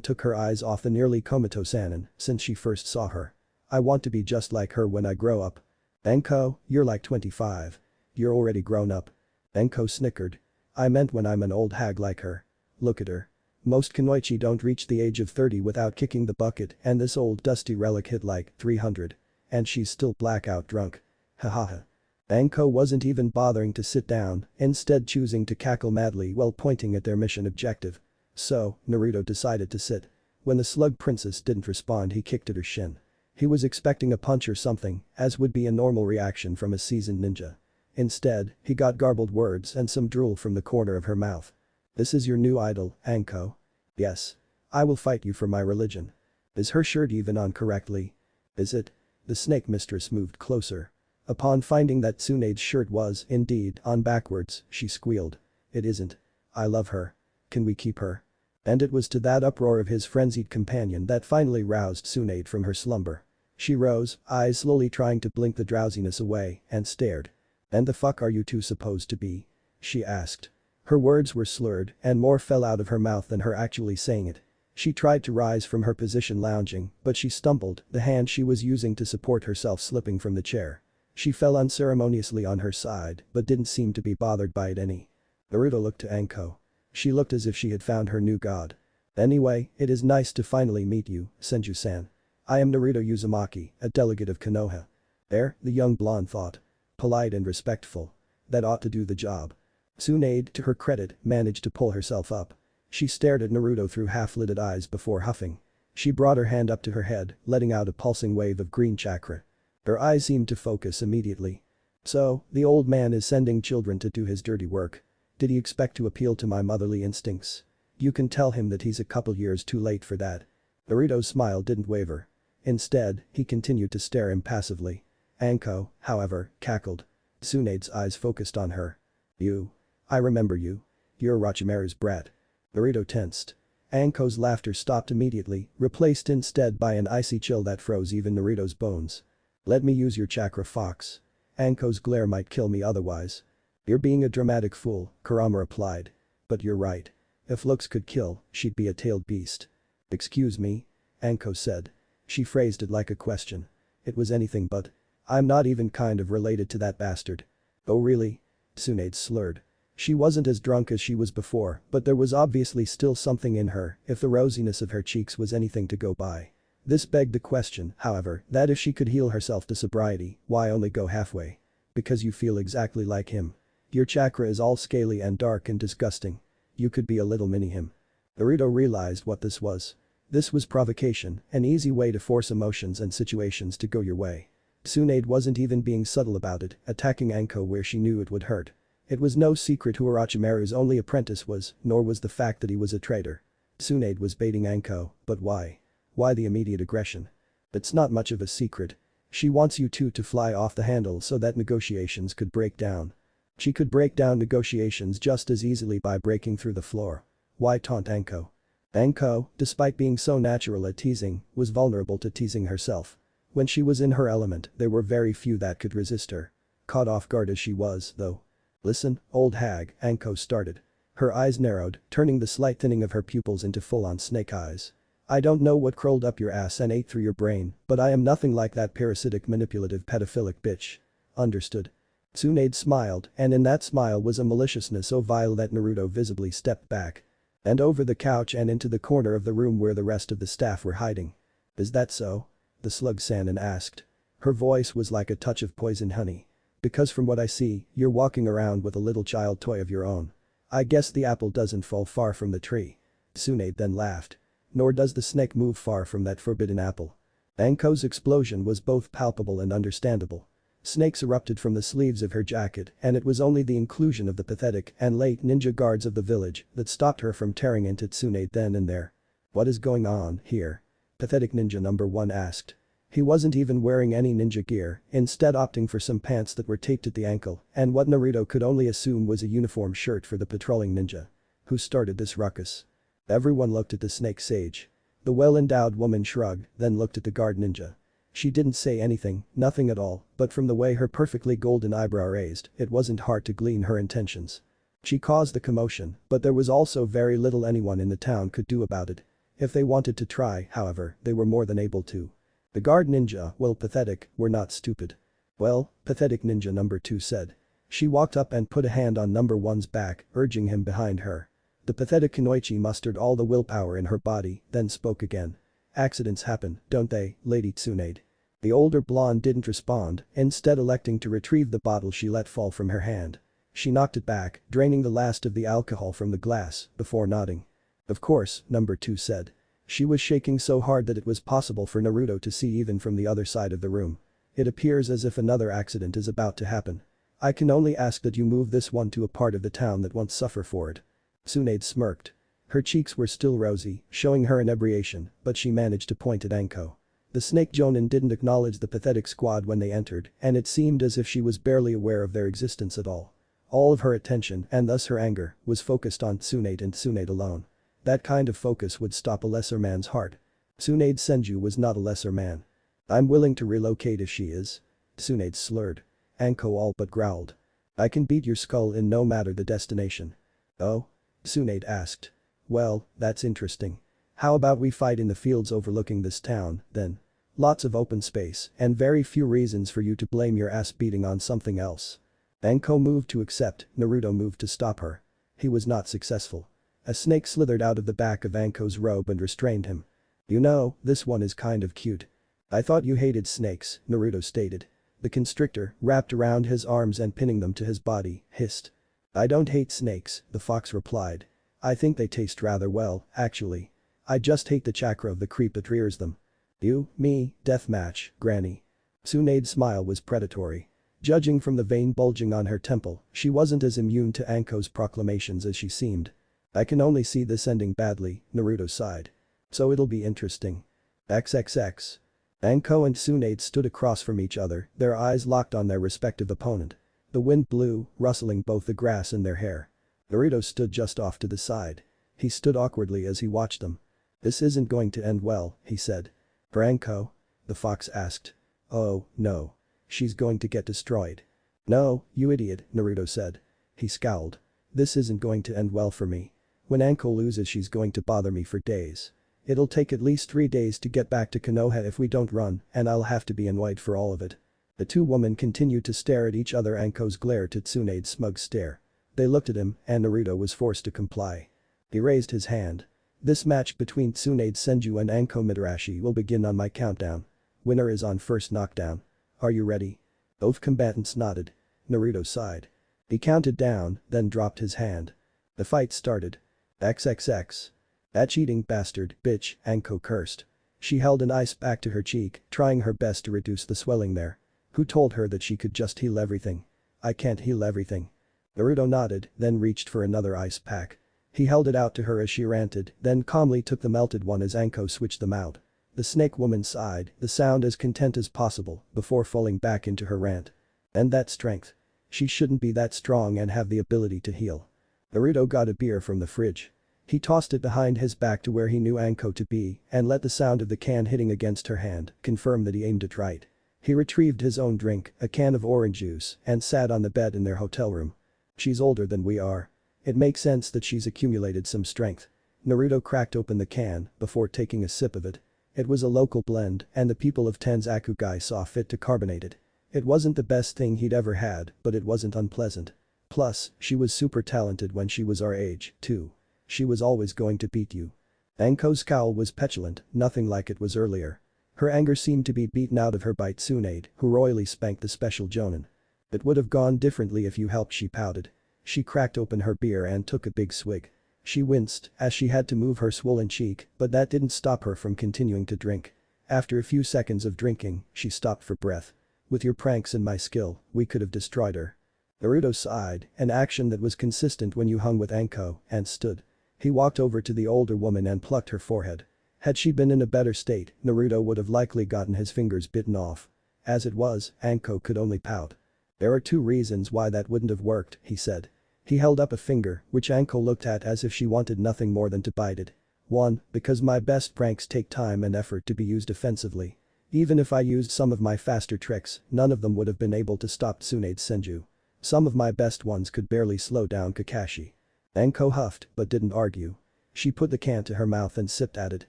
took her eyes off the nearly comatose Anin since she first saw her. "I want to be just like her when I grow up." "Anko, you're like 25. You're already grown up." Anko snickered. "I meant when I'm an old hag like her. Look at her. Most kunoichi don't reach the age of 30 without kicking the bucket, and this old dusty relic hit like 300. And she's still blackout drunk. Hahaha." Anko wasn't even bothering to sit down, instead choosing to cackle madly while pointing at their mission objective. So, Naruto decided to sit. When the slug princess didn't respond, he kicked at her shin. He was expecting a punch or something, as would be a normal reaction from a seasoned ninja. Instead, he got garbled words and some drool from the corner of her mouth. "This is your new idol, Anko?" "Yes. I will fight you for my religion." "Is her shirt even on correctly?" "Is it?" The snake mistress moved closer. Upon finding that Tsunade's shirt was, indeed, on backwards, she squealed. "It isn't. I love her. Can we keep her?" And it was to that uproar of his frenzied companion that finally roused Tsunade from her slumber. She rose, eyes slowly trying to blink the drowsiness away, and stared. "And the fuck are you two supposed to be?" she asked. Her words were slurred and more fell out of her mouth than her actually saying it. She tried to rise from her position lounging, but she stumbled, the hand she was using to support herself slipping from the chair. She fell unceremoniously on her side but didn't seem to be bothered by it any. Naruto looked to Anko. She looked as if she had found her new god. "Anyway, it is nice to finally meet you, Senju-san. I am Naruto Uzumaki, a delegate of Konoha." "There," the young blonde thought. Polite and respectful. That ought to do the job. Tsunade, to her credit, managed to pull herself up. She stared at Naruto through half-lidded eyes before huffing. She brought her hand up to her head, letting out a pulsing wave of green chakra. Her eyes seemed to focus immediately. "So, the old man is sending children to do his dirty work. Did he expect to appeal to my motherly instincts? You can tell him that he's a couple years too late for that." Naruto's smile didn't waver. Instead, he continued to stare impassively. Anko, however, cackled. Tsunade's eyes focused on her. "You. I remember you. You're Orochimaru's brat." Naruto tensed. Anko's laughter stopped immediately, replaced instead by an icy chill that froze even Naruto's bones. "Let me use your chakra, fox. Anko's glare might kill me otherwise." "You're being a dramatic fool," Kurama replied. "But you're right. If looks could kill, she'd be a tailed beast." "Excuse me?" Anko said. She phrased it like a question. "It was anything but. I'm not even kind of related to that bastard." "Oh really?" Tsunade slurred. She wasn't as drunk as she was before, but there was obviously still something in her if the rosiness of her cheeks was anything to go by. This begged the question, however, that if she could heal herself to sobriety, why only go halfway? "Because you feel exactly like him. Your chakra is all scaly and dark and disgusting. You could be a little mini him." Naruto realized what this was. This was provocation, an easy way to force emotions and situations to go your way. Tsunade wasn't even being subtle about it, attacking Anko where she knew it would hurt. It was no secret who Orochimaru's only apprentice was, nor was the fact that he was a traitor. Tsunade was baiting Anko, but why? Why the immediate aggression? "It's not much of a secret. She wants you two to fly off the handle so that negotiations could break down." She could break down negotiations just as easily by breaking through the floor. Why taunt Anko? Anko, despite being so natural at teasing, was vulnerable to teasing herself. When she was in her element, there were very few that could resist her. Caught off guard as she was, though. "Listen, old hag," Anko started. Her eyes narrowed, turning the slight thinning of her pupils into full-on snake eyes. "I don't know what crawled up your ass and ate through your brain, but I am nothing like that parasitic manipulative pedophilic bitch. Understood?" Tsunade smiled, and in that smile was a maliciousness so vile that Naruto visibly stepped back. And over the couch and into the corner of the room where the rest of the staff were hiding. "Is that so?" the slug Sanin asked. Her voice was like a touch of poison honey. "Because from what I see, you're walking around with a little child toy of your own. I guess the apple doesn't fall far from the tree." Tsunade then laughed. "Nor does the snake move far from that forbidden apple." Anko's explosion was both palpable and understandable. Snakes erupted from the sleeves of her jacket and it was only the inclusion of the pathetic and late ninja guards of the village that stopped her from tearing into Tsunade then and there. What is going on here? Pathetic ninja number 1 asked. He wasn't even wearing any ninja gear, instead opting for some pants that were taped at the ankle and what Naruto could only assume was a uniform shirt for the patrolling ninja. Who started this ruckus? Everyone looked at the snake sage. The well-endowed woman shrugged, then looked at the guard ninja. She didn't say anything, nothing at all, but from the way her perfectly golden eyebrow raised, it wasn't hard to glean her intentions. She caused the commotion, but there was also very little anyone in the town could do about it. If they wanted to try, however, they were more than able to. The guard ninja, well pathetic, were not stupid. Well, pathetic ninja number 2 said. She walked up and put a hand on number 1's back, urging him behind her. The pathetic Kunoichi mustered all the willpower in her body, then spoke again. Accidents happen, don't they, Lady Tsunade? The older blonde didn't respond, instead electing to retrieve the bottle she let fall from her hand. She knocked it back, draining the last of the alcohol from the glass, before nodding. Of course, number 2 said. She was shaking so hard that it was possible for Naruto to see even from the other side of the room. It appears as if another accident is about to happen. I can only ask that you move this one to a part of the town that won't suffer for it. Tsunade smirked. Her cheeks were still rosy, showing her inebriation, but she managed to point at Anko. The snake jonin didn't acknowledge the pathetic squad when they entered, and it seemed as if she was barely aware of their existence at all. All of her attention, and thus her anger, was focused on Tsunade and Tsunade alone. That kind of focus would stop a lesser man's heart. Tsunade Senju was not a lesser man. I'm willing to relocate if she is. Tsunade slurred. Anko all but growled. I can beat your skull in no matter the destination. Oh? Tsunade asked. Well, that's interesting. How about we fight in the fields overlooking this town, then? Lots of open space and very few reasons for you to blame your ass beating on something else. Anko moved to accept, Naruto moved to stop her. He was not successful. A snake slithered out of the back of Anko's robe and restrained him. You know, this one is kind of cute. I thought you hated snakes, Naruto stated. The constrictor, wrapped around his arms and pinning them to his body, hissed. I don't hate snakes, the fox replied. I think they taste rather well, actually. I just hate the chakra of the creep that rears them. You, me, deathmatch, granny. Tsunade's smile was predatory. Judging from the vein bulging on her temple, she wasn't as immune to Anko's proclamations as she seemed. I can only see this ending badly, Naruto sighed. So it'll be interesting. XXX. Anko and Tsunade stood across from each other, their eyes locked on their respective opponent. The wind blew, rustling both the grass and their hair. Naruto stood just off to the side. He stood awkwardly as he watched them. This isn't going to end well, he said. For Anko? The fox asked. Oh, no. She's going to get destroyed. No, you idiot, Naruto said. He scowled. This isn't going to end well for me. When Anko loses she's going to bother me for days. It'll take at least 3 days to get back to Konoha if we don't run, and I'll have to be annoyed for all of it. The two women continued to stare at each other. Anko's glare to Tsunade's smug stare. They looked at him, and Naruto was forced to comply. He raised his hand. This match between Tsunade Senju and Anko Mitarashi will begin on my countdown. Winner is on first knockdown. Are you ready? Both combatants nodded. Naruto sighed. He counted down, then dropped his hand. The fight started. XXX. That cheating bastard, bitch, Anko cursed. She held an ice pack to her cheek, trying her best to reduce the swelling there. Who told her that she could just heal everything? I can't heal everything. Naruto nodded, then reached for another ice pack. He held it out to her as she ranted, then calmly took the melted one as Anko switched them out. The snake woman sighed, the sound as content as possible, before falling back into her rant. And that strength. She shouldn't be that strong and have the ability to heal. Naruto got a beer from the fridge. He tossed it behind his back to where he knew Anko to be and let the sound of the can hitting against her hand confirm that he aimed it right. He retrieved his own drink, a can of orange juice, and sat on the bed in their hotel room. She's older than we are. It makes sense that she's accumulated some strength. Naruto cracked open the can before taking a sip of it. It was a local blend and the people of Tenzakugai saw fit to carbonate it. It wasn't the best thing he'd ever had, but it wasn't unpleasant. Plus, she was super talented when she was our age, too. She was always going to beat you. Anko's scowl was petulant, nothing like it was earlier. Her anger seemed to be beaten out of her by Tsunade, who royally spanked the special jonin. It would have gone differently if you helped, she pouted. She cracked open her beer and took a big swig. She winced as she had to move her swollen cheek, but that didn't stop her from continuing to drink. After a few seconds of drinking, she stopped for breath. With your pranks and my skill, we could have destroyed her. Naruto sighed, an action that was consistent when you hung with Anko, and stood. He walked over to the older woman and plucked her forehead. Had she been in a better state, Naruto would have likely gotten his fingers bitten off. As it was, Anko could only pout. There are 2 reasons why that wouldn't have worked, he said. He held up a finger, which Anko looked at as if she wanted nothing more than to bite it. 1. Because my best pranks take time and effort to be used offensively. Even if I used some of my faster tricks, none of them would have been able to stop Tsunade's Senju. Some of my best ones could barely slow down Kakashi. Anko huffed, but didn't argue. She put the can to her mouth and sipped at it.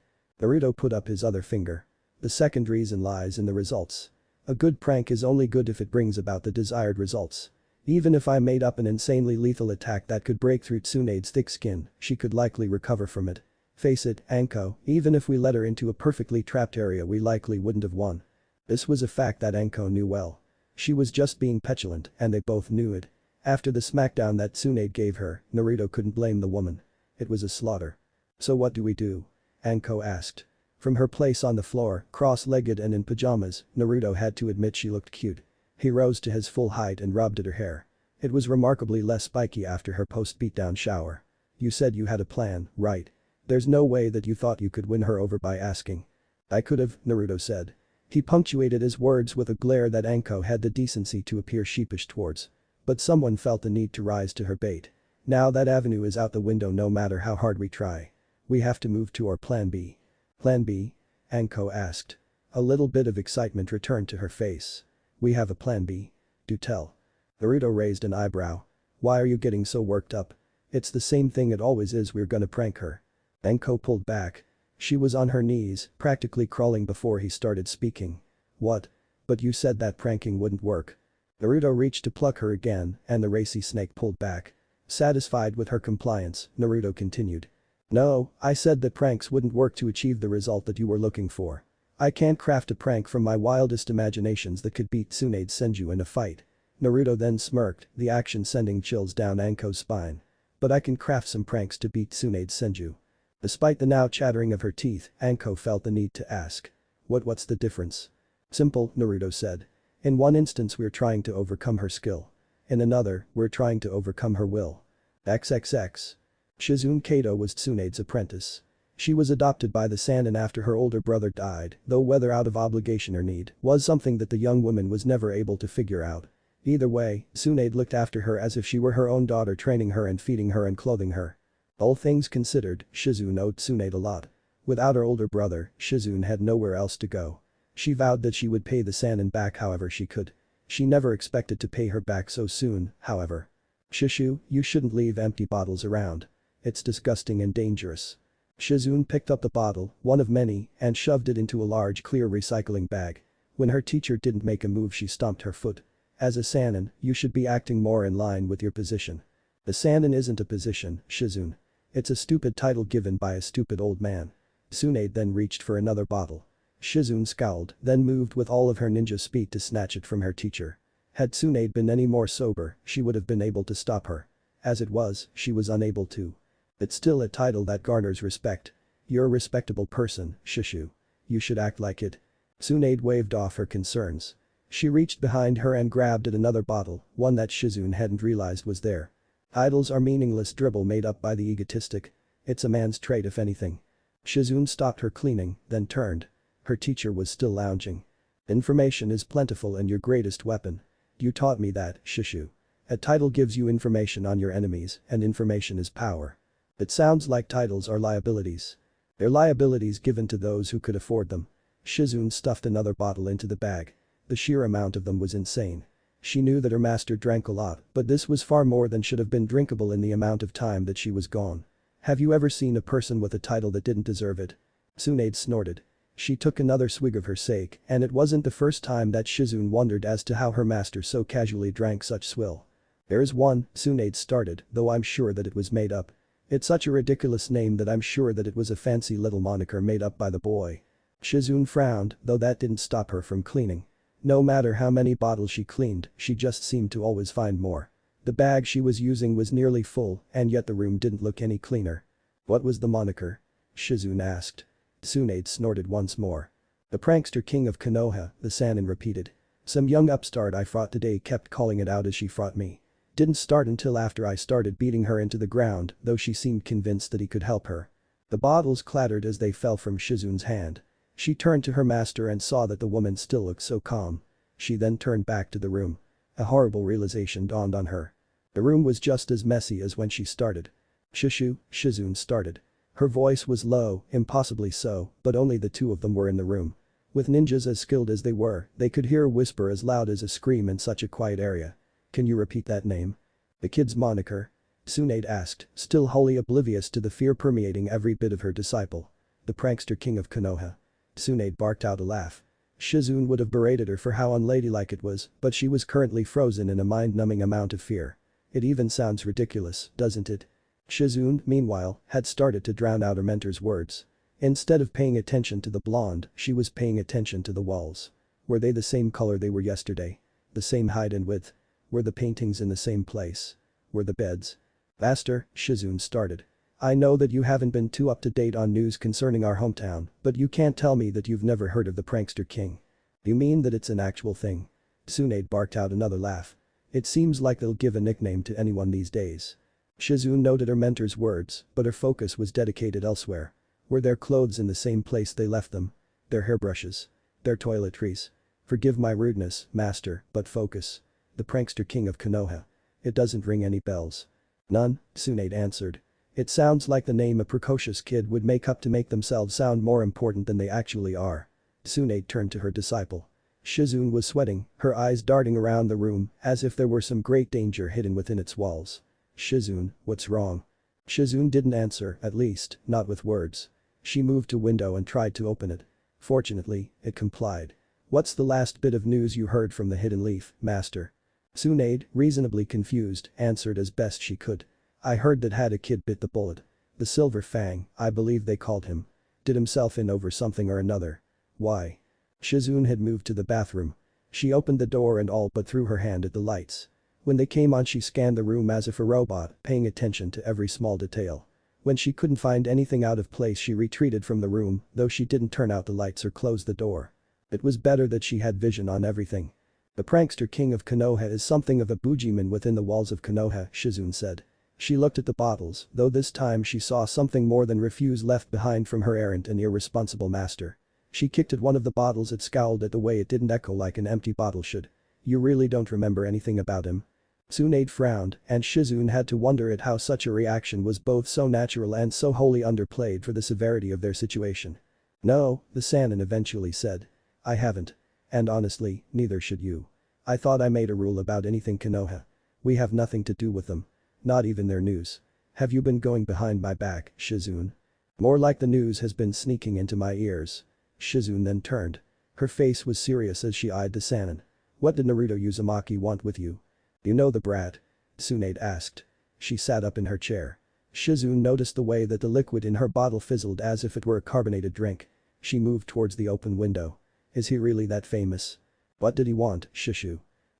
Naruto put up his other finger. The second reason lies in the results. A good prank is only good if it brings about the desired results. Even if I made up an insanely lethal attack that could break through Tsunade's thick skin, she could likely recover from it. Face it, Anko, even if we let her into a perfectly trapped area we likely wouldn't have won. This was a fact that Anko knew well. She was just being petulant, and they both knew it. After the smackdown that Tsunade gave her, Naruto couldn't blame the woman. It was a slaughter. So what do we do? Anko asked. From her place on the floor, cross-legged and in pajamas, Naruto had to admit she looked cute. He rose to his full height and rubbed at her hair. It was remarkably less spiky after her post-beatdown shower. You said you had a plan, right? There's no way that you thought you could win her over by asking. I could've, Naruto said. He punctuated his words with a glare that Anko had the decency to appear sheepish towards. But someone felt the need to rise to her bait. Now that avenue is out the window no matter how hard we try. We have to move to our plan B. Plan B? Anko asked. A little bit of excitement returned to her face. We have a plan B. Do tell. Naruto raised an eyebrow. Why are you getting so worked up? It's the same thing it always is, we're gonna prank her. Anko pulled back. She was on her knees, practically crawling before he started speaking. What? But you said that pranking wouldn't work. Naruto reached to pluck her again, and the racy snake pulled back. Satisfied with her compliance, Naruto continued. No, I said that pranks wouldn't work to achieve the result that you were looking for. I can't craft a prank from my wildest imaginations that could beat Tsunade's Senju in a fight. Naruto then smirked, the action sending chills down Anko's spine. But I can craft some pranks to beat Tsunade's Senju. Despite the now chattering of her teeth, Anko felt the need to ask. What's the difference? Simple, Naruto said. In one instance we're trying to overcome her skill. In another, we're trying to overcome her will. XXX. Shizune Kato was Tsunade's apprentice. She was adopted by the Sannin after her older brother died, though whether out of obligation or need was something that the young woman was never able to figure out. Either way, Tsunade looked after her as if she were her own daughter, training her and feeding her and clothing her. All things considered, Shizune owed Tsunade a lot. Without her older brother, Shizune had nowhere else to go. She vowed that she would pay the Sannin back however she could. She never expected to pay her back so soon, however. Shishu, you shouldn't leave empty bottles around. It's disgusting and dangerous. Shizune picked up the bottle, one of many, and shoved it into a large clear recycling bag. When her teacher didn't make a move she stomped her foot. As a Sannin, you should be acting more in line with your position. The Sannin isn't a position, Shizune. It's a stupid title given by a stupid old man. Tsunade then reached for another bottle. Shizune scowled, then moved with all of her ninja speed to snatch it from her teacher. Had Tsunade been any more sober, she would have been able to stop her. As it was, she was unable to. It's still a title that garners respect. You're a respectable person, Shishu. You should act like it. Tsunade waved off her concerns. She reached behind her and grabbed at another bottle, one that Shizune hadn't realized was there. Idols are meaningless dribble made up by the egotistic. It's a man's trait if anything. Shizune stopped her cleaning, then turned. Her teacher was still lounging. Information is plentiful and your greatest weapon. You taught me that, Shishu. A title gives you information on your enemies, and information is power. It sounds like titles are liabilities. They're liabilities given to those who could afford them. Shizune stuffed another bottle into the bag. The sheer amount of them was insane. She knew that her master drank a lot, but this was far more than should have been drinkable in the amount of time that she was gone. Have you ever seen a person with a title that didn't deserve it? Tsunade snorted. She took another swig of her sake, and it wasn't the first time that Shizune wondered as to how her master so casually drank such swill. There's one, Tsunade started, though I'm sure that it was made up. It's such a ridiculous name that I'm sure that it was a fancy little moniker made up by the boy. Shizune frowned, though that didn't stop her from cleaning. No matter how many bottles she cleaned, she just seemed to always find more. The bag she was using was nearly full, and yet the room didn't look any cleaner. What was the moniker? Shizune asked. Tsunade snorted once more. The prankster king of Konoha, the Sannin repeated. Some young upstart I fought today kept calling it out as she fought me. Didn't start until after I started beating her into the ground, though she seemed convinced that he could help her. The bottles clattered as they fell from Shizun's hand. She turned to her master and saw that the woman still looked so calm. She then turned back to the room. A horrible realization dawned on her. The room was just as messy as when she started. Shishu, Shizun started. Her voice was low, impossibly so, but only the two of them were in the room. With ninjas as skilled as they were, they could hear a whisper as loud as a scream in such a quiet area. Can you repeat that name? The kid's moniker? Tsunade asked, still wholly oblivious to the fear permeating every bit of her disciple. The prankster king of Konoha. Tsunade barked out a laugh. Shizun would have berated her for how unladylike it was, but she was currently frozen in a mind-numbing amount of fear. It even sounds ridiculous, doesn't it? Shizun, meanwhile, had started to drown out her mentor's words. Instead of paying attention to the blonde, she was paying attention to the walls. Were they the same color they were yesterday? The same height and width? Were the paintings in the same place? Were the beds? Master, Shizun started. I know that you haven't been too up to date on news concerning our hometown, but you can't tell me that you've never heard of the prankster king. You mean that it's an actual thing? Tsunade barked out another laugh. It seems like they'll give a nickname to anyone these days. Shizun noted her mentor's words, but her focus was dedicated elsewhere. Were their clothes in the same place they left them? Their hairbrushes? Their toiletries? Forgive my rudeness, master, but focus. The prankster king of Konoha. It doesn't ring any bells. None, Tsunade answered. It sounds like the name a precocious kid would make up to make themselves sound more important than they actually are. Tsunade turned to her disciple. Shizun was sweating, her eyes darting around the room as if there were some great danger hidden within its walls. Shizun, what's wrong? Shizun didn't answer, at least, not with words. She moved to window and tried to open it. Fortunately, it complied. What's the last bit of news you heard from the hidden leaf, master? Tsunade, reasonably confused, answered as best she could. I heard that had a kid bit the bullet. The Silver Fang, I believe they called him. Did himself in over something or another. Why? Shizun had moved to the bathroom. She opened the door and all but threw her hand at the lights. When they came on she scanned the room as if a robot, paying attention to every small detail. When she couldn't find anything out of place she retreated from the room, though she didn't turn out the lights or close the door. It was better that she had vision on everything. The prankster king of Konoha is something of a boogeyman within the walls of Konoha, Shizun said. She looked at the bottles, though this time she saw something more than refuse left behind from her errant and irresponsible master. She kicked at one of the bottles and scowled at the way it didn't echo like an empty bottle should. You really don't remember anything about him? Tsunade frowned, and Shizun had to wonder at how such a reaction was both so natural and so wholly underplayed for the severity of their situation. No, the Sannin eventually said. I haven't. And honestly, neither should you. I thought I made a rule about anything Konoha. We have nothing to do with them. Not even their news. Have you been going behind my back, Shizun? More like the news has been sneaking into my ears. Shizun then turned. Her face was serious as she eyed the Sannin. What did Naruto Uzumaki want with you? You know the brat? Tsunade asked. She sat up in her chair. Shizun noticed the way that the liquid in her bottle fizzled as if it were a carbonated drink. She moved towards the open window. Is he really that famous? What did he want, Shishu?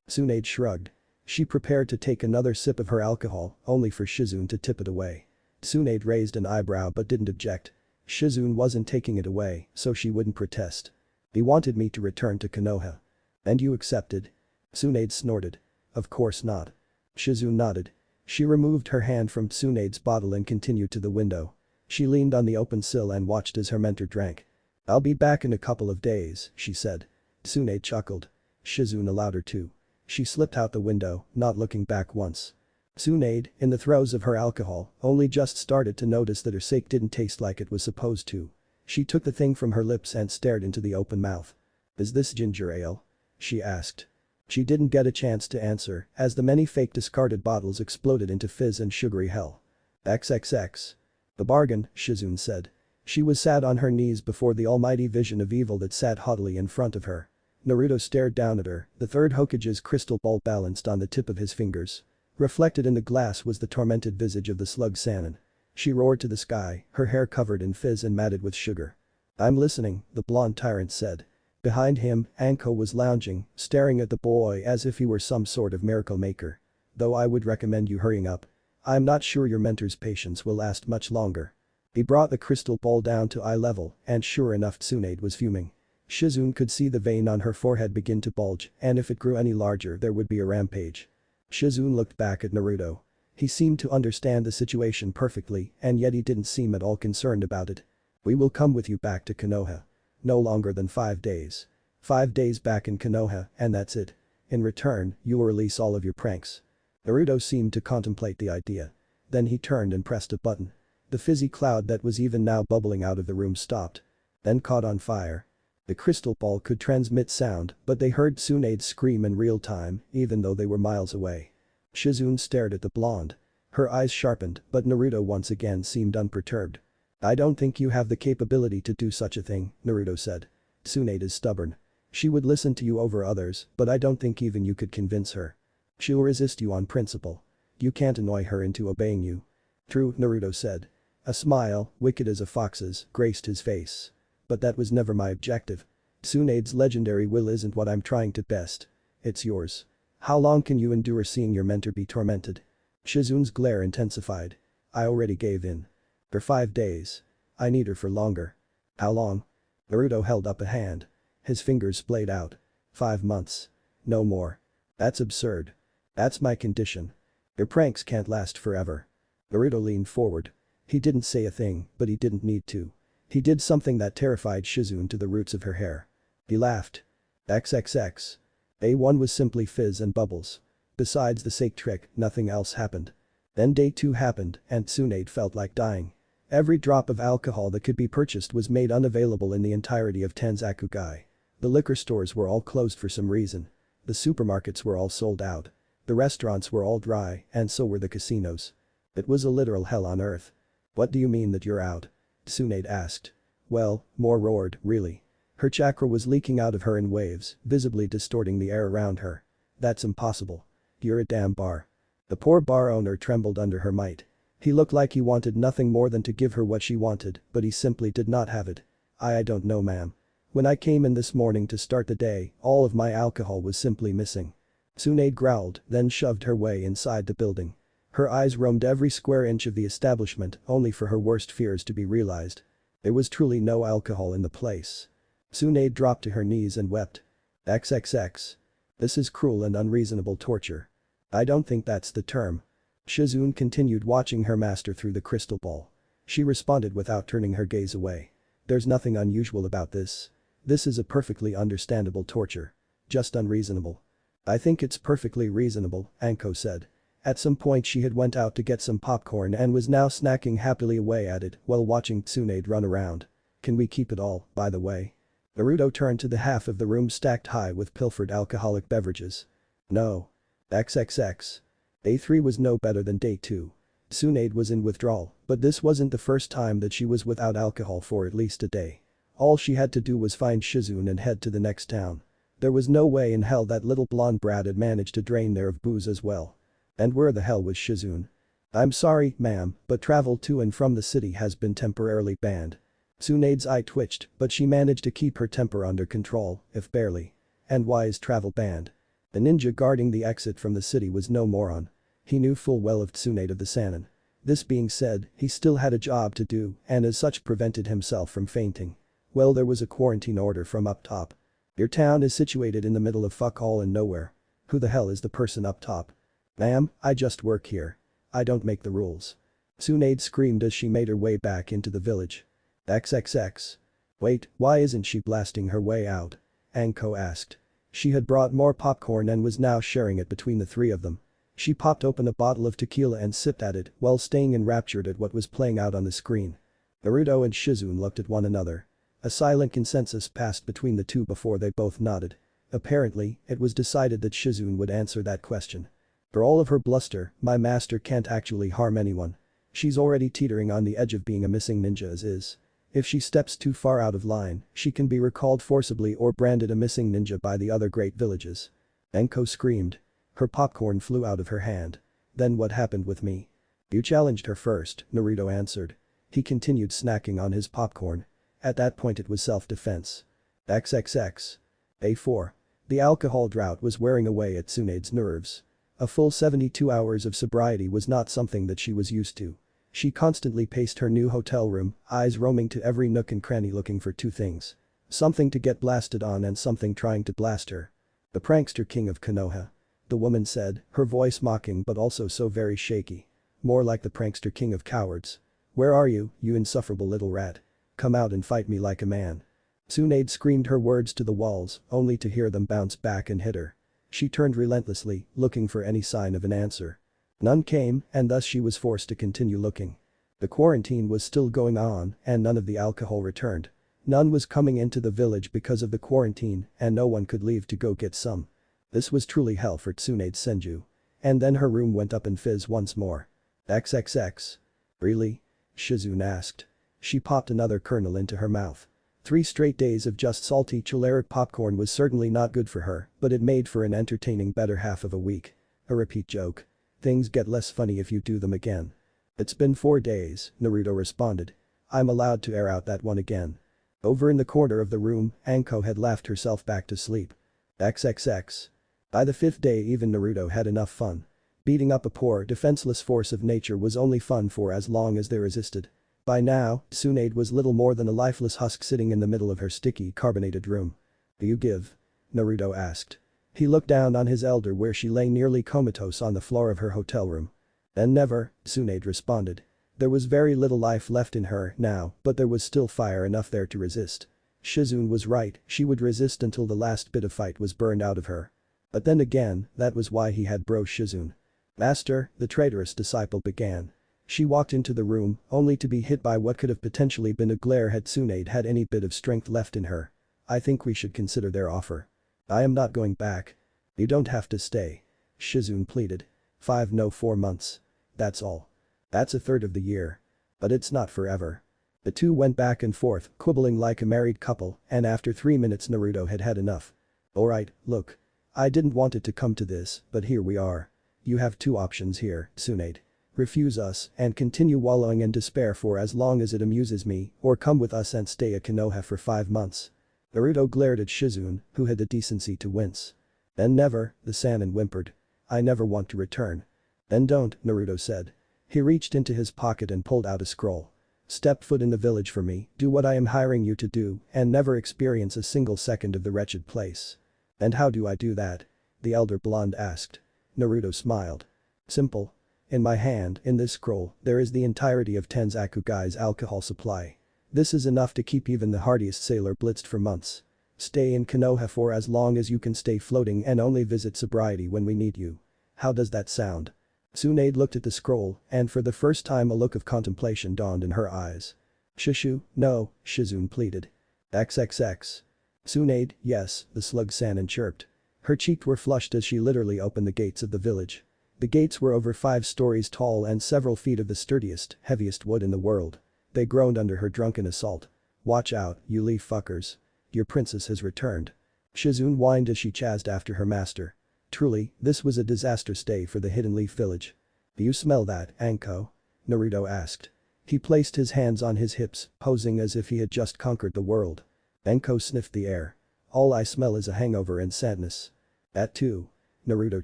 Tsunade shrugged. She prepared to take another sip of her alcohol, only for Shizun to tip it away. Tsunade raised an eyebrow but didn't object. Shizun wasn't taking it away, so she wouldn't protest. He wanted me to return to Konoha. And you accepted? Tsunade snorted. Of course not. Shizun nodded. She removed her hand from Tsunade's bottle and continued to the window. She leaned on the open sill and watched as her mentor drank. I'll be back in a couple of days, she said. Tsunade chuckled. Shizun allowed her to. She slipped out the window, not looking back once. Tsunade, in the throes of her alcohol, only just started to notice that her sake didn't taste like it was supposed to. She took the thing from her lips and stared into the open mouth. Is this ginger ale? She asked. She didn't get a chance to answer, as the many fake discarded bottles exploded into fizz and sugary hell. XXX. The bargain, Shizun said. She was sat on her knees before the almighty vision of evil that sat haughtily in front of her. Naruto stared down at her, the third Hokage's crystal ball balanced on the tip of his fingers. Reflected in the glass was the tormented visage of the slug Sannin. She roared to the sky, her hair covered in fizz and matted with sugar. I'm listening, the blonde tyrant said. Behind him, Anko was lounging, staring at the boy as if he were some sort of miracle maker. Though I would recommend you hurrying up. I'm not sure your mentor's patience will last much longer. He brought the crystal ball down to eye level, and sure enough Tsunade was fuming. Shizune could see the vein on her forehead begin to bulge, and if it grew any larger there would be a rampage. Shizune looked back at Naruto. He seemed to understand the situation perfectly, and yet he didn't seem at all concerned about it. We will come with you back to Konoha. No longer than 5 days. 5 days back in Konoha, and that's it. In return, you will release all of your pranks. Naruto seemed to contemplate the idea. Then he turned and pressed a button. The fizzy cloud that was even now bubbling out of the room stopped. Then caught on fire. The crystal ball could transmit sound, but they heard Tsunade's scream in real time, even though they were miles away. Shizune stared at the blonde. Her eyes sharpened, but Naruto once again seemed unperturbed. I don't think you have the capability to do such a thing, Naruto said. Tsunade is stubborn. She would listen to you over others, but I don't think even you could convince her. She'll resist you on principle. You can't annoy her into obeying you. True, Naruto said. A smile, wicked as a fox's, graced his face. But that was never my objective. Tsunade's legendary will isn't what I'm trying to best. It's yours. How long can you endure seeing your mentor be tormented? Shizune's glare intensified. I already gave in. For 5 days. I need her for longer. How long? Naruto held up a hand. His fingers splayed out. 5 months. No more. That's absurd. That's my condition. Your pranks can't last forever. Naruto leaned forward. He didn't say a thing, but he didn't need to. He did something that terrified Shizune to the roots of her hair. He laughed. XXX. A1 was simply fizz and bubbles. Besides the sake trick, nothing else happened. Then day 2 happened, and Tsunade felt like dying. Every drop of alcohol that could be purchased was made unavailable in the entirety of Tanzakugai. The liquor stores were all closed for some reason. The supermarkets were all sold out. The restaurants were all dry, and so were the casinos. It was a literal hell on earth. What do you mean that you're out? Tsunade asked. Well, more roared, really. Her chakra was leaking out of her in waves, visibly distorting the air around her. That's impossible. You're a damn bar. The poor bar owner trembled under her might. He looked like he wanted nothing more than to give her what she wanted, but he simply did not have it. I don't know, ma'am. When I came in this morning to start the day, all of my alcohol was simply missing. Tsunade growled, then shoved her way inside the building. Her eyes roamed every square inch of the establishment, only for her worst fears to be realized. There was truly no alcohol in the place. Tsunade dropped to her knees and wept. XXX. This is cruel and unreasonable torture. I don't think that's the term. Shizune continued watching her master through the crystal ball. She responded without turning her gaze away. There's nothing unusual about this. This is a perfectly understandable torture. Just unreasonable. I think it's perfectly reasonable, Anko said. At some point she had went out to get some popcorn and was now snacking happily away at it while watching Tsunade run around. Can we keep it all, by the way? Naruto turned to the half of the room stacked high with pilfered alcoholic beverages. No. XXX. Day 3 was no better than day 2. Tsunade was in withdrawal, but this wasn't the first time that she was without alcohol for at least a day. All she had to do was find Shizune and head to the next town. There was no way in hell that little blonde brat had managed to drain there of booze as well. And where the hell was Shizune? I'm sorry, ma'am, but travel to and from the city has been temporarily banned. Tsunade's eye twitched, but she managed to keep her temper under control, if barely. And why is travel banned? The ninja guarding the exit from the city was no moron. He knew full well of Tsunade of the Sannin. This being said, he still had a job to do and as such prevented himself from fainting. Well, there was a quarantine order from up top. Your town is situated in the middle of fuck all and nowhere. Who the hell is the person up top? Ma'am, I just work here. I don't make the rules. Tsunade screamed as she made her way back into the village. XXX. Wait, why isn't she blasting her way out? Anko asked. She had brought more popcorn and was now sharing it between the 3 of them. She popped open a bottle of tequila and sipped at it while staying enraptured at what was playing out on the screen. Naruto and Shizune looked at one another. A silent consensus passed between the 2 before they both nodded. Apparently, it was decided that Shizune would answer that question. For all of her bluster, my master can't actually harm anyone. She's already teetering on the edge of being a missing ninja as is. If she steps too far out of line, she can be recalled forcibly or branded a missing ninja by the other great villages. Anko screamed. Her popcorn flew out of her hand. Then what happened with me? You challenged her first, Naruto answered. He continued snacking on his popcorn. At that point it was self-defense. XXX. A4. The alcohol drought was wearing away at Tsunade's nerves. A full 72 hours of sobriety was not something that she was used to. She constantly paced her new hotel room, eyes roaming to every nook and cranny looking for 2 things. Something to get blasted on and something trying to blast her. The prankster king of Konoha. The woman said, her voice mocking but also so very shaky. More like the prankster king of cowards. Where are you, you insufferable little rat? Come out and fight me like a man. Tsunade screamed her words to the walls, only to hear them bounce back and hit her. She turned relentlessly, looking for any sign of an answer. None came, and thus she was forced to continue looking. The quarantine was still going on, and none of the alcohol returned. None was coming into the village because of the quarantine, and no one could leave to go get some. This was truly hell for Tsunade Senju. And then her room went up in fizz once more. XXX. Really? Shizune asked. She popped another kernel into her mouth. 3 straight days of just salty choleric popcorn was certainly not good for her, but it made for an entertaining better half of a week. A repeat joke. Things get less funny if you do them again. It's been 4 days, Naruto responded. I'm allowed to air out that one again. Over in the corner of the room, Anko had laughed herself back to sleep. XXX. By the 5th day even Naruto had enough fun. Beating up a poor, defenseless force of nature was only fun for as long as they resisted. By now, Tsunade was little more than a lifeless husk sitting in the middle of her sticky, carbonated room. Do you give? Naruto asked. He looked down on his elder where she lay nearly comatose on the floor of her hotel room. Then never, Tsunade responded. There was very little life left in her now, but there was still fire enough there to resist. Shizune was right, she would resist until the last bit of fight was burned out of her. But then again, that was why he had bro Shizune. Master, the traitorous disciple began. She walked into the room, only to be hit by what could have potentially been a glare had Tsunade had any bit of strength left in her. I think we should consider their offer. I am not going back. You don't have to stay. Shizune pleaded. 4 months. That's all. That's a third of the year. But it's not forever. The two went back and forth, quibbling like a married couple, and after 3 minutes Naruto had had enough. Alright, look. I didn't want it to come to this, but here we are. You have 2 options here, Tsunade. Refuse us and continue wallowing in despair for as long as it amuses me, or come with us and stay at Konoha for 5 months. Naruto glared at Shizune, who had the decency to wince. Then never, the Sannin whimpered. I never want to return. Then don't, Naruto said. He reached into his pocket and pulled out a scroll. Step foot in the village for me, do what I am hiring you to do, and never experience a single second of the wretched place. And how do I do that? The elder blonde asked. Naruto smiled. Simple. In my hand, in this scroll, there is the entirety of Tenzakugai's alcohol supply. This is enough to keep even the hardiest sailor blitzed for months. Stay in Konoha for as long as you can stay floating and only visit sobriety when we need you. How does that sound? Tsunade looked at the scroll, and for the first time a look of contemplation dawned in her eyes. Shishu, no, Shizune pleaded. XXX. Tsunade, yes, the slug Sannin chirped. Her cheeks were flushed as she literally opened the gates of the village. The gates were over 5 stories tall and several feet of the sturdiest, heaviest wood in the world. They groaned under her drunken assault. Watch out, you leaf fuckers. Your princess has returned. Shizune whined as she chased after her master. Truly, this was a disastrous day for the Hidden Leaf Village. Do you smell that, Anko? Naruto asked. He placed his hands on his hips, posing as if he had just conquered the world. Anko sniffed the air. All I smell is a hangover and sadness. That too. Naruto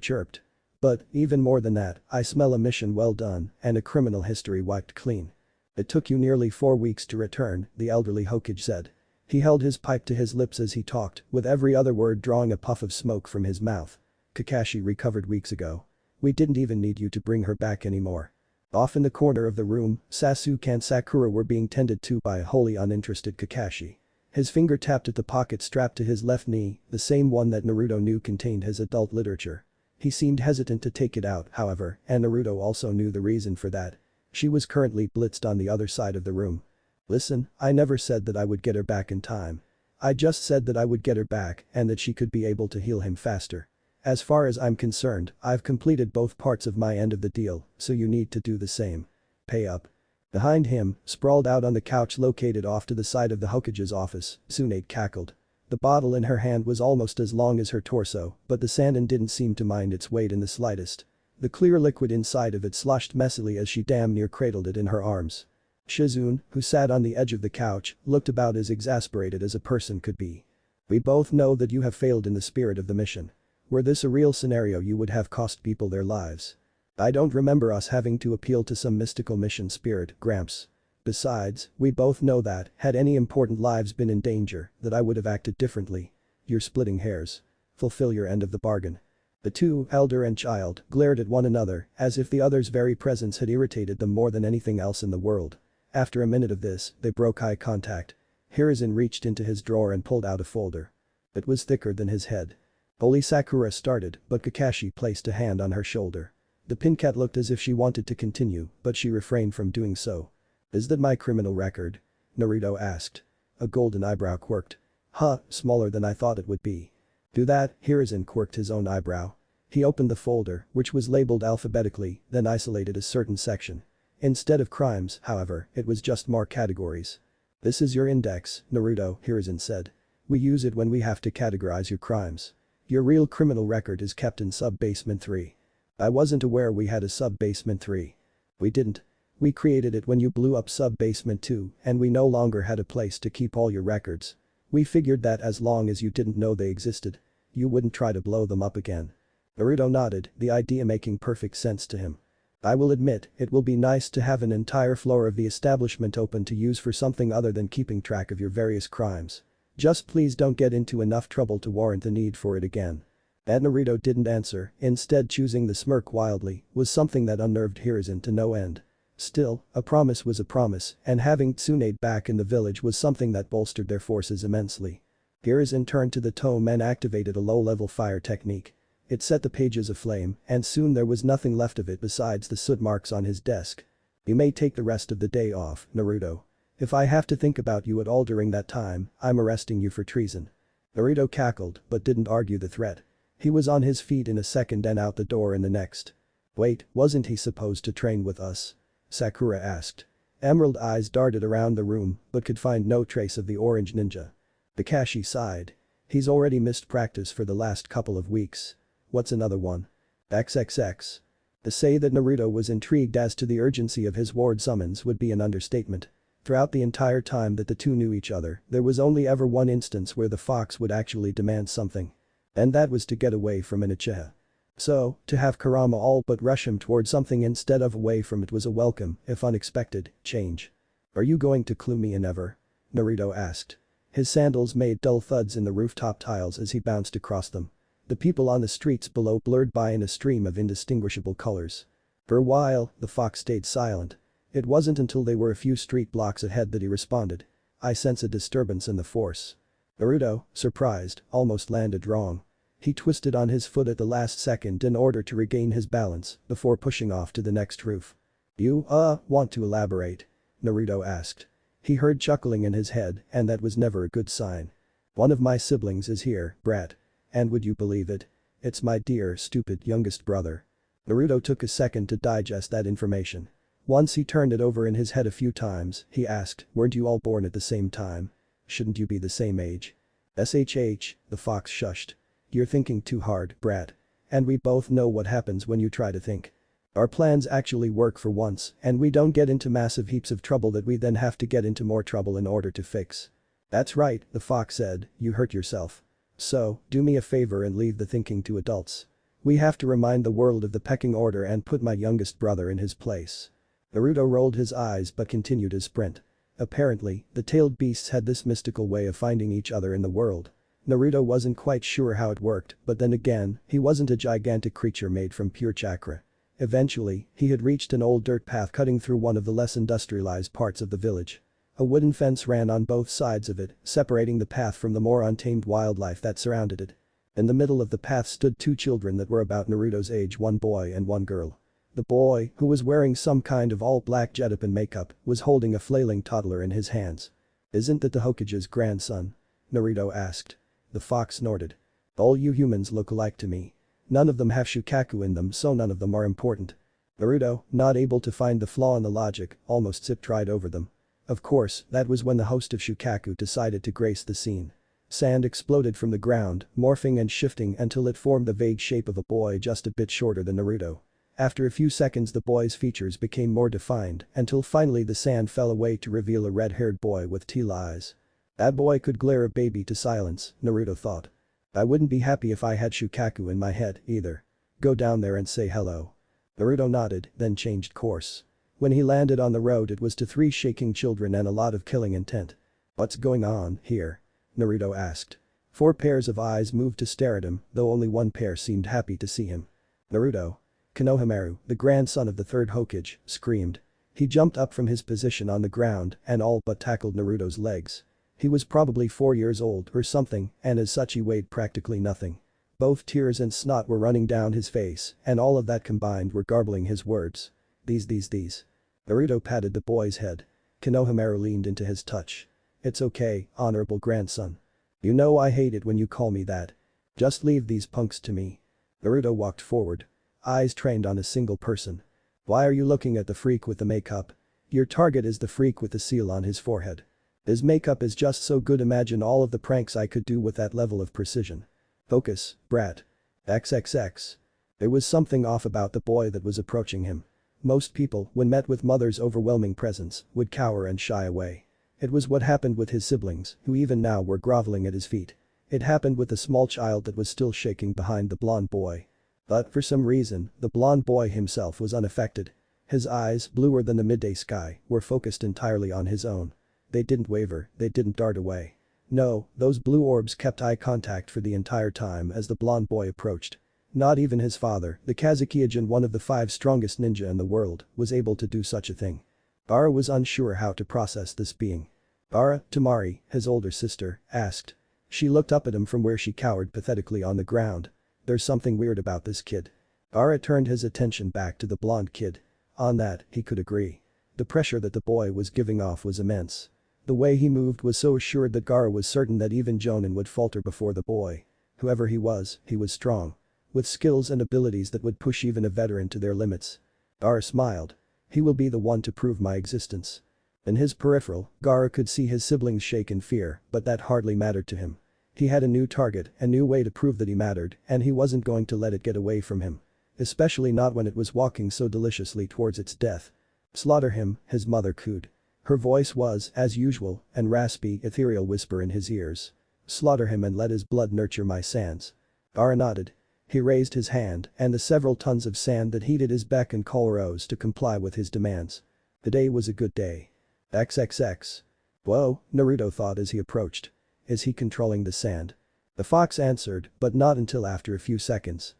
chirped. But, even more than that, I smell a mission well done and a criminal history wiped clean. It took you nearly 4 weeks to return, the elderly Hokage said. He held his pipe to his lips as he talked, with every other word drawing a puff of smoke from his mouth. Kakashi recovered weeks ago. We didn't even need you to bring her back anymore. Off in the corner of the room, Sasuke and Sakura were being tended to by a wholly uninterested Kakashi. His finger tapped at the pocket strapped to his left knee, the same one that Naruto knew contained his adult literature. He seemed hesitant to take it out, however, and Naruto also knew the reason for that. She was currently blitzed on the other side of the room. Listen, I never said that I would get her back in time. I just said that I would get her back and that she could be able to heal him faster. As far as I'm concerned, I've completed both parts of my end of the deal, so you need to do the same. Pay up. Behind him, sprawled out on the couch located off to the side of the Hokage's office, Tsunade cackled. The bottle in her hand was almost as long as her torso, but the Sannin didn't seem to mind its weight in the slightest. The clear liquid inside of it sloshed messily as she damn near cradled it in her arms. Shizune, who sat on the edge of the couch, looked about as exasperated as a person could be. We both know that you have failed in the spirit of the mission. Were this a real scenario you would have cost people their lives. I don't remember us having to appeal to some mystical mission spirit, Gramps. Besides, we both know that, had any important lives been in danger, that I would have acted differently. You're splitting hairs. Fulfill your end of the bargain." The two, elder and child, glared at one another as if the other's very presence had irritated them more than anything else in the world. After a minute of this, they broke eye contact. Hiruzen reached into his drawer and pulled out a folder. It was thicker than his head. Holy Sakura started, but Kakashi placed a hand on her shoulder. The pincat looked as if she wanted to continue, but she refrained from doing so. "Is that my criminal record?" Naruto asked. A golden eyebrow quirked. "Huh, smaller than I thought it would be." "Do that?" Hiruzen quirked his own eyebrow. He opened the folder, which was labeled alphabetically, then isolated a certain section. Instead of crimes, however, it was just more categories. "This is your index, Naruto," Hiruzen said. "We use it when we have to categorize your crimes. Your real criminal record is kept in Sub-Basement 3. I wasn't aware we had a Sub-Basement 3. We didn't. We created it when you blew up Sub-Basement 2 and we no longer had a place to keep all your records. We figured that as long as you didn't know they existed, you wouldn't try to blow them up again." Naruto nodded, the idea making perfect sense to him. "I will admit, it will be nice to have an entire floor of the establishment open to use for something other than keeping track of your various crimes. Just please don't get into enough trouble to warrant the need for it again." And Naruto didn't answer, instead choosing the smirk wildly was something that unnerved Hiruzen to no end. Still, a promise was a promise, and having Tsunade back in the village was something that bolstered their forces immensely. Hiruzen turned to the tome and activated a low-level fire technique. It set the pages aflame, and soon there was nothing left of it besides the soot marks on his desk. "You may take the rest of the day off, Naruto. If I have to think about you at all during that time, I'm arresting you for treason." Naruto cackled but didn't argue the threat. He was on his feet in a second and out the door in the next. "Wait, wasn't he supposed to train with us?" Sakura asked. Emerald eyes darted around the room but could find no trace of the orange ninja. Kakashi sighed. "He's already missed practice for the last couple of weeks. What's another one?" XXX. To say that Naruto was intrigued as to the urgency of his ward summons would be an understatement. Throughout the entire time that the two knew each other, there was only ever one instance where the fox would actually demand something. And that was to get away from an Uchiha. So, to have Kurama all but rush him toward something instead of away from it was a welcome, if unexpected, change. "Are you going to clue me in ever?" Naruto asked. His sandals made dull thuds in the rooftop tiles as he bounced across them. The people on the streets below blurred by in a stream of indistinguishable colors. For a while, the fox stayed silent. It wasn't until they were a few street blocks ahead that he responded. "I sense a disturbance in the force." Naruto, surprised, almost landed wrong. He twisted on his foot at the last second in order to regain his balance before pushing off to the next roof. "You, want to elaborate?" Naruto asked. He heard chuckling in his head and that was never a good sign. "One of my siblings is here, brat. And would you believe it? It's my dear, stupid youngest brother." Naruto took a second to digest that information. Once he turned it over in his head a few times, he asked, "Weren't you all born at the same time? Shouldn't you be the same age?" "SHH," the fox shushed. "You're thinking too hard, brat. And we both know what happens when you try to think. Our plans actually work for once, and we don't get into massive heaps of trouble that we then have to get into more trouble in order to fix." "That's right," the fox said, "you hurt yourself. So, do me a favor and leave the thinking to adults. We have to remind the world of the pecking order and put my youngest brother in his place." Naruto rolled his eyes but continued his sprint. Apparently, the tailed beasts had this mystical way of finding each other in the world. Naruto wasn't quite sure how it worked, but then again, he wasn't a gigantic creature made from pure chakra. Eventually, he had reached an old dirt path cutting through one of the less industrialized parts of the village. A wooden fence ran on both sides of it, separating the path from the more untamed wildlife that surrounded it. In the middle of the path stood two children that were about Naruto's age, one boy and one girl. The boy, who was wearing some kind of all-black getup and makeup, was holding a flailing toddler in his hands. "Isn't that the Hokage's grandson?" Naruto asked. The fox snorted. "All you humans look alike to me. None of them have Shukaku in them, so none of them are important." Naruto, not able to find the flaw in the logic, almost zipped right over them. Of course, that was when the host of Shukaku decided to grace the scene. Sand exploded from the ground, morphing and shifting until it formed the vague shape of a boy just a bit shorter than Naruto. After a few seconds the boy's features became more defined until finally the sand fell away to reveal a red-haired boy with teal eyes. That boy could glare a baby to silence, Naruto thought. I wouldn't be happy if I had Shukaku in my head, either. Go down there and say hello. Naruto nodded, then changed course. When he landed on the road it was to 3 shaking children and a lot of killing intent. "What's going on here?" Naruto asked. 4 pairs of eyes moved to stare at him, though only one pair seemed happy to see him. "Naruto." Konohamaru, the grandson of the 3rd Hokage, screamed. He jumped up from his position on the ground and all but tackled Naruto's legs. He was probably 4 years old or something, and as such he weighed practically nothing. Both tears and snot were running down his face, and all of that combined were garbling his words. These. Naruto patted the boy's head. Konohamaru leaned into his touch. "It's okay, honorable grandson. You know I hate it when you call me that. Just leave these punks to me." Naruto walked forward. Eyes trained on a single person. "Why are you looking at the freak with the makeup? Your target is the freak with the seal on his forehead. His makeup is just so good, imagine all of the pranks I could do with that level of precision. Focus, brat. XXX. There was something off about the boy that was approaching him. Most people, when met with mother's overwhelming presence, would cower and shy away. It was what happened with his siblings, who even now were groveling at his feet. It happened with the small child that was still shaking behind the blonde boy. But for some reason, the blonde boy himself was unaffected. His eyes, bluer than the midday sky, were focused entirely on his own. They didn't waver, they didn't dart away. No, those blue orbs kept eye contact for the entire time as the blonde boy approached. Not even his father, the Kazukiage and one of the 5 strongest ninja in the world, was able to do such a thing. Bara was unsure how to process this being. "Bara, Tamari," his older sister, asked. She looked up at him from where she cowered pathetically on the ground. "There's something weird about this kid." Bara turned his attention back to the blonde kid. On that, he could agree. The pressure that the boy was giving off was immense. The way he moved was so assured that Gara was certain that even Jonin would falter before the boy. Whoever he was strong. With skills and abilities that would push even a veteran to their limits. Gara smiled. "He will be the one to prove my existence." In his peripheral, Gara could see his siblings shake in fear, but that hardly mattered to him. He had a new target, a new way to prove that he mattered, and he wasn't going to let it get away from him. Especially not when it was walking so deliciously towards its death. "Slaughter him," his mother cooed. Her voice was, as usual, an raspy, ethereal whisper in his ears. "Slaughter him and let his blood nurture my sands." Gara nodded. He raised his hand, and the several tons of sand that heated his beck and call rose to comply with his demands. The day was a good day. XXX. Whoa, Naruto thought as he approached. Is he controlling the sand? The fox answered, but not until after a few seconds.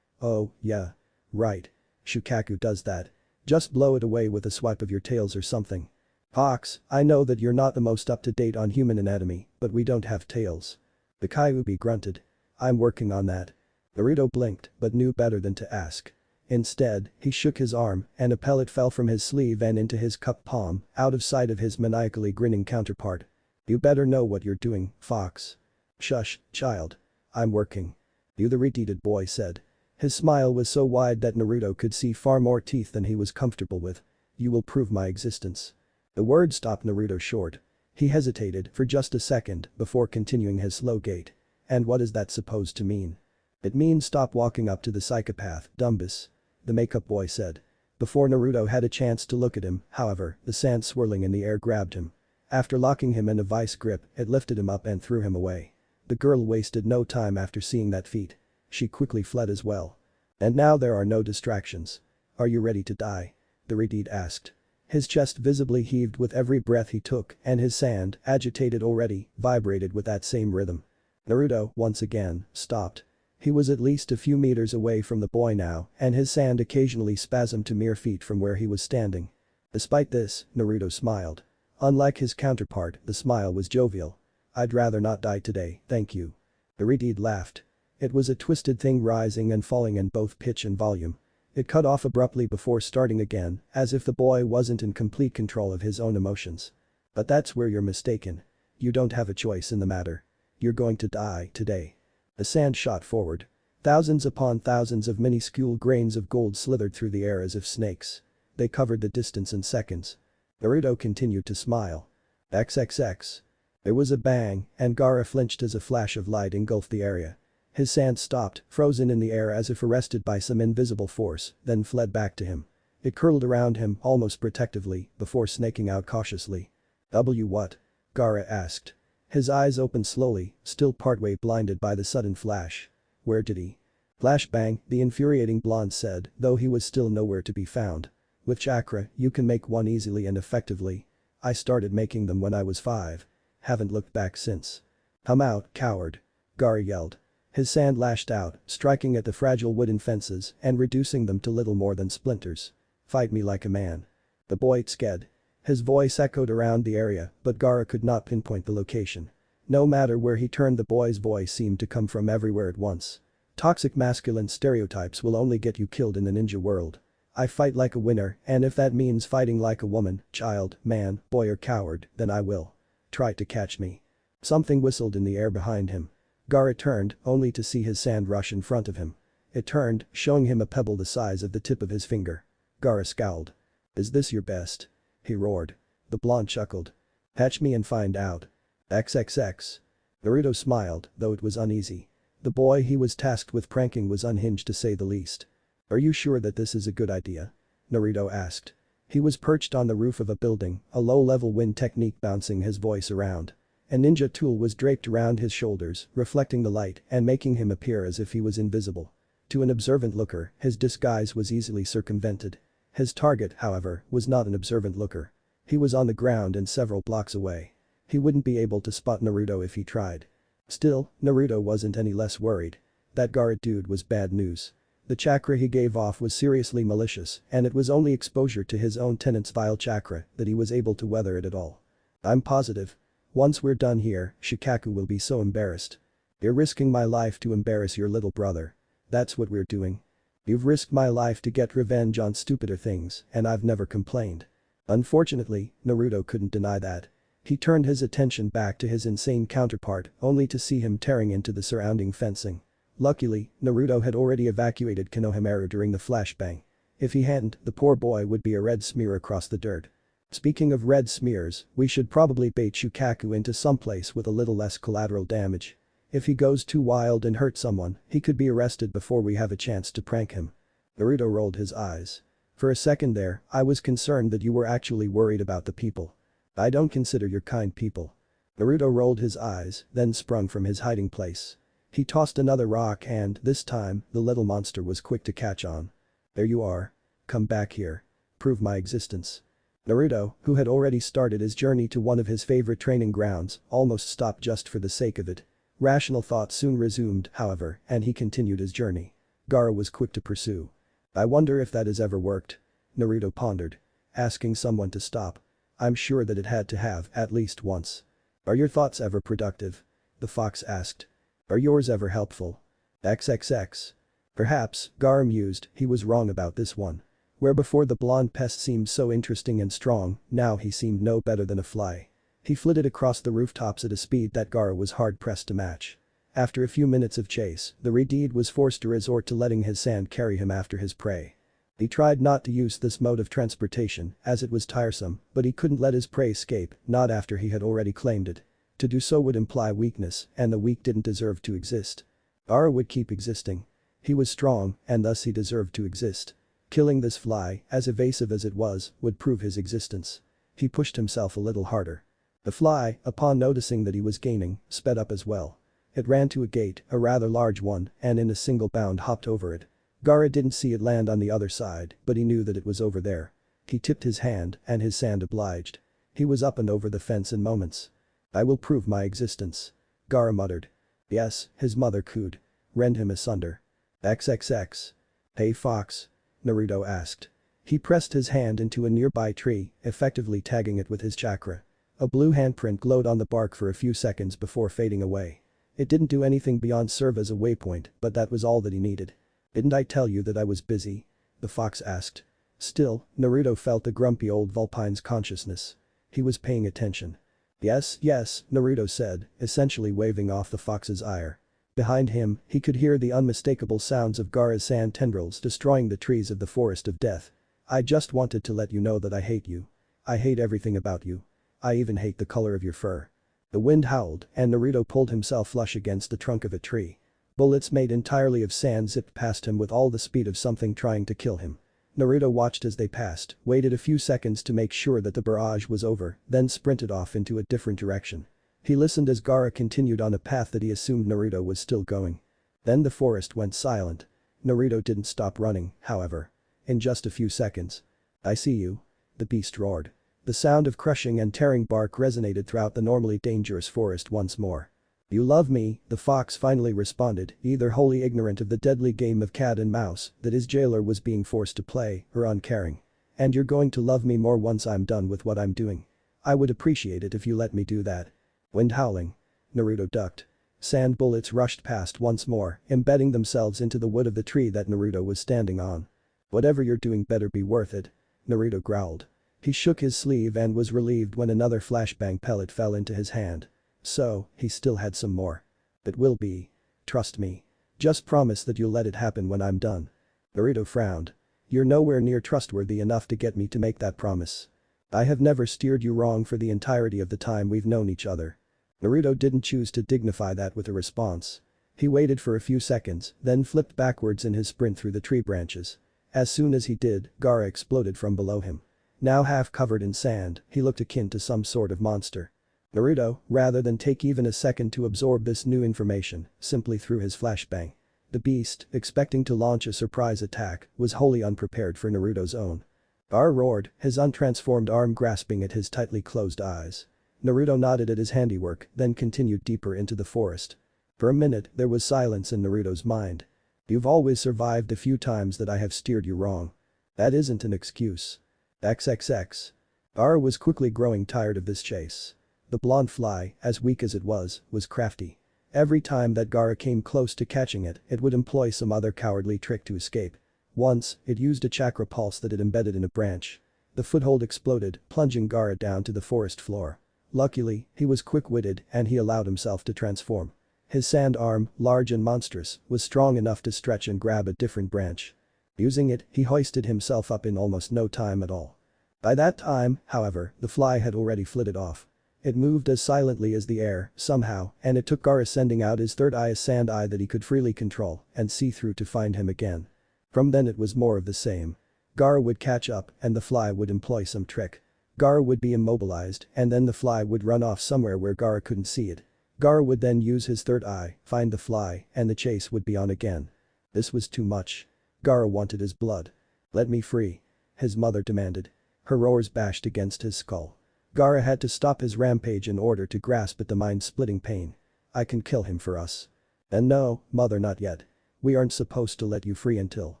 Oh, yeah. Right. Shukaku does that. Just blow it away with a swipe of your tails or something. Fox, I know that you're not the most up-to-date on human anatomy, but we don't have tails. The Kyuubi grunted. I'm working on that. Naruto blinked, but knew better than to ask. Instead, he shook his arm, and a pellet fell from his sleeve and into his cupped palm, out of sight of his maniacally grinning counterpart. You better know what you're doing, Fox. Shush, child. I'm working. You, the retarded boy said. His smile was so wide that Naruto could see far more teeth than he was comfortable with. You will prove my existence. The word stopped Naruto short. He hesitated for just a second before continuing his slow gait. And what is that supposed to mean? It means stop walking up to the psychopath, Dumbus. The makeup boy said. Before Naruto had a chance to look at him, however, the sand swirling in the air grabbed him. After locking him in a vice grip, it lifted him up and threw him away. The girl wasted no time after seeing that feat. She quickly fled as well. And now there are no distractions. Are you ready to die? The retard asked. His chest visibly heaved with every breath he took and his sand, agitated already, vibrated with that same rhythm. Naruto, once again, stopped. He was at least a few meters away from the boy now and his sand occasionally spasmed to mere feet from where he was standing. Despite this, Naruto smiled. Unlike his counterpart, the smile was jovial. I'd rather not die today, thank you. The retard laughed. It was a twisted thing rising and falling in both pitch and volume. It cut off abruptly before starting again, as if the boy wasn't in complete control of his own emotions. But that's where you're mistaken. You don't have a choice in the matter. You're going to die today. The sand shot forward. Thousands upon thousands of minuscule grains of gold slithered through the air as if snakes. They covered the distance in seconds. Naruto continued to smile. XXX. There was a bang, and Gara flinched as a flash of light engulfed the area. His sand stopped, frozen in the air as if arrested by some invisible force, then fled back to him. It curled around him almost protectively before snaking out cautiously. What? Gara asked. His eyes opened slowly, still partway blinded by the sudden flash. Where did he? Flashbang, the infuriating blonde said, though he was still nowhere to be found. With chakra, you can make one easily and effectively. I started making them when I was 5. Haven't looked back since. Come out, coward. Gaara yelled. His sand lashed out, striking at the fragile wooden fences and reducing them to little more than splinters. Fight me like a man. The boy sked. His voice echoed around the area, but Gaara could not pinpoint the location. No matter where he turned, the boy's voice seemed to come from everywhere at once. Toxic masculine stereotypes will only get you killed in the ninja world. I fight like a winner, and if that means fighting like a woman, child, man, boy or coward, then I will. Try to catch me. Something whistled in the air behind him. Gaara turned, only to see his sand rush in front of him. It turned, showing him a pebble the size of the tip of his finger. Gaara scowled. Is this your best? He roared. The blonde chuckled. Catch me and find out. XXX. Naruto smiled, though it was uneasy. The boy he was tasked with pranking was unhinged to say the least. Are you sure that this is a good idea? Naruto asked. He was perched on the roof of a building, a low-level wind technique bouncing his voice around. A ninja tool was draped around his shoulders, reflecting the light and making him appear as if he was invisible. To an observant looker, his disguise was easily circumvented. His target, however, was not an observant looker. He was on the ground and several blocks away. He wouldn't be able to spot Naruto if he tried. Still, Naruto wasn't any less worried. That Gaara dude was bad news. The chakra he gave off was seriously malicious, and it was only exposure to his own tenant's vile chakra that he was able to weather it at all. I'm positive. Once we're done here, Shikaku will be so embarrassed. You're risking my life to embarrass your little brother. That's what we're doing. You've risked my life to get revenge on stupider things, and I've never complained. Unfortunately, Naruto couldn't deny that. He turned his attention back to his insane counterpart, only to see him tearing into the surrounding fencing. Luckily, Naruto had already evacuated Konohamaru during the flashbang. If he hadn't, the poor boy would be a red smear across the dirt. Speaking of red smears, we should probably bait Shukaku into someplace with a little less collateral damage. If he goes too wild and hurts someone, he could be arrested before we have a chance to prank him. Naruto rolled his eyes. For a second there, I was concerned that you were actually worried about the people. I don't consider your kind people. Naruto rolled his eyes, then sprung from his hiding place. He tossed another rock and, this time, the little monster was quick to catch on. There you are. Come back here. Prove my existence. Naruto, who had already started his journey to one of his favorite training grounds, almost stopped just for the sake of it. Rational thought soon resumed, however, and he continued his journey. Gaara was quick to pursue. I wonder if that has ever worked. Naruto pondered. Asking someone to stop. I'm sure that it had to have, at least once. Are your thoughts ever productive? The fox asked. Are yours ever helpful? XXX. Perhaps, Gaara mused, he was wrong about this one. Where before the blonde pest seemed so interesting and strong, now he seemed no better than a fly. He flitted across the rooftops at a speed that Gaara was hard-pressed to match. After a few minutes of chase, the Redeed was forced to resort to letting his sand carry him after his prey. He tried not to use this mode of transportation, as it was tiresome, but he couldn't let his prey escape, not after he had already claimed it. To do so would imply weakness, and the weak didn't deserve to exist. Gaara would keep existing. He was strong, and thus he deserved to exist. Killing this fly, as evasive as it was, would prove his existence. He pushed himself a little harder. The fly, upon noticing that he was gaining, sped up as well. It ran to a gate, a rather large one, and in a single bound hopped over it. Gaara didn't see it land on the other side, but he knew that it was over there. He tipped his hand, and his sand obliged. He was up and over the fence in moments. I will prove my existence. Gaara muttered. Yes, his mother cooed. Rend him asunder. XXX. Hey fox? Naruto asked. He pressed his hand into a nearby tree, effectively tagging it with his chakra. A blue handprint glowed on the bark for a few seconds before fading away. It didn't do anything beyond serve as a waypoint, but that was all that he needed. Didn't I tell you that I was busy? The fox asked. Still, Naruto felt the grumpy old Vulpine's consciousness. He was paying attention. Yes, yes, Naruto said, essentially waving off the fox's ire. Behind him, he could hear the unmistakable sounds of Gaara's sand tendrils destroying the trees of the forest of death. I just wanted to let you know that I hate you. I hate everything about you. I even hate the color of your fur. The wind howled, and Naruto pulled himself flush against the trunk of a tree. Bullets made entirely of sand zipped past him with all the speed of something trying to kill him. Naruto watched as they passed, waited a few seconds to make sure that the barrage was over, then sprinted off into a different direction. He listened as Gaara continued on a path that he assumed Naruto was still going. Then the forest went silent. Naruto didn't stop running, however. In just a few seconds. I see you. The beast roared. The sound of crushing and tearing bark resonated throughout the normally dangerous forest once more. You love me, the fox finally responded, either wholly ignorant of the deadly game of cat and mouse that his jailer was being forced to play, or uncaring. And you're going to love me more once I'm done with what I'm doing. I would appreciate it if you let me do that. Wind howling. Naruto ducked. Sand bullets rushed past once more, embedding themselves into the wood of the tree that Naruto was standing on. Whatever you're doing better be worth it. Naruto growled. He shook his sleeve and was relieved when another flashbang pellet fell into his hand. So, he still had some more. It will be. Trust me. Just promise that you'll let it happen when I'm done. Naruto frowned. You're nowhere near trustworthy enough to get me to make that promise. I have never steered you wrong for the entirety of the time we've known each other. Naruto didn't choose to dignify that with a response. He waited for a few seconds, then flipped backwards in his sprint through the tree branches. As soon as he did, Gaara exploded from below him. Now half covered in sand, he looked akin to some sort of monster. Naruto, rather than take even a second to absorb this new information, simply threw his flashbang. The beast, expecting to launch a surprise attack, was wholly unprepared for Naruto's own. Gaara roared, his untransformed arm grasping at his tightly closed eyes. Naruto nodded at his handiwork, then continued deeper into the forest. For a minute, there was silence in Naruto's mind. You've always survived the few times that I have steered you wrong. That isn't an excuse. XXX. Gaara was quickly growing tired of this chase. The blonde fly, as weak as it was crafty. Every time that Gaara came close to catching it, it would employ some other cowardly trick to escape. Once, it used a chakra pulse that it embedded in a branch. The foothold exploded, plunging Gaara down to the forest floor. Luckily, he was quick-witted and he allowed himself to transform. His sand arm, large and monstrous, was strong enough to stretch and grab a different branch. Using it, he hoisted himself up in almost no time at all. By that time, however, the fly had already flitted off. It moved as silently as the air, somehow, and it took Gaara sending out his third eye, a sand eye that he could freely control and see through to find him again. From then it was more of the same. Gaara would catch up and the fly would employ some trick. Gaara would be immobilized and then the fly would run off somewhere where Gaara couldn't see it. Gaara would then use his third eye, find the fly, and the chase would be on again. This was too much. Gaara wanted his blood. Let me free. His mother demanded. Her roars bashed against his skull. Gaara had to stop his rampage in order to grasp at the mind-splitting pain. I can kill him for us. And no, mother, not yet. We aren't supposed to let you free until.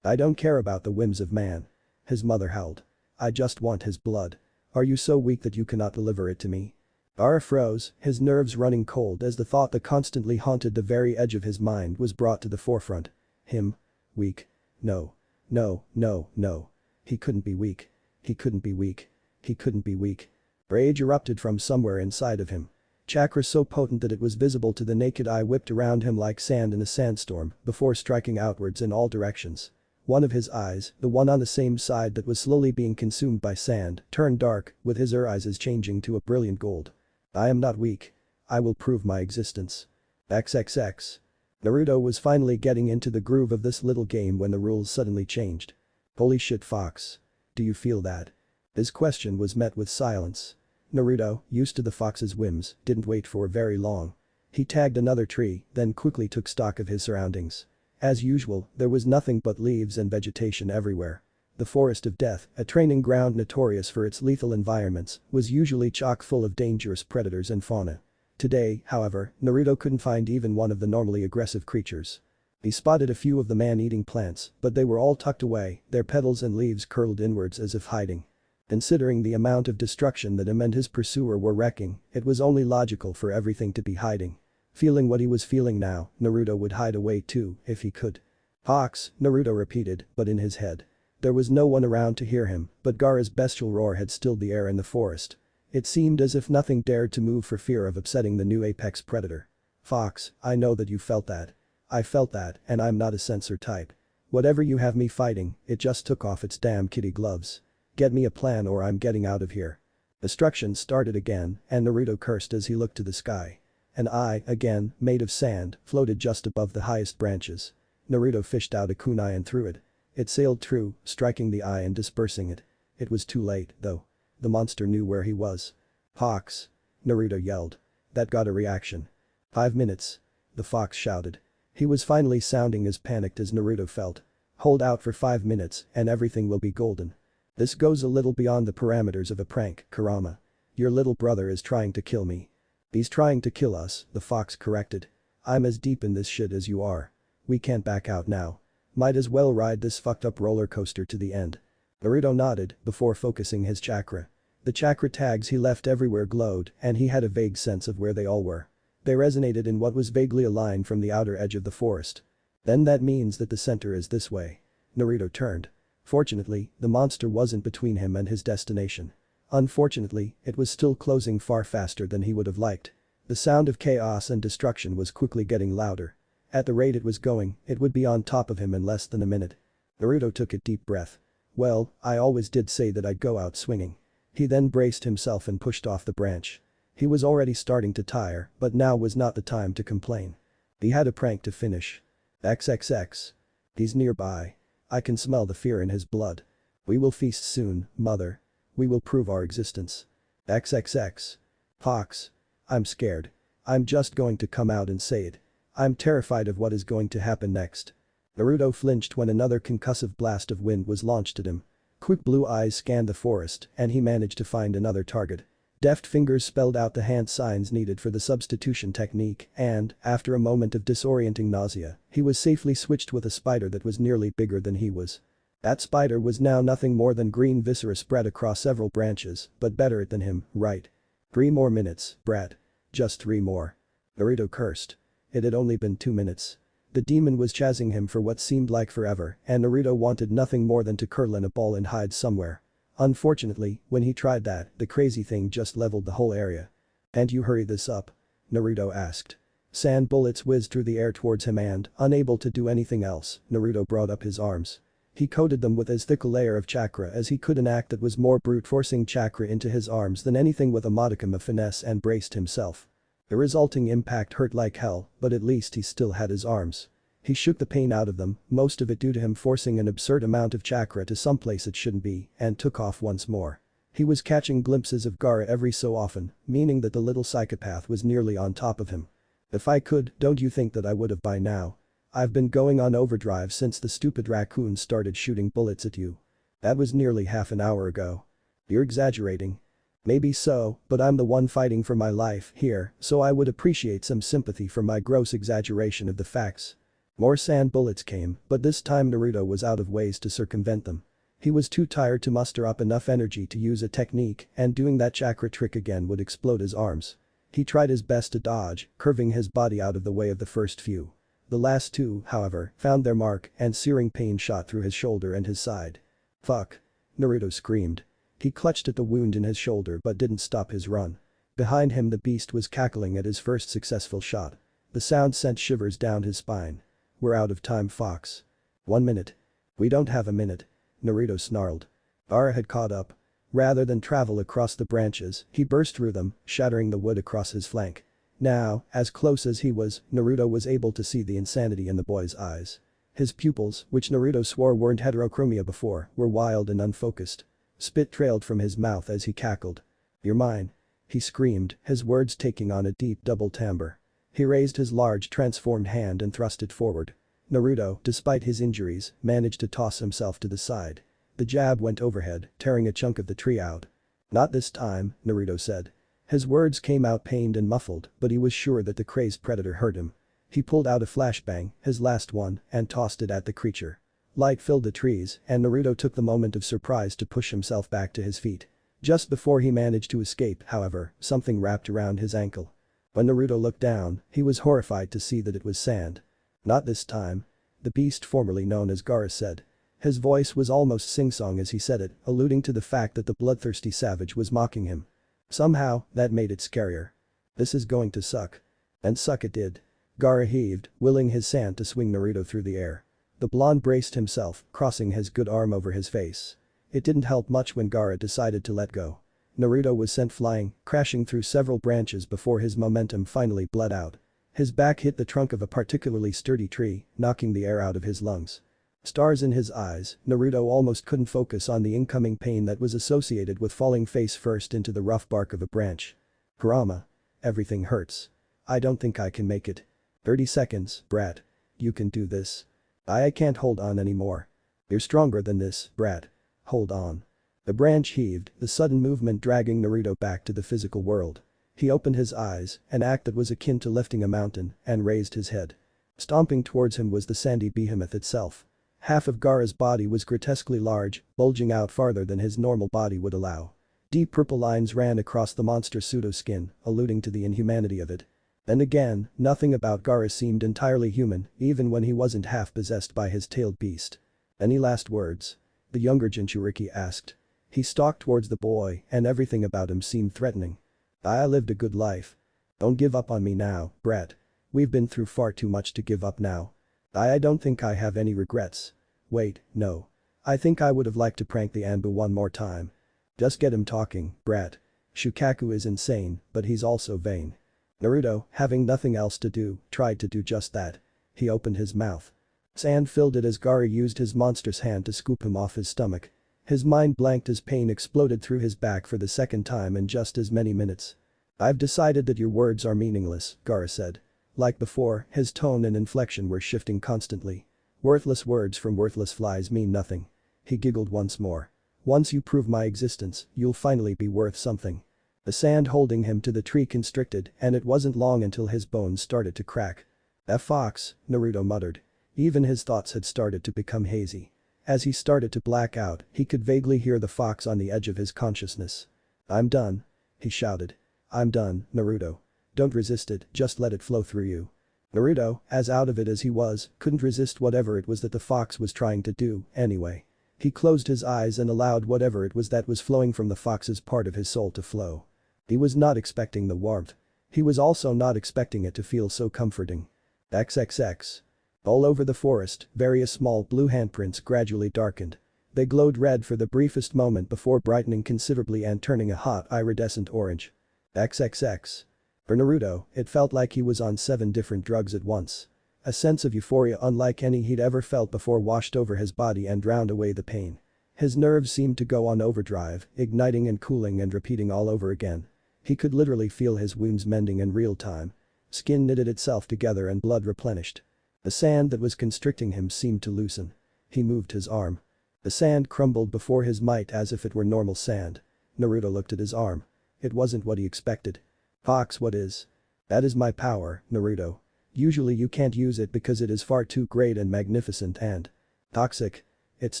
I don't care about the whims of man. His mother howled. I just want his blood. Are you so weak that you cannot deliver it to me? Gaara froze, his nerves running cold as the thought that constantly haunted the very edge of his mind was brought to the forefront. Him? Weak? No. No, no, no. He couldn't be weak. He couldn't be weak. He couldn't be weak. Rage erupted from somewhere inside of him. Chakra so potent that it was visible to the naked eye whipped around him like sand in a sandstorm before striking outwards in all directions. One of his eyes, the one on the same side that was slowly being consumed by sand, turned dark, with his eyes changing to a brilliant gold. I am not weak. I will prove my existence. XXX. Naruto was finally getting into the groove of this little game when the rules suddenly changed. Holy shit, Fox. Do you feel that? His question was met with silence. Naruto, used to the fox's whims, didn't wait for very long. He tagged another tree, then quickly took stock of his surroundings. As usual, there was nothing but leaves and vegetation everywhere. The Forest of Death, a training ground notorious for its lethal environments, was usually chock full of dangerous predators and fauna. Today, however, Naruto couldn't find even one of the normally aggressive creatures. He spotted a few of the man-eating plants, but they were all tucked away, their petals and leaves curled inwards as if hiding. Considering the amount of destruction that him and his pursuer were wreaking, it was only logical for everything to be hiding. Feeling what he was feeling now, Naruto would hide away too, if he could. Fox, Naruto repeated, but in his head. There was no one around to hear him, but Gaara's bestial roar had stilled the air in the forest. It seemed as if nothing dared to move for fear of upsetting the new apex predator. Fox, I know that you felt that. I felt that, and I'm not a censor type. Whatever you have me fighting, it just took off its damn kitty gloves. Get me a plan or I'm getting out of here. Destruction started again, and Naruto cursed as he looked to the sky. An eye, again, made of sand, floated just above the highest branches. Naruto fished out a kunai and threw it. It sailed true, striking the eye and dispersing it. It was too late, though. The monster knew where he was. Fox! Naruto yelled. That got a reaction. 5 minutes. The fox shouted. He was finally sounding as panicked as Naruto felt. Hold out for 5 minutes and everything will be golden. This goes a little beyond the parameters of a prank, Kurama. Your little brother is trying to kill me. He's trying to kill us, the fox corrected. I'm as deep in this shit as you are. We can't back out now. Might as well ride this fucked up roller coaster to the end. Naruto nodded before focusing his chakra. The chakra tags he left everywhere glowed and he had a vague sense of where they all were. They resonated in what was vaguely a line from the outer edge of the forest. Then that means that the center is this way. Naruto turned. Fortunately, the monster wasn't between him and his destination. Unfortunately, it was still closing far faster than he would have liked. The sound of chaos and destruction was quickly getting louder. At the rate it was going, it would be on top of him in less than a minute. Naruto took a deep breath. Well, I always did say that I'd go out swinging. He then braced himself and pushed off the branch. He was already starting to tire, but now was not the time to complain. He had a prank to finish. XXX. He's nearby. I can smell the fear in his blood. We will feast soon, mother. We will prove our existence. XXX. Fox. I'm scared. I'm just going to come out and say it. I'm terrified of what is going to happen next. Naruto flinched when another concussive blast of wind was launched at him. Quick blue eyes scanned the forest and he managed to find another target. Deft fingers spelled out the hand signs needed for the substitution technique and, after a moment of disorienting nausea, he was safely switched with a spider that was nearly bigger than he was. That spider was now nothing more than green viscera spread across several branches, but better than him, right? 3 more minutes, brat. Just 3 more. Naruto cursed. It had only been 2 minutes. The demon was chasing him for what seemed like forever and Naruto wanted nothing more than to curl in a ball and hide somewhere. Unfortunately, when he tried that, the crazy thing just leveled the whole area. "Can't you hurry this up?" Naruto asked. Sand bullets whizzed through the air towards him and, unable to do anything else, Naruto brought up his arms. He coated them with as thick a layer of chakra as he could, an act that was more brute forcing chakra into his arms than anything with a modicum of finesse, and braced himself. The resulting impact hurt like hell, but at least he still had his arms. He shook the pain out of them, most of it due to him forcing an absurd amount of chakra to someplace it shouldn't be, and took off once more. He was catching glimpses of Gaara every so often, meaning that the little psychopath was nearly on top of him. If I could, don't you think that I would have by now? I've been going on overdrive since the stupid raccoon started shooting bullets at you. That was nearly half an hour ago. You're exaggerating. Maybe so, but I'm the one fighting for my life here, so I would appreciate some sympathy for my gross exaggeration of the facts. More sand bullets came, but this time Naruto was out of ways to circumvent them. He was too tired to muster up enough energy to use a technique, and doing that chakra trick again would explode his arms. He tried his best to dodge, curving his body out of the way of the first few. The last 2, however, found their mark and searing pain shot through his shoulder and his side. "Fuck." Naruto screamed. He clutched at the wound in his shoulder but didn't stop his run. Behind him the beast was cackling at his first successful shot. The sound sent shivers down his spine. "We're out of time, Fox. 1 minute. We don't have a minute." Naruto snarled. Gaara had caught up. Rather than travel across the branches, he burst through them, shattering the wood across his flank. Now, as close as he was, Naruto was able to see the insanity in the boy's eyes. His pupils, which Naruto swore weren't heterochromia before, were wild and unfocused. Spit trailed from his mouth as he cackled. "You're mine," he screamed, his words taking on a deep double timbre. He raised his large transformed hand and thrust it forward. Naruto, despite his injuries, managed to toss himself to the side. The jab went overhead, tearing a chunk of the tree out. "Not this time," Naruto said. His words came out pained and muffled, but he was sure that the crazed predator heard him. He pulled out a flashbang, his last one, and tossed it at the creature. Light filled the trees, and Naruto took the moment of surprise to push himself back to his feet. Just before he managed to escape, however, something wrapped around his ankle. When Naruto looked down, he was horrified to see that it was sand. "Not this time," the beast formerly known as Gaara said. His voice was almost sing-song as he said it, alluding to the fact that the bloodthirsty savage was mocking him. Somehow, that made it scarier. "This is going to suck." And suck it did. Gaara heaved, willing his sand to swing Naruto through the air. The blonde braced himself, crossing his good arm over his face. It didn't help much when Gaara decided to let go. Naruto was sent flying, crashing through several branches before his momentum finally bled out. His back hit the trunk of a particularly sturdy tree, knocking the air out of his lungs. Stars in his eyes, Naruto almost couldn't focus on the incoming pain that was associated with falling face first into the rough bark of a branch. "Kurama. Everything hurts. I don't think I can make it. 30 seconds, brat. You can do this. I can't hold on anymore. You're stronger than this, brat. Hold on." The branch heaved, the sudden movement dragging Naruto back to the physical world. He opened his eyes, an act that was akin to lifting a mountain, and raised his head. Stomping towards him was the sandy behemoth itself. Half of Gaara's body was grotesquely large, bulging out farther than his normal body would allow. Deep purple lines ran across the monster's pseudo-skin, alluding to the inhumanity of it. Then again, nothing about Gaara seemed entirely human, even when he wasn't half possessed by his tailed beast. "Any last words?" the younger Jinchuriki asked. He stalked towards the boy, and everything about him seemed threatening. "I lived a good life. Don't give up on me now, brat. We've been through far too much to give up now. I don't think I have any regrets. Wait, no. I think I would have liked to prank the anbu one more time. Just get him talking, brat. Shukaku is insane, but he's also vain." Naruto, having nothing else to do, tried to do just that. He opened his mouth. Sand filled it as Gaara used his monstrous hand to scoop him off his stomach. His mind blanked as pain exploded through his back for the second time in just as many minutes. "I've decided that your words are meaningless," Gaara said. Like before, his tone and inflection were shifting constantly. "Worthless words from worthless flies mean nothing." He giggled once more. "Once you prove my existence, you'll finally be worth something." The sand holding him to the tree constricted, and it wasn't long until his bones started to crack. "That fox," Naruto muttered. Even his thoughts had started to become hazy. As he started to black out, he could vaguely hear the fox on the edge of his consciousness. "I'm done," he shouted. "I'm done, Naruto. Don't resist it, just let it flow through you." Naruto, as out of it as he was, couldn't resist whatever it was that the fox was trying to do, anyway. He closed his eyes and allowed whatever it was that was flowing from the fox's part of his soul to flow. He was not expecting the warmth. He was also not expecting it to feel so comforting. XXX. All over the forest, various small blue handprints gradually darkened. They glowed red for the briefest moment before brightening considerably and turning a hot iridescent orange. XXX. For Naruto, it felt like he was on 7 different drugs at once. A sense of euphoria unlike any he'd ever felt before washed over his body and drowned away the pain. His nerves seemed to go on overdrive, igniting and cooling and repeating all over again. He could literally feel his wounds mending in real time. Skin knitted itself together and blood replenished. The sand that was constricting him seemed to loosen. He moved his arm. The sand crumbled before his might as if it were normal sand. Naruto looked at his arm. It wasn't what he expected. "Fox, what is?" "That is my power, Naruto. Usually you can't use it because it is far too great and magnificent and toxic. It's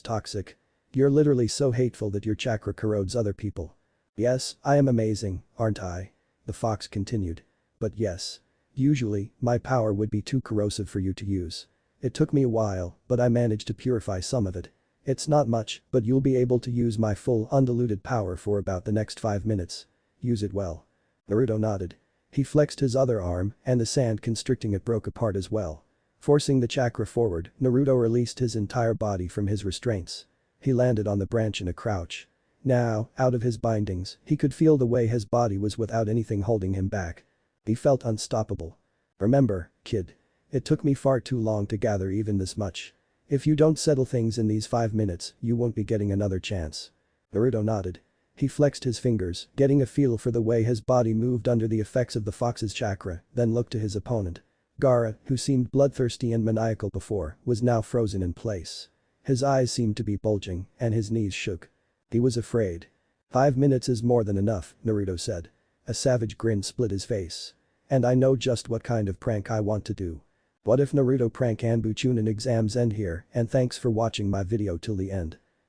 toxic. You're literally so hateful that your chakra corrodes other people." "Yes, I am amazing, aren't I?" the fox continued. "But yes. Usually, my power would be too corrosive for you to use. It took me a while, but I managed to purify some of it. It's not much, but you'll be able to use my full undiluted power for about the next 5 minutes. Use it well." Naruto nodded. He flexed his other arm, and the sand constricting it broke apart as well. Forcing the chakra forward, Naruto released his entire body from his restraints. He landed on the branch in a crouch. Now, out of his bindings, he could feel the way his body was without anything holding him back. He felt unstoppable. "Remember, kid. It took me far too long to gather even this much. If you don't settle things in these 5 minutes, you won't be getting another chance." Naruto nodded. He flexed his fingers, getting a feel for the way his body moved under the effects of the fox's chakra, then looked to his opponent. Gaara, who seemed bloodthirsty and maniacal before, was now frozen in place. His eyes seemed to be bulging, and his knees shook. He was afraid. 5 minutes is more than enough, Naruto said. A savage grin split his face. "And I know just what kind of prank I want to do. What if Naruto prank Anbu Chunin exams end here, and thanks for watching my video till the end.